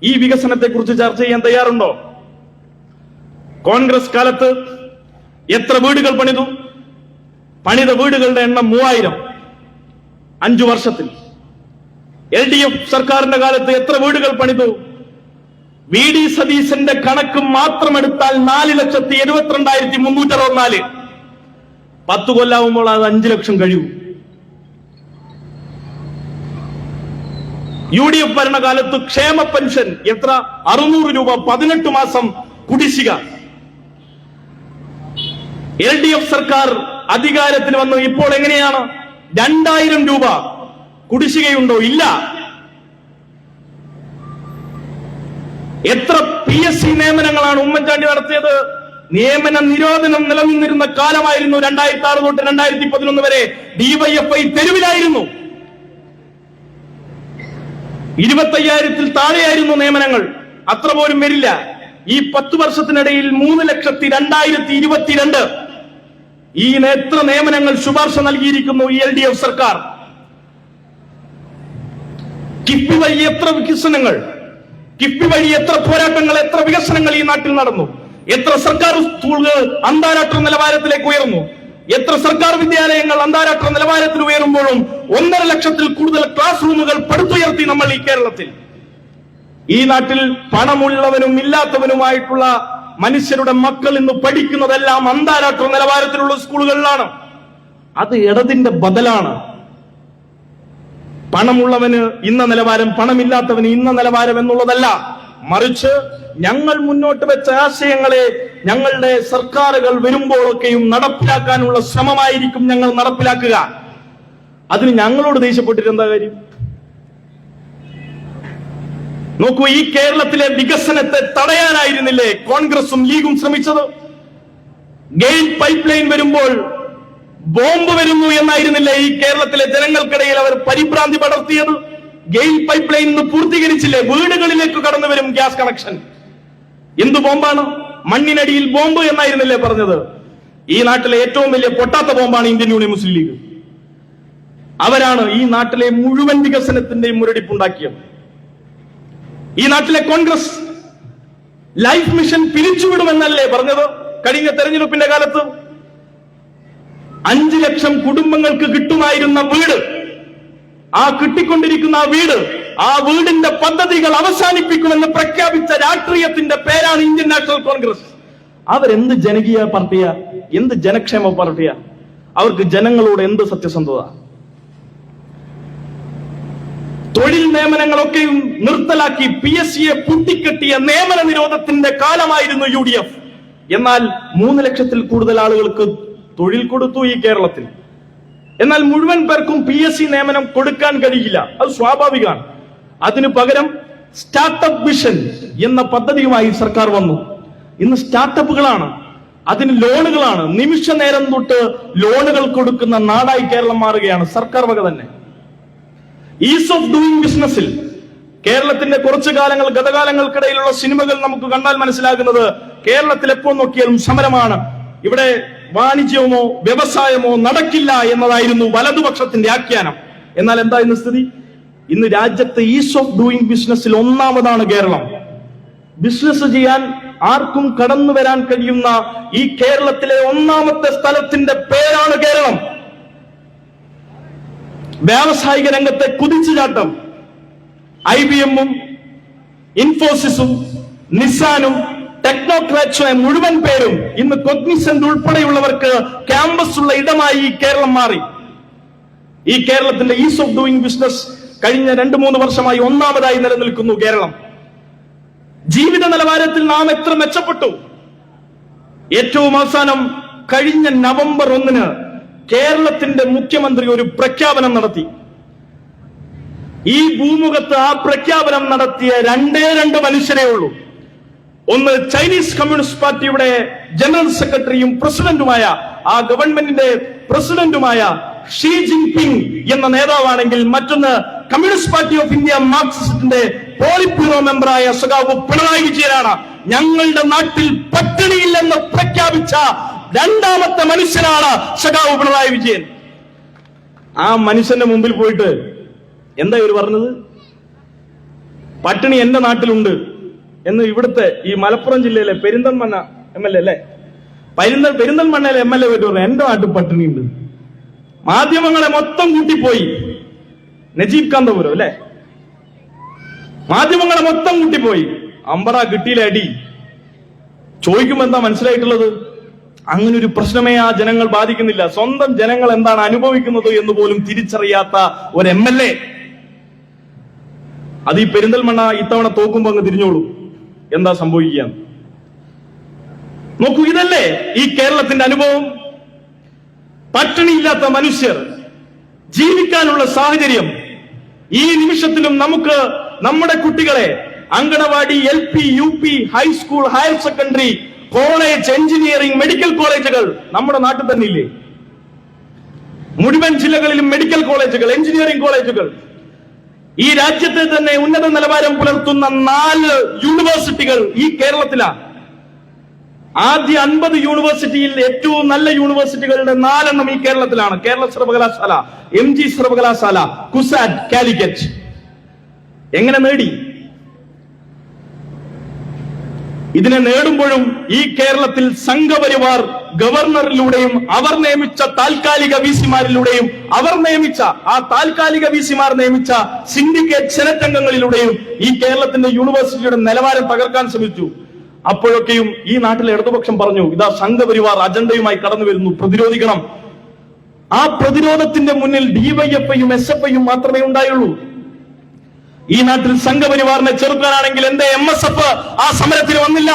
Speaker 3: ഈ വികസനത്തെ കുറിച്ച് ചർച്ച ചെയ്യാൻ തയ്യാറുണ്ടോ? കോൺഗ്രസ് കാലത്ത് എത്ര വീടുകൾ പണിതു? പണിത വീടുകളുടെ എണ്ണം 3000 5 വർഷത്തിൽ. LDF സർക്കാരിന്റെ കാലത്ത് എത്ര വീടുകൾ പണിതു? VD സതീശന്റെ കണക്ക് മാത്രം എടുത്താൽ 4,72,364. 10 കൊല്ലാവുമ്പോൾ അത് 5 ലക്ഷം കഴിയും. UDF ഭരണകാലത്ത് ക്ഷേമ പെൻഷൻ എത്ര? 600 രൂപ, 18 മാസം കുടിശ്ശിക. LDF സർക്കാർ അധികാരത്തിൽ വന്നു ഇപ്പോൾ എങ്ങനെയാണ്? 2000 രൂപ കുടിശ്ശികയുണ്ടോ? ഇല്ല. എത്ര PSC നിയമനങ്ങളാണ് ഉമ്മൻചാണ്ടി നടത്തിയത്? നിയമന നിരോധനം നിലനിന്നിരുന്ന കാലമായിരുന്നു 2006 തൊട്ട് 2011 വരെ. DYFI തെരുവിലായിരുന്നു. 25,000-ൽ താഴെയായിരുന്നു നിയമനങ്ങൾ. അത്ര പോലും വരില്ല. ഈ 10 വർഷത്തിനിടയിൽ 3,02,022 ഈ എത്ര നിയമനങ്ങൾ ശുപാർശ നൽകിയിരിക്കുന്നു ഈ LDF സർക്കാർ. കിഫ്ബി വഴി എത്ര വികസനങ്ങൾ, കിഫ്ബി വഴി എത്ര പോരാട്ടങ്ങൾ, എത്ര വികസനങ്ങൾ ഈ നാട്ടിൽ നടന്നു. എത്ര സർക്കാർ സ്കൂളുകൾ അന്താരാഷ്ട്ര നിലവാരത്തിലേക്ക് ഉയർന്നു. എത്ര സർക്കാർ വിദ്യാലയങ്ങൾ അന്താരാഷ്ട്ര നിലവാരത്തിൽ ഉയരുമ്പോഴും 1.5 ലക്ഷത്തിൽ കൂടുതൽ ക്ലാസ് റൂമുകൾ പടുത്തുയർത്തി നമ്മൾ ഈ കേരളത്തിൽ. ഈ നാട്ടിൽ പണമുള്ളവനും ഇല്ലാത്തവനുമായിട്ടുള്ള മനുഷ്യരുടെ മക്കൾ ഇന്ന് പഠിക്കുന്നതെല്ലാം അന്താരാഷ്ട്ര നിലവാരത്തിലുള്ള സ്കൂളുകളിലാണ്. അത് ഇടതിന്റെ ബദലാണ്. പണമുള്ളവന് ഇന്ന നിലവാരം, പണമില്ലാത്തവന് ഇന്ന നിലവാരം എന്നുള്ളതല്ല, മറിച്ച് ഞങ്ങൾ മുന്നോട്ട് വെച്ച ആശയങ്ങളെ ഞങ്ങളുടെ സർക്കാരുകൾ വരുമ്പോഴൊക്കെയും നടപ്പിലാക്കാനുള്ള ശ്രമമായിരിക്കും ഞങ്ങൾ നടപ്പിലാക്കുക. അതിന് ഞങ്ങളോട് ദേഷ്യപ്പെട്ടിട്ട് എന്താ കാര്യം? നോക്കൂ, ഈ കേരളത്തിലെ വികസനത്തെ തടയാനായിരുന്നില്ലേ കോൺഗ്രസും ലീഗും ശ്രമിച്ചത്? ഗെയിൽ പൈപ്പ് ലൈൻ വരുമ്പോൾ ബോംബ് വരുന്നു എന്നായിരുന്നില്ലേ ഈ കേരളത്തിലെ ജനങ്ങൾക്കിടയിൽ അവർ പരിഭ്രാന്തി പടർത്തിയത്? ഗെയിൽ പൈപ്പ് ലൈൻ പൂർത്തീകരിച്ചില്ലേ? വീടുകളിലേക്ക് കടന്നു വരും ഗ്യാസ് കണക്ഷൻ. എന്ത് ബോംബാണ്? മണ്ണിനടിയിൽ ബോംബ് എന്നായിരുന്നില്ലേ പറഞ്ഞത്? ഈ നാട്ടിലെ ഏറ്റവും വലിയ പൊട്ടാത്ത ബോംബാണ് ഇന്ത്യൻ യൂണിയൻ മുസ്ലിം ലീഗ്. അവരാണ് ഈ നാട്ടിലെ മുഴുവൻ വികസനത്തിന്റെയും മുരടിപ്പുണ്ടാക്കിയത്. ഈ നാട്ടിലെ കോൺഗ്രസ് ലൈഫ് മിഷൻ പിരിച്ചുവിടുമെന്നല്ലേ പറഞ്ഞത് കഴിഞ്ഞ തെരഞ്ഞെടുപ്പിന്റെ കാലത്ത്? 5 ലക്ഷം കുടുംബങ്ങൾക്ക് കിട്ടുമായിരുന്ന വീട്, ആ കിട്ടിക്കൊണ്ടിരിക്കുന്ന ആ വീടിന്റെ പദ്ധതികൾ അവസാനിപ്പിക്കുമെന്ന് പ്രഖ്യാപിച്ച രാഷ്ട്രീയത്തിന്റെ പേരാണ് ഇന്ത്യൻ നാഷണൽ കോൺഗ്രസ്. അവരെന്ത് ജനകീയ പാർട്ടിയാ? എന്ത് ജനക്ഷേമ പാർട്ടിയാ? അവർക്ക് ജനങ്ങളോട് എന്ത് സത്യസന്ധത? തൊഴിൽ നിയമനങ്ങളൊക്കെയും നിർത്തലാക്കി PSCയെ പൂട്ടിക്കെട്ടിയ നിയമന നിരോധത്തിന്റെ കാലമായിരുന്നു UDF. എന്നാൽ 3 ലക്ഷത്തിൽ കൂടുതൽ ആളുകൾക്ക് തൊഴിൽ കൊടുത്തു ഈ കേരളത്തിൽ. എന്നാൽ മുഴുവൻ പേർക്കും PSC നിയമനം കൊടുക്കാൻ കഴിയില്ല. അത് സ്വാഭാവികമാണ്. അതിനു പകരം സ്റ്റാർട്ടപ്പ് മിഷൻ എന്ന പദ്ധതിയുമായി സർക്കാർ വന്നു. ഇന്ന് സ്റ്റാർട്ടപ്പുകളാണ്, അതിന് ലോണുകളാണ്. നിമിഷ നേരം തൊട്ട് ലോണുകൾ കൊടുക്കുന്ന നാടായി കേരളം മാറുകയാണ്, സർക്കാർ വക തന്നെ. ഈസ് ഓഫ് ഡൂയിങ് ബിസിനസ്സിൽ കേരളത്തിന്റെ കുറച്ചു കാലങ്ങൾ, ഗതകാലങ്ങൾക്കിടയിലുള്ള സിനിമകൾ നമുക്ക് കണ്ടാൽ മനസ്സിലാകുന്നത് കേരളത്തിൽ എപ്പോൾ നോക്കിയാലും സമരമാണ്. ഇവിടെ വാണിജ്യമോ വ്യവസായമോ നടക്കില്ല എന്നതായിരുന്നു വലതുപക്ഷത്തിന്റെ ആഖ്യാനം. എന്നാൽ എന്താ ഇന്ന് സ്ഥിതി? ഇന്ന് രാജ്യത്തെ ഈസ് ഓഫ് ഡൂയിങ് ബിസിനസ്സിൽ ഒന്നാമതാണ് കേരളം. ബിസിനസ് ചെയ്യാൻ ആർക്കും കടന്നു വരാൻ കഴിയുന്ന ഈ കേരളത്തിലെ ഒന്നാമത്തെ സ്ഥലത്തിന്റെ പേരാണ് കേരളം. വ്യാവസായിക രംഗത്തെ കുതിച്ചുചാട്ടം. IBM-ഉം ഇൻഫോസിസും നിസാനും ടെക്നോക്രാറ്റ്സും മുഴുവൻ പേരും ഇന്ന് കോഗ്നിസന്റ് ഉൾപ്പെടെയുള്ളവർക്ക് ക്യാമ്പസ് ഉള്ള ഇടമായി ഈ കേരളം മാറി. ഈ കേരളത്തിന്റെ ഈസ് ഓഫ് ഡൂയിങ് ബിസിനസ് കഴിഞ്ഞ 2-3 വർഷമായി ഒന്നാമതായി നിലനിൽക്കുന്നു കേരളം. ജീവിത നിലവാരത്തിൽ നാം എത്ര മെച്ചപ്പെട്ടു. ഏറ്റവും അവസാനം കഴിഞ്ഞ നവംബർ 1-ന് കേരളത്തിന്റെ മുഖ്യമന്ത്രി ഒരു പ്രഖ്യാപനം നടത്തി. ഈ ഭൂമുഖത്ത് ആ പ്രഖ്യാപനം നടത്തിയ 2 മനുഷ്യരേ ഉള്ളൂ. ഒന്ന് ചൈനീസ് കമ്മ്യൂണിസ്റ്റ് പാർട്ടിയുടെ ജനറൽ സെക്രട്ടറിയും പ്രസിഡന്റുമായ, ആ ഗവൺമെന്റിന്റെ പ്രസിഡന്റുമായ ഷീ ജിൻപിങ് എന്ന നേതാവാണെങ്കിൽ മറ്റൊന്ന് കമ്മ്യൂണിസ്റ്റ് പാർട്ടി ഓഫ് ഇന്ത്യ മാർക്സിസ്റ്റിന്റെ പോളിറ്റ് ബ്യൂറോ മെമ്പറായ സഖാവ് പിണറായി വിജയനാണ്. ഞങ്ങളുടെ നാട്ടിൽ പട്ടിണിയില്ലെന്ന് പ്രഖ്യാപിച്ച 2ാമത്തെ മനുഷ്യനാണ് സഖാവ് പിണറായി വിജയൻ. ആ മനുഷ്യന്റെ മുമ്പിൽ പോയിട്ട് എന്താ ഇവർ പറഞ്ഞത്? പട്ടിണി എന്റെ നാട്ടിലുണ്ട് എന്ന് ഇവിടുത്തെ ഈ മലപ്പുറം ജില്ലയിലെ പെരിന്തൽമണ്ണ MLA അല്ലെ, പെരിന്തൽമണ്ണയിലെ MLA പോയിട്ട് പറഞ്ഞു എന്റെ നാട്ടിൽ പട്ടിണിയുണ്ട്. മാധ്യമങ്ങളെ മൊത്തം കൂട്ടിപ്പോയി. നജീബ് കാന്തപുരം അല്ലെ, മാധ്യമങ്ങളെ മൊത്തം കൂട്ടിപ്പോയി. അമ്പട കിട്ടിയില്ല അടി. ചോദിക്കുമ്പോ എന്താ മനസ്സിലായിട്ടുള്ളത്? അങ്ങനെ ഒരു പ്രശ്നമേ ആ ജനങ്ങൾ ബാധിക്കുന്നില്ല. സ്വന്തം ജനങ്ങൾ എന്താണ് അനുഭവിക്കുന്നത് എന്ന് പോലും തിരിച്ചറിയാത്ത ഒരു MLA. അത് ഈ പെരിന്തൽമണ്ണ ഇത്തവണ തോക്കുമ്പോ അങ്ങ് തിരിഞ്ഞോളൂ എന്താ സംഭവിക്കുക. നോക്കൂ, ഇതല്ലേ ഈ കേരളത്തിന്റെ അനുഭവം? പട്ടിണിയില്ലാത്ത മനുഷ്യർ, ജീവിക്കാനുള്ള സാഹചര്യം. ഈ നിമിഷത്തിലും നമുക്ക് നമ്മുടെ കുട്ടികളെ anganwadi, LP, UP, high school, higher secondary, college, engineering, medical കോളേജുകൾ നമ്മുടെ നാട്ടിൽ തന്നെ ഇല്ലേ? മുഴുവൻ ജില്ലകളിലും മെഡിക്കൽ കോളേജുകൾ, എഞ്ചിനീയറിംഗ് കോളേജുകൾ. ഈ രാജ്യത്തെ തന്നെ ഉന്നത നിലവാരം പുലർത്തുന്ന 4 യൂണിവേഴ്സിറ്റികൾ ഈ കേരളത്തിലാണ്. ആദ്യ 50 യൂണിവേഴ്സിറ്റിയിൽ ഏറ്റവും നല്ല യൂണിവേഴ്സിറ്റികളുടെ 4 ഈ കേരളത്തിലാണ്. കേരള സർവകലാശാല, MG സർവകലാശാല, കുസാറ്റ്, കാലിക്കറ്റ്. എങ്ങനെ നേടി? ഇതിനെ നേടുമ്പോഴും ഈ കേരളത്തിൽ സംഘപരിവാർ ഗവർണറിലൂടെയും അവർ നിയമിച്ച താൽക്കാലിക VC-മാരിലൂടെയും അവർ നിയമിച്ച ആ താൽക്കാലിക VC-മാർ നിയമിച്ച സിൻഡിക്കേറ്റ് സെനറ്റ് അംഗങ്ങളിലൂടെയും ഈ കേരളത്തിന്റെ യൂണിവേഴ്സിറ്റിയുടെ നിലവാരം തകർക്കാൻ ശ്രമിച്ചു. അപ്പോഴൊക്കെയും ഈ നാട്ടിലെ ഇടതുപക്ഷം പറഞ്ഞു, ഇതാ സംഘപരിവാർ അജണ്ടയുമായി കടന്നു വരുന്നു, പ്രതിരോധിക്കണം. ആ പ്രതിരോധത്തിന്റെ മുന്നിൽ DYFI-യും SFI-യും മാത്രമേ ഉണ്ടായുള്ളൂ. ഈ നാട്ടിൽ സംഘപരിവാറിനെ ചെറുക്കാനാണെങ്കിൽ എന്റെ MSF ആ സമരത്തിന് വന്നില്ല?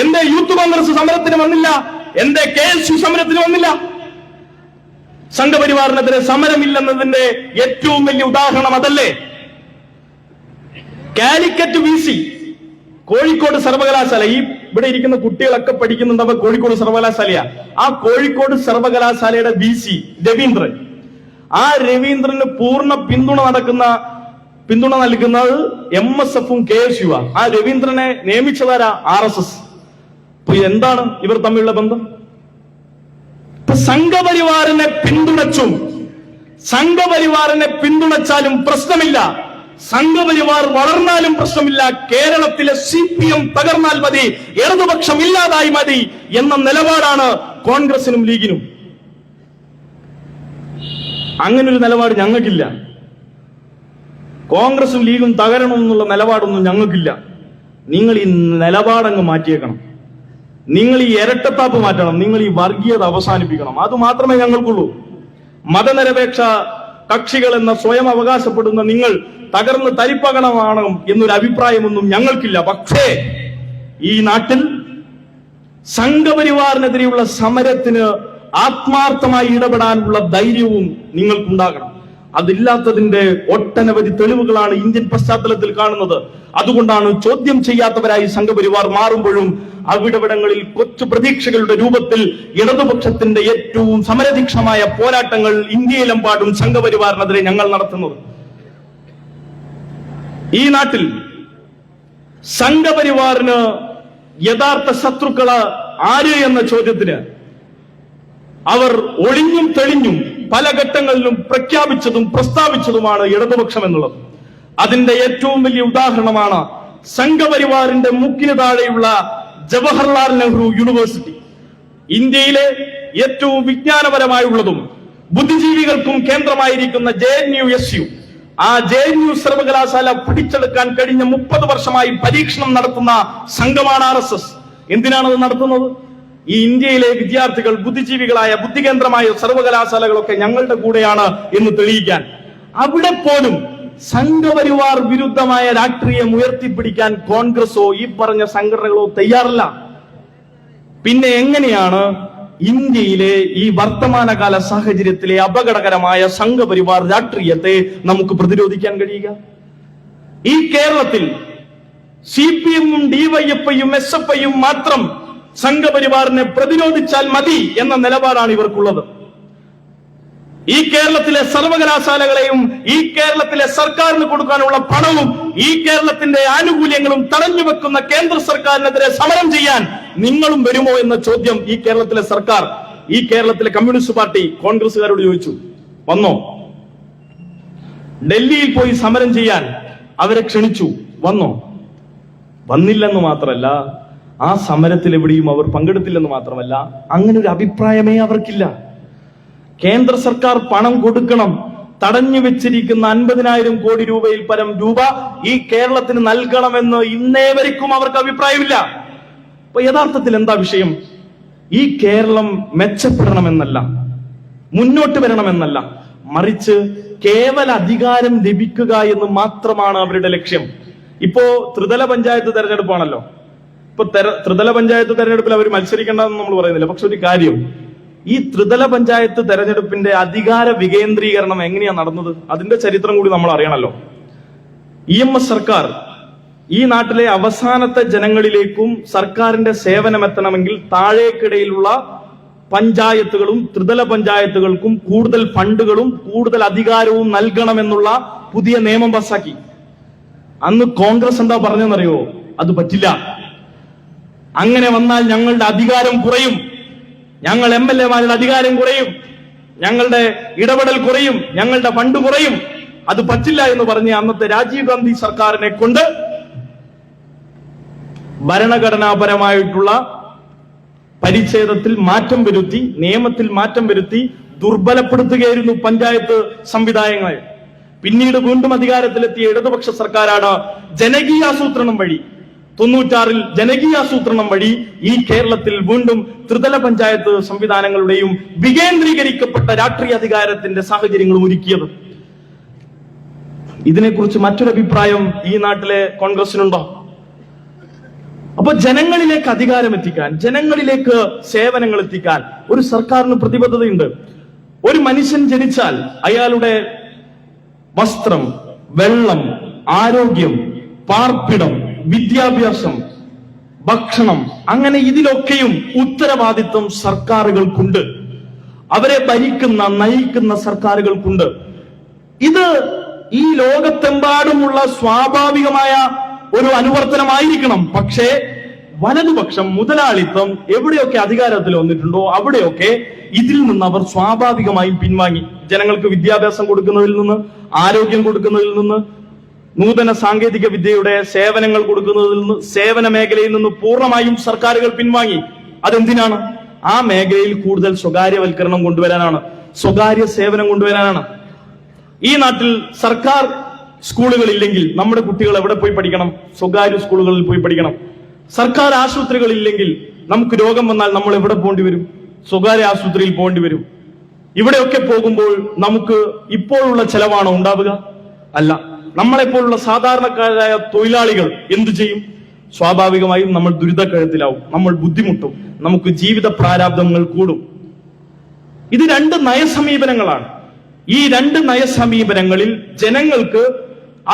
Speaker 3: എന്റെ യൂത്ത് കോൺഗ്രസ് സമരത്തിന് വന്നില്ല? എന്റെ KSU സമരത്തിന് വന്നില്ല? സംഘപരിവാറിനെതിരെ സമരമില്ലെന്നതിന്റെ ഏറ്റവും വലിയ ഉദാഹരണം അതല്ലേ? കാലിക്കറ്റ് VC, കോഴിക്കോട് സർവകലാശാല. ഈ ഇവിടെ ഇരിക്കുന്ന കുട്ടികളൊക്കെ പഠിക്കുന്നുണ്ട് കോഴിക്കോട് സർവകലാശാലയാ. ആ കോഴിക്കോട് സർവകലാശാലയുടെ VC രവീന്ദ്രൻ, ആ രവീന്ദ്രന് പൂർണ്ണ പിന്തുണ നൽകുന്നത് MSF-ഉം KSU-ആ. ആ രവീന്ദ്രനെ നിയമിച്ചതാരാ? RSS. എന്താണ് ഇവർ തമ്മിലുള്ള ബന്ധം? സംഘപരിവാറിനെ പിന്തുണച്ചാലും പ്രശ്നമില്ല, സംഘപരിവാർ വളർന്നാലും പ്രശ്നമില്ല. കേരളത്തിലെ CPM തകർന്നാൽ മതി, ഇടതുപക്ഷം ഇല്ലാതായി മതി എന്ന നിലപാടാണ് കോൺഗ്രസിനും ലീഗിനും. അങ്ങനൊരു നിലപാട് ഞങ്ങൾക്കില്ല. കോൺഗ്രസും ലീഗും തകരണമെന്നുള്ള നിലപാടൊന്നും ഞങ്ങൾക്കില്ല. നിങ്ങൾ ഈ നിലപാടങ്ങ് മാറ്റിയേക്കണം. നിങ്ങൾ ഈ ഇരട്ടത്താപ്പ് മാറ്റണം. നിങ്ങൾ ഈ വർഗീയത അവസാനിപ്പിക്കണം. അത് മാത്രമേ ഞങ്ങൾക്കുള്ളൂ. മതനിരപേക്ഷ കക്ഷികൾ എന്ന സ്വയം അവകാശപ്പെടുന്ന നിങ്ങൾ തകർന്ന് തരിപ്പകണമാണ് എന്നൊരു അഭിപ്രായമൊന്നും ഞങ്ങൾക്കില്ല. പക്ഷേ ഈ നാട്ടിൽ സംഘപരിവാറിനെതിരെയുള്ള സമരത്തിന് ആത്മാർത്ഥമായി ഇടപെടാനുള്ള ധൈര്യവും നിങ്ങൾക്കുണ്ടാകണം. അതില്ലാത്തതിന്റെ ഒട്ടനവധി തെളിവുകളാണ് ഇന്ത്യൻ പശ്ചാത്തലത്തിൽ കാണുന്നത്. അതുകൊണ്ടാണ് ചോദ്യം ചെയ്യാത്തവരായി സംഘപരിവാർ മാറുമ്പോഴും അവിടവിടങ്ങളിൽ കൊച്ചു പ്രതീക്ഷകളുടെ രൂപത്തിൽ ഇടതുപക്ഷത്തിന്റെ ഏറ്റവും സമരതീക്ഷണമായ പോരാട്ടങ്ങൾ ഇന്ത്യയിലെമ്പാടും സംഘപരിവാറിനെതിരെ ഞങ്ങൾ നടത്തുന്നത്. ഈ നാട്ടിൽ സംഘപരിവാറിന് യഥാർത്ഥ ശത്രുക്കള് ആര് എന്ന ചോദ്യത്തിന് അവർ ഒളിഞ്ഞും തെളിഞ്ഞും പല ഘട്ടങ്ങളിലും പ്രഖ്യാപിച്ചതും പ്രസ്താവിച്ചതുമാണ് ഇടതുപക്ഷം എന്നുള്ളത്. അതിന്റെ ഏറ്റവും വലിയ ഉദാഹരണമാണ് സംഘപരിവാറിന്റെ മുക്കിന് താഴെയുള്ള ജവഹർലാൽ നെഹ്റു യൂണിവേഴ്സിറ്റി. ഇന്ത്യയിലെ ഏറ്റവും വിജ്ഞാനപരമായുള്ളതും ബുദ്ധിജീവികൾക്കും കേന്ദ്രമായിരിക്കുന്ന JNU-SU, ആ JNU സർവകലാശാല പിടിച്ചെടുക്കാൻ കഴിഞ്ഞ 30 വർഷമായി പരീക്ഷണം നടത്തുന്ന സംഘമാണ് RSS. എന്തിനാണ് അത് നടത്തുന്നത്? ഈ ഇന്ത്യയിലെ വിദ്യാർത്ഥികൾ ബുദ്ധിജീവികളായ ബുദ്ധികേന്ദ്രമായ സർവകലാശാലകളൊക്കെ ഞങ്ങളുടെ കൂടെയാണ് എന്ന് തെളിയിക്കാൻ. അവിടെ പോലും സംഘപരിവാർ വിരുദ്ധമായ രാഷ്ട്രീയം ഉയർത്തിപ്പിടിക്കാൻ കോൺഗ്രസോ ഈ പറഞ്ഞ സംഘടനകളോ തയ്യാറല്ല. പിന്നെ എങ്ങനെയാണ് ഇന്ത്യയിലെ ഈ വർത്തമാനകാല സാഹചര്യത്തിലെ അപകടകരമായ സംഘപരിവാർ രാഷ്ട്രീയത്തെ നമുക്ക് പ്രതിരോധിക്കാൻ കഴിയുക? ഈ കേരളത്തിൽ CPM-ഉം DYFI-യും SFI-യും മാത്രം സംഘപരിവാറിനെ പ്രതിരോധിച്ചാൽ മതി എന്ന നിലപാടാണ് ഇവർക്കുള്ളത്. ഈ കേരളത്തിലെ സർവകലാശാലകളെയും ഈ കേരളത്തിലെ സർക്കാരിന് കൊടുക്കാനുള്ള പണവും ഈ കേരളത്തിന്റെ ആനുകൂല്യങ്ങളും തടഞ്ഞു വെക്കുന്ന കേന്ദ്ര സർക്കാരിനെതിരെ സമരം ചെയ്യാൻ നിങ്ങളും വരുമോ എന്ന ചോദ്യം ഈ കേരളത്തിലെ സർക്കാർ, ഈ കേരളത്തിലെ കമ്മ്യൂണിസ്റ്റ് പാർട്ടി കോൺഗ്രസുകാരോട് ചോദിച്ചു. വന്നോ? ഡൽഹിയിൽ പോയി സമരം ചെയ്യാൻ അവരെ ക്ഷണിച്ചു. വന്നോ? വന്നില്ലെന്ന് മാത്രമല്ല, ആ സമരത്തിൽ എവിടെയും അവർ പങ്കെടുത്തില്ലെന്ന് മാത്രമല്ല, അങ്ങനെ ഒരു അഭിപ്രായമേ അവർക്കില്ല. കേന്ദ്ര സർക്കാർ പണം കൊടുക്കണം, തടഞ്ഞു വെച്ചിരിക്കുന്ന 50,000 കോടി രൂപയിൽ പരം രൂപ ഈ കേരളത്തിന് നൽകണമെന്ന് ഇന്നേ വരെക്കും അവർക്ക് അഭിപ്രായമില്ല. അപ്പൊ യഥാർത്ഥത്തിൽ എന്താ വിഷയം? ഈ കേരളം മെച്ചപ്പെടണമെന്നല്ല, മുന്നോട്ട് വരണമെന്നല്ല, മറിച്ച് കേവല അധികാരം ലഭിക്കുക എന്ന് മാത്രമാണ് അവരുടെ ലക്ഷ്യം. ഇപ്പോ ത്രിതല പഞ്ചായത്ത് തെരഞ്ഞെടുപ്പാണല്ലോ. ഇപ്പൊ ത്രിതല പഞ്ചായത്ത് തെരഞ്ഞെടുപ്പിൽ അവർ മത്സരിക്കേണ്ടെന്ന് നമ്മൾ പറയുന്നില്ല. പക്ഷെ ഒരു കാര്യം, ഈ ത്രിതല പഞ്ചായത്ത് തെരഞ്ഞെടുപ്പിന്റെ അധികാര വികേന്ദ്രീകരണം എങ്ങനെയാ നടന്നത്? അതിന്റെ ചരിത്രം കൂടി നമ്മൾ അറിയണല്ലോ. EMS സർക്കാർ ഈ നാട്ടിലെ അവസാനത്തെ ജനങ്ങളിലേക്കും സർക്കാരിന്റെ സേവനം എത്തണമെങ്കിൽ താഴേക്കിടയിലുള്ള പഞ്ചായത്തുകളും ത്രിതല പഞ്ചായത്തുകൾക്കും കൂടുതൽ ഫണ്ടുകളും കൂടുതൽ അധികാരവും നൽകണമെന്നുള്ള പുതിയ നിയമം പാസാക്കി. അന്ന് കോൺഗ്രസ് എന്താ പറഞ്ഞെന്നറിയോ? അത് പറ്റില്ല, അങ്ങനെ വന്നാൽ ഞങ്ങളുടെ അധികാരം കുറയും, ഞങ്ങൾ MLA-മാരുടെ അധികാരം കുറയും, ഞങ്ങളുടെ ഇടപെടൽ കുറയും, ഞങ്ങളുടെ ഫണ്ട് കുറയും, അത് പറ്റില്ല എന്ന് പറഞ്ഞ് അന്നത്തെ രാജീവ് ഗാന്ധി സർക്കാരിനെ കൊണ്ട് ഭരണഘടനാപരമായിട്ടുള്ള പരിച്ഛേദത്തിൽ മാറ്റം വരുത്തി, നിയമത്തിൽ മാറ്റം വരുത്തി ദുർബലപ്പെടുത്തുകയായിരുന്നു പഞ്ചായത്ത് സംവിധാനങ്ങളെ. പിന്നീട് വീണ്ടും അധികാരത്തിലെത്തിയ ഇടതുപക്ഷ സർക്കാരാണ് ജനകീയാസൂത്രണം വഴി 96-ൽ ജനകീയാസൂത്രണം വഴി ഈ കേരളത്തിൽ വീണ്ടും ത്രിതല പഞ്ചായത്ത് സംവിധാനങ്ങളുടെയും വികേന്ദ്രീകരിക്കപ്പെട്ട രാഷ്ട്രീയ അധികാരത്തിന്റെ സാഹചര്യങ്ങളും ഒരുക്കിയത്. ഇതിനെക്കുറിച്ച് മറ്റൊരു അഭിപ്രായം ഈ നാട്ടിലെ കോൺഗ്രസിനുണ്ടോ? അപ്പൊ ജനങ്ങളിലേക്ക് അധികാരം എത്തിക്കാൻ, ജനങ്ങളിലേക്ക് സേവനങ്ങൾ എത്തിക്കാൻ ഒരു സർക്കാരിന് പ്രതിബദ്ധതയുണ്ട്. ഒരു മനുഷ്യൻ ജനിച്ചാൽ അയാളുടെ വസ്ത്രം, വെള്ളം, ആരോഗ്യം, പാർപ്പിടം, വിദ്യാഭ്യാസം, ഭക്ഷണം, അങ്ങനെ ഇതിലൊക്കെയും ഉത്തരവാദിത്വം സർക്കാരുകൾക്കുണ്ട്. അവരെ ഭരിക്കുന്ന, നയിക്കുന്ന സർക്കാരുകൾക്കുണ്ട്. ഇത് ഈ ലോകത്തെമ്പാടുമുള്ള സ്വാഭാവികമായ ഒരു അനുവർത്തനമായിരിക്കണം. പക്ഷേ വലതുപക്ഷം, മുതലാളിത്തം എവിടെയൊക്കെ അധികാരത്തിൽ വന്നിട്ടുണ്ടോ അവിടെയൊക്കെ ഇതിൽ നിന്ന് അവർ സ്വാഭാവികമായും പിൻവാങ്ങി. ജനങ്ങൾക്ക് വിദ്യാഭ്യാസം കൊടുക്കുന്നതിൽ നിന്ന്, ആരോഗ്യം കൊടുക്കുന്നതിൽ നിന്ന്, നൂതന സാങ്കേതിക വിദ്യയുടെ സേവനങ്ങൾ കൊടുക്കുന്നതിൽ നിന്ന്, സേവന മേഖലയിൽ നിന്ന് പൂർണ്ണമായും സർക്കാരുകൾ പിൻവാങ്ങി. അതെന്തിനാണ്? ആ മേഖലയിൽ കൂടുതൽ സ്വകാര്യവൽക്കരണം കൊണ്ടുവരാനാണ്, സ്വകാര്യ സേവനം കൊണ്ടുവരാനാണ്. ഈ നാട്ടിൽ സർക്കാർ സ്കൂളുകളില്ലെങ്കിൽ നമ്മുടെ കുട്ടികൾ എവിടെ പോയി പഠിക്കണം? സ്വകാര്യ സ്കൂളുകളിൽ പോയി പഠിക്കണം. സർക്കാർ ആശുപത്രികളില്ലെങ്കിൽ നമുക്ക് രോഗം വന്നാൽ നമ്മൾ എവിടെ പോകേണ്ടി വരും? സ്വകാര്യ ആശുപത്രിയിൽ പോകേണ്ടി വരും. ഇവിടെയൊക്കെ പോകുമ്പോൾ നമുക്ക് ഇപ്പോഴുള്ള ചെലവാണോ ഉണ്ടാവുക? അല്ല. നമ്മളെപ്പോലുള്ള സാധാരണക്കാരായ തൊഴിലാളികൾ എന്തു ചെയ്യും? സ്വാഭാവികമായും നമ്മൾ ദുരിതക്കഴത്തിലാവും, നമ്മൾ ബുദ്ധിമുട്ടും, നമുക്ക് ജീവിത പ്രാരാബ്ദങ്ങൾ കൂടും. ഇത് രണ്ട് നയസമീപനങ്ങളാണ്. ഈ രണ്ട് നയസമീപനങ്ങളിൽ ജനങ്ങൾക്ക്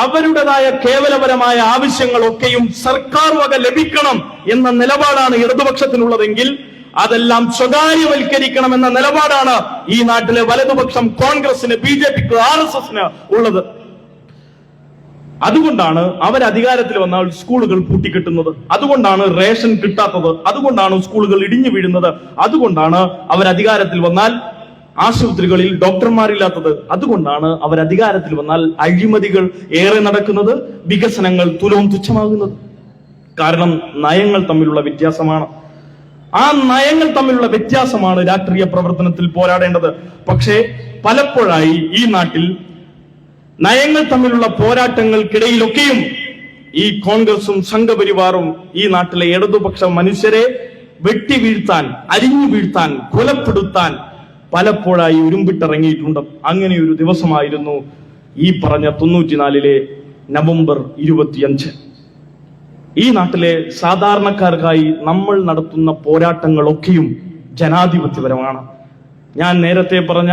Speaker 3: അവരുടേതായ കേവലപരമായ ആവശ്യങ്ങളൊക്കെയും സർക്കാർ വക ലഭിക്കണം എന്ന നിലപാടാണ് ഇടതുപക്ഷത്തിനുള്ളതെങ്കിൽ അതെല്ലാം സ്വകാര്യവൽക്കരിക്കണമെന്ന നിലപാടാണ് ഈ നാട്ടിലെ വലതുപക്ഷം കോൺഗ്രസിന്, BJPക്ക്, RSSന് ഉള്ളത്. അതുകൊണ്ടാണ് അവർ അധികാരത്തിൽ വന്നാൽ സ്കൂളുകൾ പൂട്ടിക്കെട്ടുന്നത്, അതുകൊണ്ടാണ് റേഷൻ കിട്ടാത്തത്, അതുകൊണ്ടാണ് സ്കൂളുകൾ ഇടിഞ്ഞു വീഴുന്നത്, അതുകൊണ്ടാണ് അവർ അധികാരത്തിൽ വന്നാൽ ആശുപത്രികളിൽ ഡോക്ടർമാരില്ലാത്തത്, അതുകൊണ്ടാണ് അവർ അധികാരത്തിൽ വന്നാൽ അഴിമതികൾ ഏറെ നടക്കുന്നത്, വികസനങ്ങൾ തുലവും തുച്ഛമാകുന്നത്. കാരണം നയങ്ങൾ തമ്മിലുള്ള വ്യത്യാസമാണ്. ആ നയങ്ങൾ തമ്മിലുള്ള വ്യത്യാസമാണ് രാഷ്ട്രീയ പ്രവർത്തനത്തിൽ പോരാടേണ്ടത്. പക്ഷേ പലപ്പോഴായി ഈ നാട്ടിൽ നയങ്ങൾ തമ്മിലുള്ള പോരാട്ടങ്ങൾക്കിടയിലൊക്കെയും ഈ കോൺഗ്രസും സംഘപരിവാറും ഈ നാട്ടിലെ ഇടതുപക്ഷ മനുഷ്യരെ വെട്ടി വീഴ്ത്താൻ, അരിഞ്ഞു വീഴ്ത്താൻ, കൊലപ്പെടുത്താൻ പലപ്പോഴായി ഉരുമ്പിട്ടിറങ്ങിയിട്ടുണ്ട്. അങ്ങനെ ഒരു ദിവസമായിരുന്നു ഈ പറഞ്ഞ 94 നവംബർ 25. ഈ നാട്ടിലെ സാധാരണക്കാർക്കായി നമ്മൾ നടത്തുന്ന പോരാട്ടങ്ങളൊക്കെയും ജനാധിപത്യപരമാണ്. ഞാൻ നേരത്തെ പറഞ്ഞ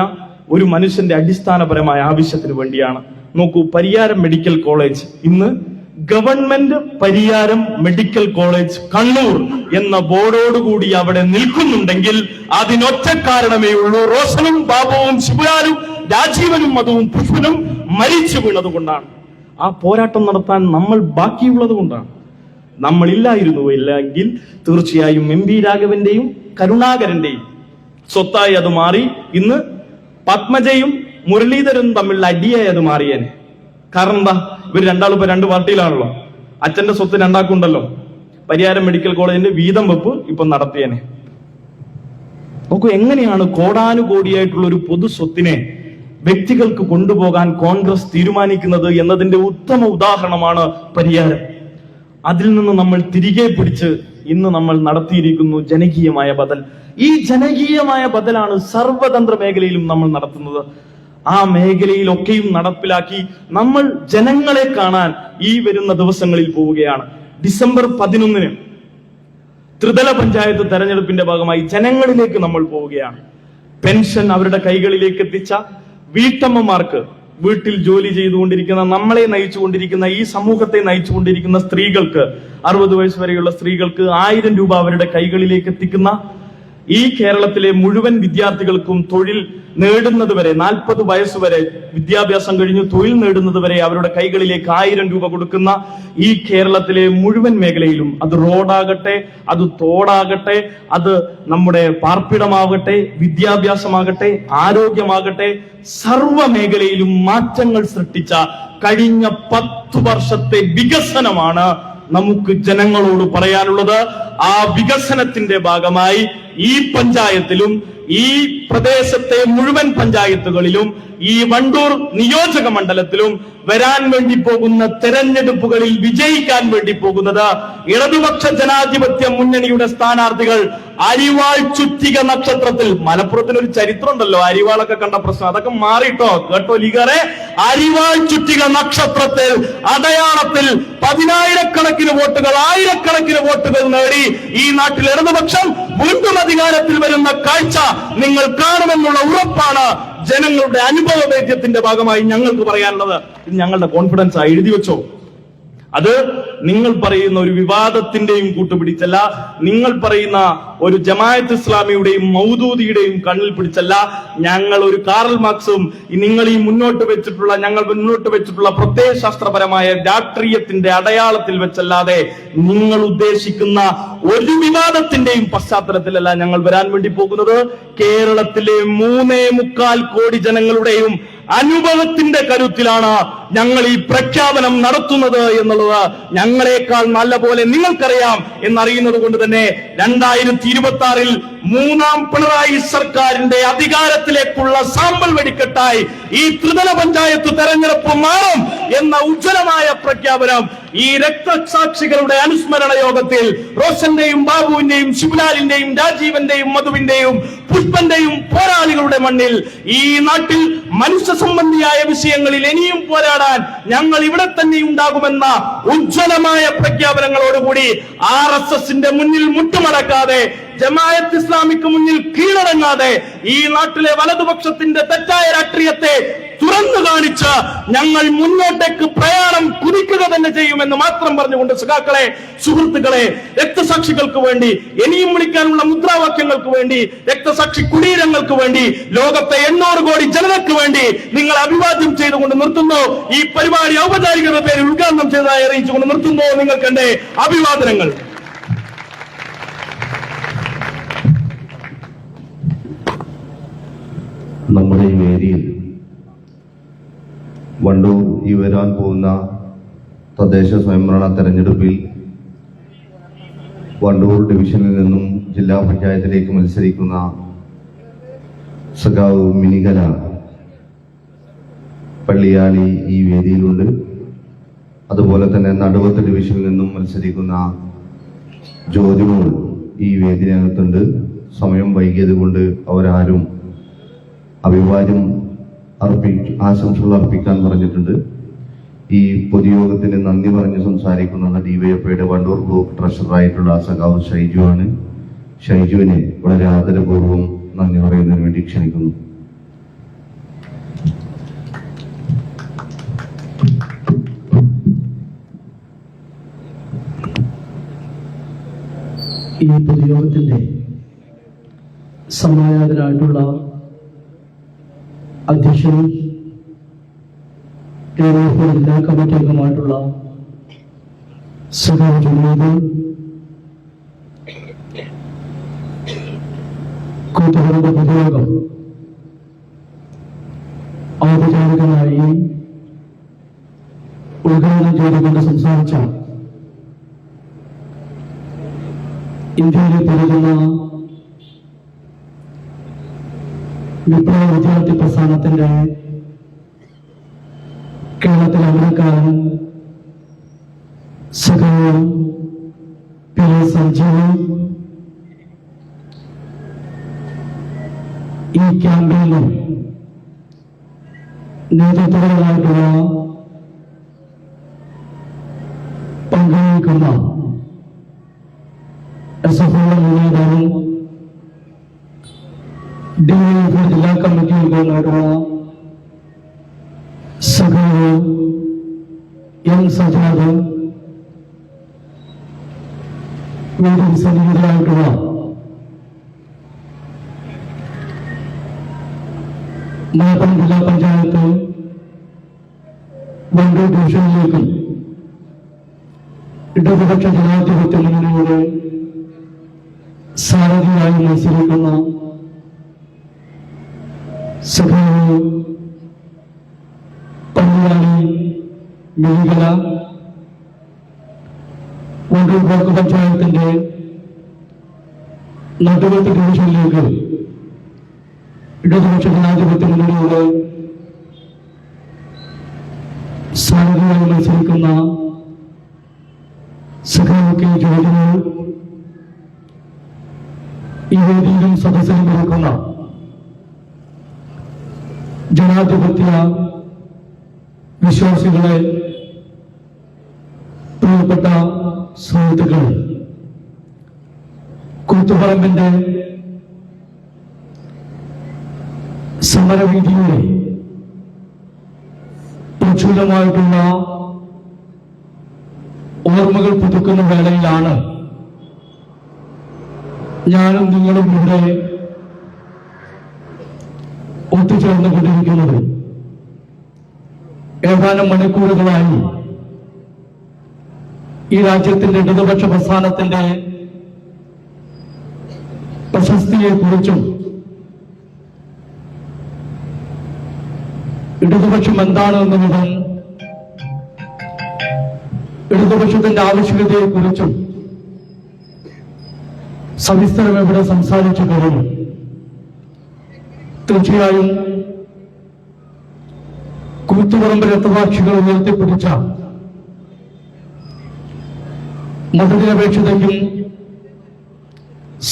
Speaker 3: ഒരു മനുഷ്യന്റെ അടിസ്ഥാനപരമായ ആവശ്യത്തിന് വേണ്ടിയാണ്. നോക്കൂ, പരിയാരം മെഡിക്കൽ കോളേജ് ഇന്ന് government Pariyaram medical college Kannur എന്ന ബോർഡോടുകൂടി അവിടെ നിൽക്കുന്നുണ്ടെങ്കിൽ അതിനൊറ്റ കാരണമേ ഉള്ളൂ, റോഷനും ബാബുവും ശിവലാലും രാജീവനും മധുവും പുഷ്പനും മരിച്ചു വീണത് കൊണ്ടാണ്. ആ പോരാട്ടം നടത്താൻ നമ്മൾ ബാക്കിയുള്ളത് കൊണ്ടാണ്. നമ്മളില്ലായിരുന്നുവെങ്കിൽ തീർച്ചയായും MP രാഘവന്റെയും കരുണാകരന്റെയും സ്വത്തായി അത് മാറി ഇന്ന് പത്മജയും മുരളീധരനും തമ്മിലുള്ള അടിയായി അത് മാറിയേനെ. കാരണം എന്താ? ഇവർ രണ്ടാളും ഇപ്പൊ 2 പാർട്ടിയിലാണല്ലോ. അച്ഛന്റെ സ്വത്ത് രണ്ടാക്കുണ്ടല്ലോ. പരിയാരം മെഡിക്കൽ കോളേജിന്റെ വീതം വെപ്പ് ഇപ്പൊ നടത്തിയേനെ. നോക്കൂ, എങ്ങനെയാണ് കോടാനുകോടിയായിട്ടുള്ള ഒരു പൊതു സ്വത്തിനെ വ്യക്തികൾക്ക് കൊണ്ടുപോകാൻ കോൺഗ്രസ് തീരുമാനിക്കുന്നത് എന്നതിന്റെ ഉത്തമ ഉദാഹരണമാണ് പരിയാരം. അതിൽ നിന്ന് നമ്മൾ തിരികെ പിടിച്ച് ഇന്ന് നമ്മൾ നടത്തിയിരിക്കുന്നു ജനകീയമായ ബദൽ. ഈ ജനകീയമായ ബദലാണ് സർവതന്ത്ര മേഖലയിലും നമ്മൾ നടത്തുന്നത്. ആ മേഖലയിലൊക്കെയും നടപ്പിലാക്കി നമ്മൾ ജനങ്ങളെ കാണാൻ ഈ വരുന്ന ദിവസങ്ങളിൽ പോവുകയാണ്. ഡിസംബർ 11 ത്രിതല പഞ്ചായത്ത് തെരഞ്ഞെടുപ്പിന്റെ ഭാഗമായി ജനങ്ങളിലേക്ക് നമ്മൾ പോവുകയാണ്. പെൻഷൻ അവരുടെ കൈകളിലേക്ക് എത്തിച്ച വീട്ടമ്മമാർക്ക്, വീട്ടിൽ ജോലി ചെയ്തുകൊണ്ടിരിക്കുന്ന, നമ്മളെ നയിച്ചുകൊണ്ടിരിക്കുന്ന, ഈ സമൂഹത്തെ നയിച്ചുകൊണ്ടിരിക്കുന്ന സ്ത്രീകൾക്ക്, 60 വയസ്സ് വരെയുള്ള സ്ത്രീകൾക്ക് 1000 രൂപ അവരുടെ കൈകളിലേക്ക് എത്തിക്കുന്ന, ഈ കേരളത്തിലെ മുഴുവൻ വിദ്യാർത്ഥികൾക്കും തൊഴിൽ നേടുന്നത് വരെ 40 വയസ്സ് വരെ വിദ്യാഭ്യാസം കഴിഞ്ഞ് തൊഴിൽ നേടുന്നത് വരെ അവരുടെ കൈകളിലേക്ക് 1000 രൂപ കൊടുക്കുന്ന ഈ കേരളത്തിലെ മുഴുവൻ മേഖലയിലും, അത് റോഡാകട്ടെ, അത് തോടാകട്ടെ, അത് നമ്മുടെ പാർപ്പിടമാകട്ടെ, വിദ്യാഭ്യാസമാകട്ടെ, ആരോഗ്യമാകട്ടെ, സർവ മേഖലയിലും മാറ്റങ്ങൾ സൃഷ്ടിച്ച കഴിഞ്ഞ 10 വർഷത്തെ വികസനമാണ് നമുക്ക് ജനങ്ങളോട് പറയാനുള്ളത്. ആ വികസനത്തിന്റെ ഭാഗമായി ഈ പഞ്ചായത്തിലും ഈ പ്രദേശത്തെ മുഴുവൻ പഞ്ചായത്തുകളിലും ഈ വണ്ടൂർ നിയോജക മണ്ഡലത്തിലും വരാൻ വേണ്ടി പോകുന്ന തെരഞ്ഞെടുപ്പുകളിൽ വിജയിക്കാൻ വേണ്ടി പോകുന്നത് ഇടതുപക്ഷ ജനാധിപത്യ മുന്നണിയുടെ സ്ഥാനാർത്ഥികൾ അരിവാൾ ചുറ്റിക നക്ഷത്രത്തിൽ. മലപ്പുറത്തിനൊരു ചരിത്രം ഉണ്ടല്ലോ, അരിവാളൊക്കെ കണ്ട പ്രശ്നം, അതൊക്കെ മാറിട്ടോ കേട്ടോ ലീഗറെ. അരിവാൾ ചുറ്റിക നക്ഷത്രത്തിൽ അടയാളത്തിൽ 10,000-കണക്കിന് വോട്ടുകൾ, 1000-കണക്കിന് വോട്ടുകൾ നേടി ഈ നാട്ടിൽ ഇടതുപക്ഷം വീണ്ടും അധികാരത്തിൽ വരുന്ന കാഴ്ച നിങ്ങൾ കാണുമെന്നുള്ള ഉറപ്പാണ് ജനങ്ങളുടെ അനുഭവവേദ്യത്തിന്റെ ഭാഗമായി ഞങ്ങൾക്ക് പറയാനുള്ളത്. ഇത് ഞങ്ങളുടെ കോൺഫിഡൻസ് എഴുതി വെച്ചോ. അത് നിങ്ങൾ പറയുന്ന ഒരു വിവാദത്തിന്റെയും കൂട്ടുപിടിച്ചല്ല, നിങ്ങൾ പറയുന്ന ഒരു ജമാഅത്ത് ഇസ്ലാമിയുടെയും മൗദൂദിയുടെയും കണ്ണിൽ പിടിച്ചല്ല. ഞങ്ങൾ ഒരു കാറൽ മാർക്സും നിങ്ങൾ മുന്നോട്ട് വെച്ചിട്ടുള്ള പ്രത്യയശാസ്ത്രപരമായ രാഷ്ട്രീയത്തിന്റെ അടയാളത്തിൽ വെച്ചല്ലാതെ നിങ്ങൾ ഉദ്ദേശിക്കുന്ന ഒരു വിവാദത്തിന്റെയും പശ്ചാത്തലത്തിലല്ല ഞങ്ങൾ വരാൻ വേണ്ടി പോകുന്നത്. കേരളത്തിലെ 3.25 കോടി ജനങ്ങളുടെയും അനുഭവത്തിന്റെ കരുത്തിലാണ് ഞങ്ങൾ ഈ പ്രഖ്യാപനം നടത്തുന്നത് എന്നുള്ളത് ഞങ്ങളെക്കാൾ നല്ല പോലെ നിങ്ങൾക്കറിയാം എന്നറിയുന്നത് കൊണ്ട് തന്നെ 2026 മൂന്നാം പിണറായി സർക്കാരിന്റെ അധികാരത്തിലേക്കുള്ള സാമ്പൽ വെടിക്കെട്ടായി ഈ ത്രിതല പഞ്ചായത്ത് തെരഞ്ഞെടുപ്പ് മാറും എന്ന ഉജ്ജ്വലമായ പ്രഖ്യാപനം ഈ രക്തസാക്ഷികളുടെ അനുസ്മരണ യോഗത്തിൽ റോഷന്റെയും ബാബുവിന്റെയും ശിവലാലിന്റെയും രാജീവന്റെയും മധുവിന്റെയും പുഷ്പന്റെയും പോരാളികളുടെ മണ്ണിൽ ഈ നാട്ടിൽ മനുഷ്യ സംബന്ധിയായ വിഷയങ്ങളിൽ ഇനിയും പോരാടാൻ ഞങ്ങൾ ഇവിടെ തന്നെ ഉണ്ടാകുമെന്ന ഉജ്ജ്വലമായ പ്രഖ്യാപനങ്ങളോടുകൂടി RSSന്റെ മുന്നിൽ മുട്ടുമടക്കാതെ ജമാഅത്ത് ഇസ്ലാമിക്ക് മുന്നിൽ കീഴടങ്ങാതെ ഈ നാട്ടിലെ വലതുപക്ഷത്തിന്റെ തെറ്റായ രാഷ്ട്രീയത്തെ തുറന്നു കാണിച്ച് ഞങ്ങൾ മുന്നോട്ടേക്ക് പ്രയാണം കുതിക്കുക തന്നെ ചെയ്യുമെന്ന് മാത്രം പറഞ്ഞുകൊണ്ട് സഖാക്കളെ, സുഹൃത്തുക്കളെ, രക്തസാക്ഷികൾക്ക് വേണ്ടി, ഇനിയും വിളിക്കാനുള്ള മുദ്രാവാക്യങ്ങൾക്ക് വേണ്ടി, രക്തസാക്ഷി കുടീരങ്ങൾക്ക് വേണ്ടി, ലോകത്തെ 800 കോടി ജനതയ്ക്ക് വേണ്ടി നിങ്ങൾ അഭിവാദ്യം ചെയ്തുകൊണ്ട് നിർത്തുന്നു. ഈ പരിപാടി ഔപചാരികത പേരിൽ ഉദ്ഘാടനം ചെയ്തതായി അറിയിച്ചുകൊണ്ട് നിർത്തുന്നു. നിങ്ങൾക്ക് എന്റെ അഭിവാദനങ്ങൾ.
Speaker 2: നമ്മുടെ ഈ വേദിയിൽ വണ്ടൂർ ഈ വരാൻ പോകുന്ന തദ്ദേശ സ്വയംഭരണ തെരഞ്ഞെടുപ്പിൽ വണ്ടൂർ ഡിവിഷനിൽ നിന്നും ജില്ലാ പഞ്ചായത്തിലേക്ക് മത്സരിക്കുന്ന സഖാവ് മിനികല പള്ളിയാലി ഈ വേദിയിലുണ്ട്. അതുപോലെ തന്നെ നടുവത്ത് ഡിവിഷനിൽ നിന്നും മത്സരിക്കുന്ന ജ്യോതിമോൾ ഈ വേദിനകത്തുണ്ട്. സമയം വൈകിയത് കൊണ്ട് അവരാരും അഭിവാദ്യം ആശംസകൾ അർപ്പിക്കാൻ പറഞ്ഞിട്ടുണ്ട്. ഈ പൊതുയോഗത്തിന് നന്ദി പറഞ്ഞ് സംസാരിക്കുന്നത് ഡിവൈഎഫ്ഐയുടെ വണ്ടൂർ ബ്ലോക്ക് ട്രഷററായിട്ടുള്ള സഖാവ് ഷൈജു ആണ്. ഷൈജുവിനെ വളരെ ആദരപൂർവ്വം നന്ദി പറയുന്നതിന് വേണ്ടി ക്ഷണിക്കുന്നു.
Speaker 4: ഈ പൊതുയോഗത്തിന്റെ സമായാതരായിട്ടുള്ള അധ്യക്ഷനും ജില്ലാ കമ്മിറ്റി അംഗമായിട്ടുള്ള സഖാവ് ജുനൈദ്, കൂത്തുപറമ്പ് പൊതുയോഗം ഔപചാരികമായി ഉദ്ഘാടനം ചെയ്തുകൊണ്ട് സംസാരിച്ച ഇന്ത്യയിലെ പെരുകുന്ന വിപ്ലവ വിദ്യാർത്ഥി പ്രസ്ഥാനത്തിന്റെ കേരളത്തിലെ അമരക്കാരൻ സഖാവ് പി സഞ്ജീവ് ഈ ക്യാമ്പയിലും നേതൃത്വങ്ങളായിട്ടുള്ള പങ്കുവയ്ക്കുന്ന എസ്എഫ്ഐയുടെ നേതാവും ഡിവൈഎഫ്ഐ ജില്ലാ കമ്മിറ്റി അംഗങ്ങളായിട്ടുള്ള സഖാവ് എം സജാദ്, വേദിയിൽ സന്നിഹിതരായിട്ടുള്ള മലപ്പുറം ജില്ലാ പഞ്ചായത്ത് വണ്ടൂർ ഡിവിഷനിലേക്കും ഇടതുപക്ഷ ജനാധിപത്യ മുന്നണിയുടെ സാരഥിയായി മത്സരിക്കുന്ന സഖാവ് പള്ളിയാലി മിനികല, വണ്ടൂർ ബ്ലോക്ക് പഞ്ചായത്തിന്റെ നടുവത്ത് ഡിവിഷനിലേക്ക് ഇടതുപക്ഷ ജനാധിപത്യ മുന്നണിയുടെ സാരഥിയായി മത്സരിക്കുന്ന സഖാവ് കെ ജ്യോതിമോൾ, ഈ വേദിയിലും സദസ്സിലും നടക്കുന്ന ജനാധിപത്യ വിശ്വാസികളെ, പ്രിയപ്പെട്ട സുഹൃത്തുക്കളെ, കൂത്തുപറമ്പിന്റെ സമരവീതിയുടെ പ്രചുരമായിട്ടുള്ള ഓർമ്മകൾ പുതുക്കുന്ന വേളയിലാണ് ഞാനും നിങ്ങളും ഇവിടെ ഒത്തുചേർന്നുകൊണ്ടിരിക്കുന്നത്. ഏതാനും മണിക്കൂറുകളായി ഈ രാജ്യത്തിന്റെ ഇടതുപക്ഷ പ്രസ്ഥാനത്തിന്റെ പ്രശസ്തിയെക്കുറിച്ചും ഇടതുപക്ഷം എന്താണെന്നുള്ളതും ഇടതുപക്ഷത്തിന്റെ ആവശ്യകതയെക്കുറിച്ചും സവിസ്തരം ഇവിടെ സംസാരിച്ചു കഴിഞ്ഞു. തീർച്ചയായും കൂത്തുപറമ്പ് രക്തസാക്ഷികൾ ഉയർത്തിപ്പിടിച്ച മതനിരപേക്ഷതയ്ക്കും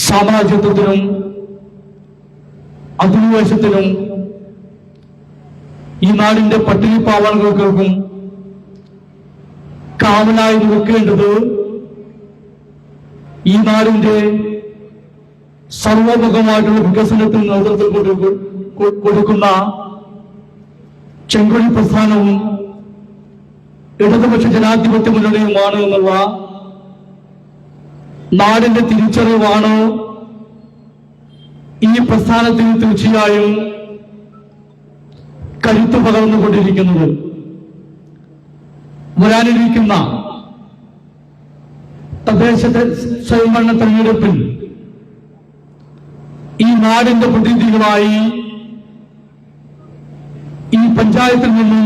Speaker 4: സാമ്രാജ്യത്വത്തിനും അധിനിവേശത്തിനും ഈ നാടിന്റെ പട്ടിണി പാവങ്ങൾക്കും കാവലായി നിൽക്കേണ്ടത് ഈ നാടിന്റെ സർവമുഖമായിട്ടുള്ള വികസനത്തിന് നേതൃത്വം കൊടുക്കുന്ന ചെങ്കൊടി പ്രസ്ഥാനവും ഇടതുപക്ഷ ജനാധിപത്യ മുന്നണിയുമാണ് എന്നുള്ള നാടിന്റെ തിരിച്ചറിവാണ് ഈ പ്രസ്ഥാനത്തിന് തീർച്ചയായും കരുത്ത് പകർന്നുകൊണ്ടിരിക്കുന്നത്. വരാനിരിക്കുന്ന തദ്ദേശ സ്വയംഭരണ തെരഞ്ഞെടുപ്പിൽ ഈ നാടിന്റെ പ്രതിനിധികളായി ഈ പഞ്ചായത്തിൽ നിന്നും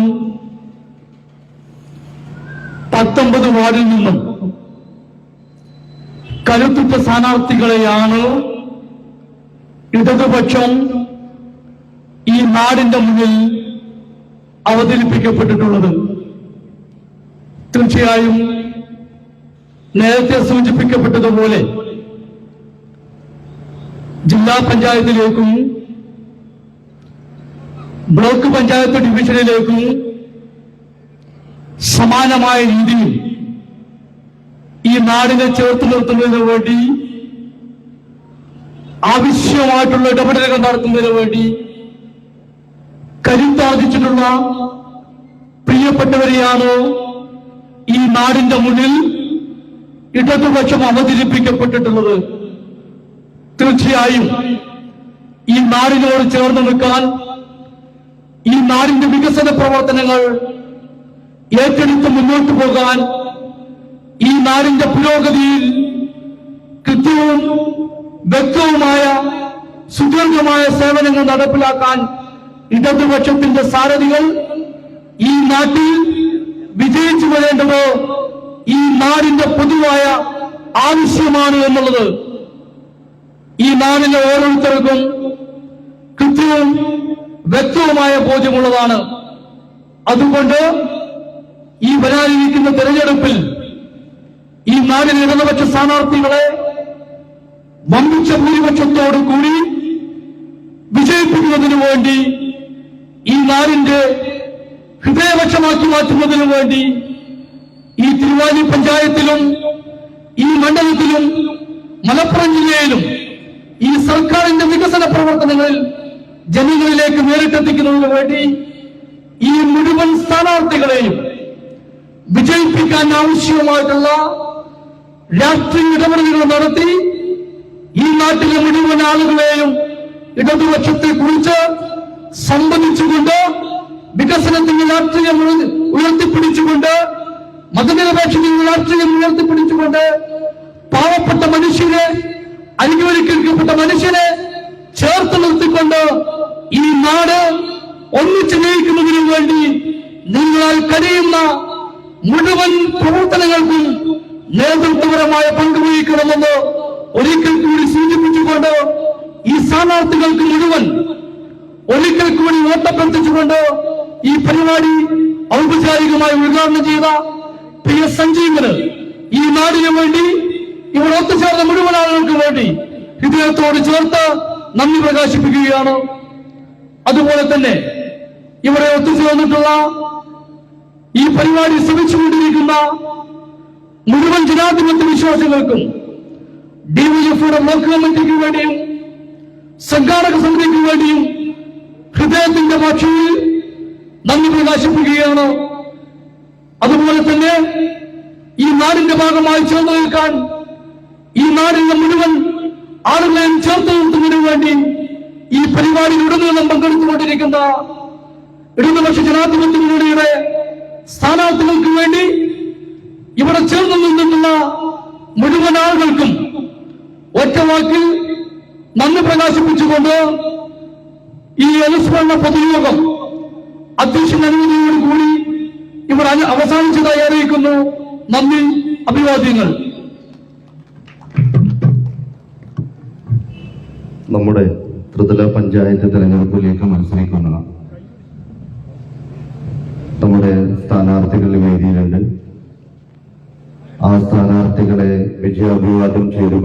Speaker 4: 19 വാർഡിൽ നിന്നും കരുത്തുറ്റ സ്ഥാനാർത്ഥികളെയാണ് ഇടതുപക്ഷം ഈ നാടിന്റെ മുന്നിൽ അവതരിപ്പിക്കപ്പെട്ടിട്ടുള്ളത്. തീർച്ചയായും നേരത്തെ സൂചിപ്പിക്കപ്പെട്ടതുപോലെ ജില്ലാ പഞ്ചായത്തിലേക്കും ബ്ലോക്ക് പഞ്ചായത്ത് ഡിവിഷനിലേക്കും സമാനമായ രീതിയിൽ ഈ നാടിനെ ചേർത്ത് നിർത്തുന്നതിന് വേണ്ടി ആവശ്യമായിട്ടുള്ള ഇടപെടലുകൾ നടത്തുന്നതിന് വേണ്ടി കരുത്താർജിച്ചിട്ടുള്ള പ്രിയപ്പെട്ടവരെയാണ് ഈ നാടിന്റെ മുന്നിൽ ഇടതുപക്ഷം അവതരിപ്പിക്കപ്പെട്ടിട്ടുള്ളത്. തീർച്ചയായും ഈ നാടിനോട് ചേർന്ന് നിൽക്കാൻ, ഈ നാടിന്റെ വികസന പ്രവർത്തനങ്ങൾ ഏറ്റെടുത്ത് മുന്നോട്ട് പോകാൻ, ഈ നാടിന്റെ പുരോഗതിയിൽ കൃത്യവും വ്യക്തവുമായ സുദീർഘമായ സേവനങ്ങൾ നടപ്പിലാക്കാൻ ഇടതുപക്ഷത്തിന്റെ സാരഥികൾ ഈ നാട്ടിൽ വിജയിച്ചു വരേണ്ടത് ഈ നാടിന്റെ പൊതുവായ ആവശ്യമാണ് എന്നുള്ളത് ഈ നാടിലെ ഓരോരുത്തർക്കും കൃത്യവും വ്യക്തവുമായ ബോധ്യമുള്ളതാണ്. അതുകൊണ്ട് ഈ വരാനിരിക്കുന്ന തെരഞ്ഞെടുപ്പിൽ ഈ നാടിലെ ഇടതുപക്ഷ സ്ഥാനാർത്ഥികളെ വമ്പിച്ച ഭൂരിപക്ഷത്തോടു കൂടി വിജയിപ്പിക്കുന്നതിനു വേണ്ടി, ഈ നാടിന്റെ ഹൃദയപക്ഷമാക്കി മാറ്റുന്നതിനു വേണ്ടി ഈ തിരുവാലി പഞ്ചായത്തിലും ഈ മണ്ഡലത്തിലും മലപ്പുറം ജില്ലയിലും ഈ സർക്കാരിന്റെ വികസന പ്രവർത്തനങ്ങളിൽ ജനങ്ങളിലേക്ക് നേരിട്ടെത്തിക്കുന്നതിനു വേണ്ടി ഈ മുഴുവൻ സ്ഥാനാർത്ഥികളെയും വിജയിപ്പിക്കാൻ ആവശ്യമായിട്ടുള്ള രാഷ്ട്രീയ ഇടപെടലുകൾ നടത്തി ഈ നാട്ടിലെ മുഴുവൻ ആളുകളെയും ഇടതുപക്ഷത്തെ കുറിച്ച് സംബന്ധിച്ചുകൊണ്ട് വികസനത്തിന്റെ രാഷ്ട്രീയം ഉയർത്തിപ്പിടിച്ചുകൊണ്ട്, മതനിരപേക്ഷതയുടെ രാഷ്ട്രീയം ഉയർത്തിപ്പിടിച്ചുകൊണ്ട് പാവപ്പെട്ട മനുഷ്യനെ, അനുകൂലിക്കപ്പെട്ട മനുഷ്യനെ ചേർത്ത് നിർത്തിക്കൊണ്ട് ഈ നാട് ഒന്നിച്ചു നയിക്കുന്നതിനു വേണ്ടി നിങ്ങളാൽ കഴിയുന്ന മുഴുവൻ പ്രവർത്തനങ്ങൾക്കും നേതൃത്വപരമായ പങ്കുവഹിക്കണമെന്ന് ഒരിക്കൽ കൂടി സൂചിപ്പിച്ചുകൊണ്ട് ഈ സ്ഥാനാർത്ഥികൾക്ക് മുഴുവൻ ഒരിക്കൽ കൂടി വോട്ടഭ്യർത്ഥിച്ചുകൊണ്ട് ഈ പരിപാടി ഔപചാരികമായി ഉദ്ഘാടനം ചെയ്ത പ്രിയ സഞ്ജീവന് ഈ നാടിനു വേണ്ടി ഇവിടെ ഒത്തുചേർന്ന മുഴുവൻ ആളുകൾക്ക് വേണ്ടി ഹൃദയത്തോട് ചേർത്ത് നന്ദി പ്രകാശിപ്പിക്കുകയാണ്. അതുപോലെ തന്നെ ഇവിടെ ഒത്തുചേർന്നിട്ടുള്ള ഈ പരിപാടി ശ്രമിച്ചുകൊണ്ടിരിക്കുന്ന മുഴുവൻ ജനാധിപത്യ വിശ്വാസികൾക്കും ഡിവൈഎഫ്ഐയുടെ ബ്ലോക്ക് കമ്മിറ്റിക്ക് വേണ്ടിയും സംഘാടക സമിതിക്ക് വേണ്ടിയും ഹൃദയത്തിന്റെ ഭാഷയിൽ നന്ദി പ്രകാശിപ്പിക്കുകയാണ്. അതുപോലെ തന്നെ ഈ നാടിന്റെ ഭാഗമായി ചേർന്ന് നിൽക്കാൻ, ഈ നാടിന്റെ മുഴുവൻ ആളുകളെയും ചേർത്ത് നിർത്തുന്നതിനു വേണ്ടി ഈ പരിപാടിയിൽ ഉടനീളം പങ്കെടുത്തുകൊണ്ടിരിക്കുന്ന ഇടതുപക്ഷ ജനാധിപത്യ മുന്നണിയുടെ സ്ഥാനാർത്ഥികൾക്ക് വേണ്ടി ഇവിടെ ചേർന്ന് നിന്നുള്ള മുഴുവൻ ആളുകൾക്കും ഒറ്റവാക്കിൽ നന്ദി പ്രകാശിപ്പിച്ചുകൊണ്ട് ഈ അനുസ്മരണ പൊതുയോഗം അധ്യക്ഷൻ അനുമതിയോടുകൂടി ഇവർ അവസാനിച്ചതായി അറിയിക്കുന്നു. നന്ദി, അഭിവാദ്യങ്ങൾ.
Speaker 2: നമ്മുടെ ത്രിതല പഞ്ചായത്ത് തെരഞ്ഞെടുപ്പിലേക്ക് മത്സരിക്കുന്ന നമ്മുടെ സ്ഥാനാർത്ഥികൾ വേദിയിലുണ്ട്. ആ സ്ഥാനാർത്ഥികളെ വിജയാഭിവാദ്യം ചെയ്തു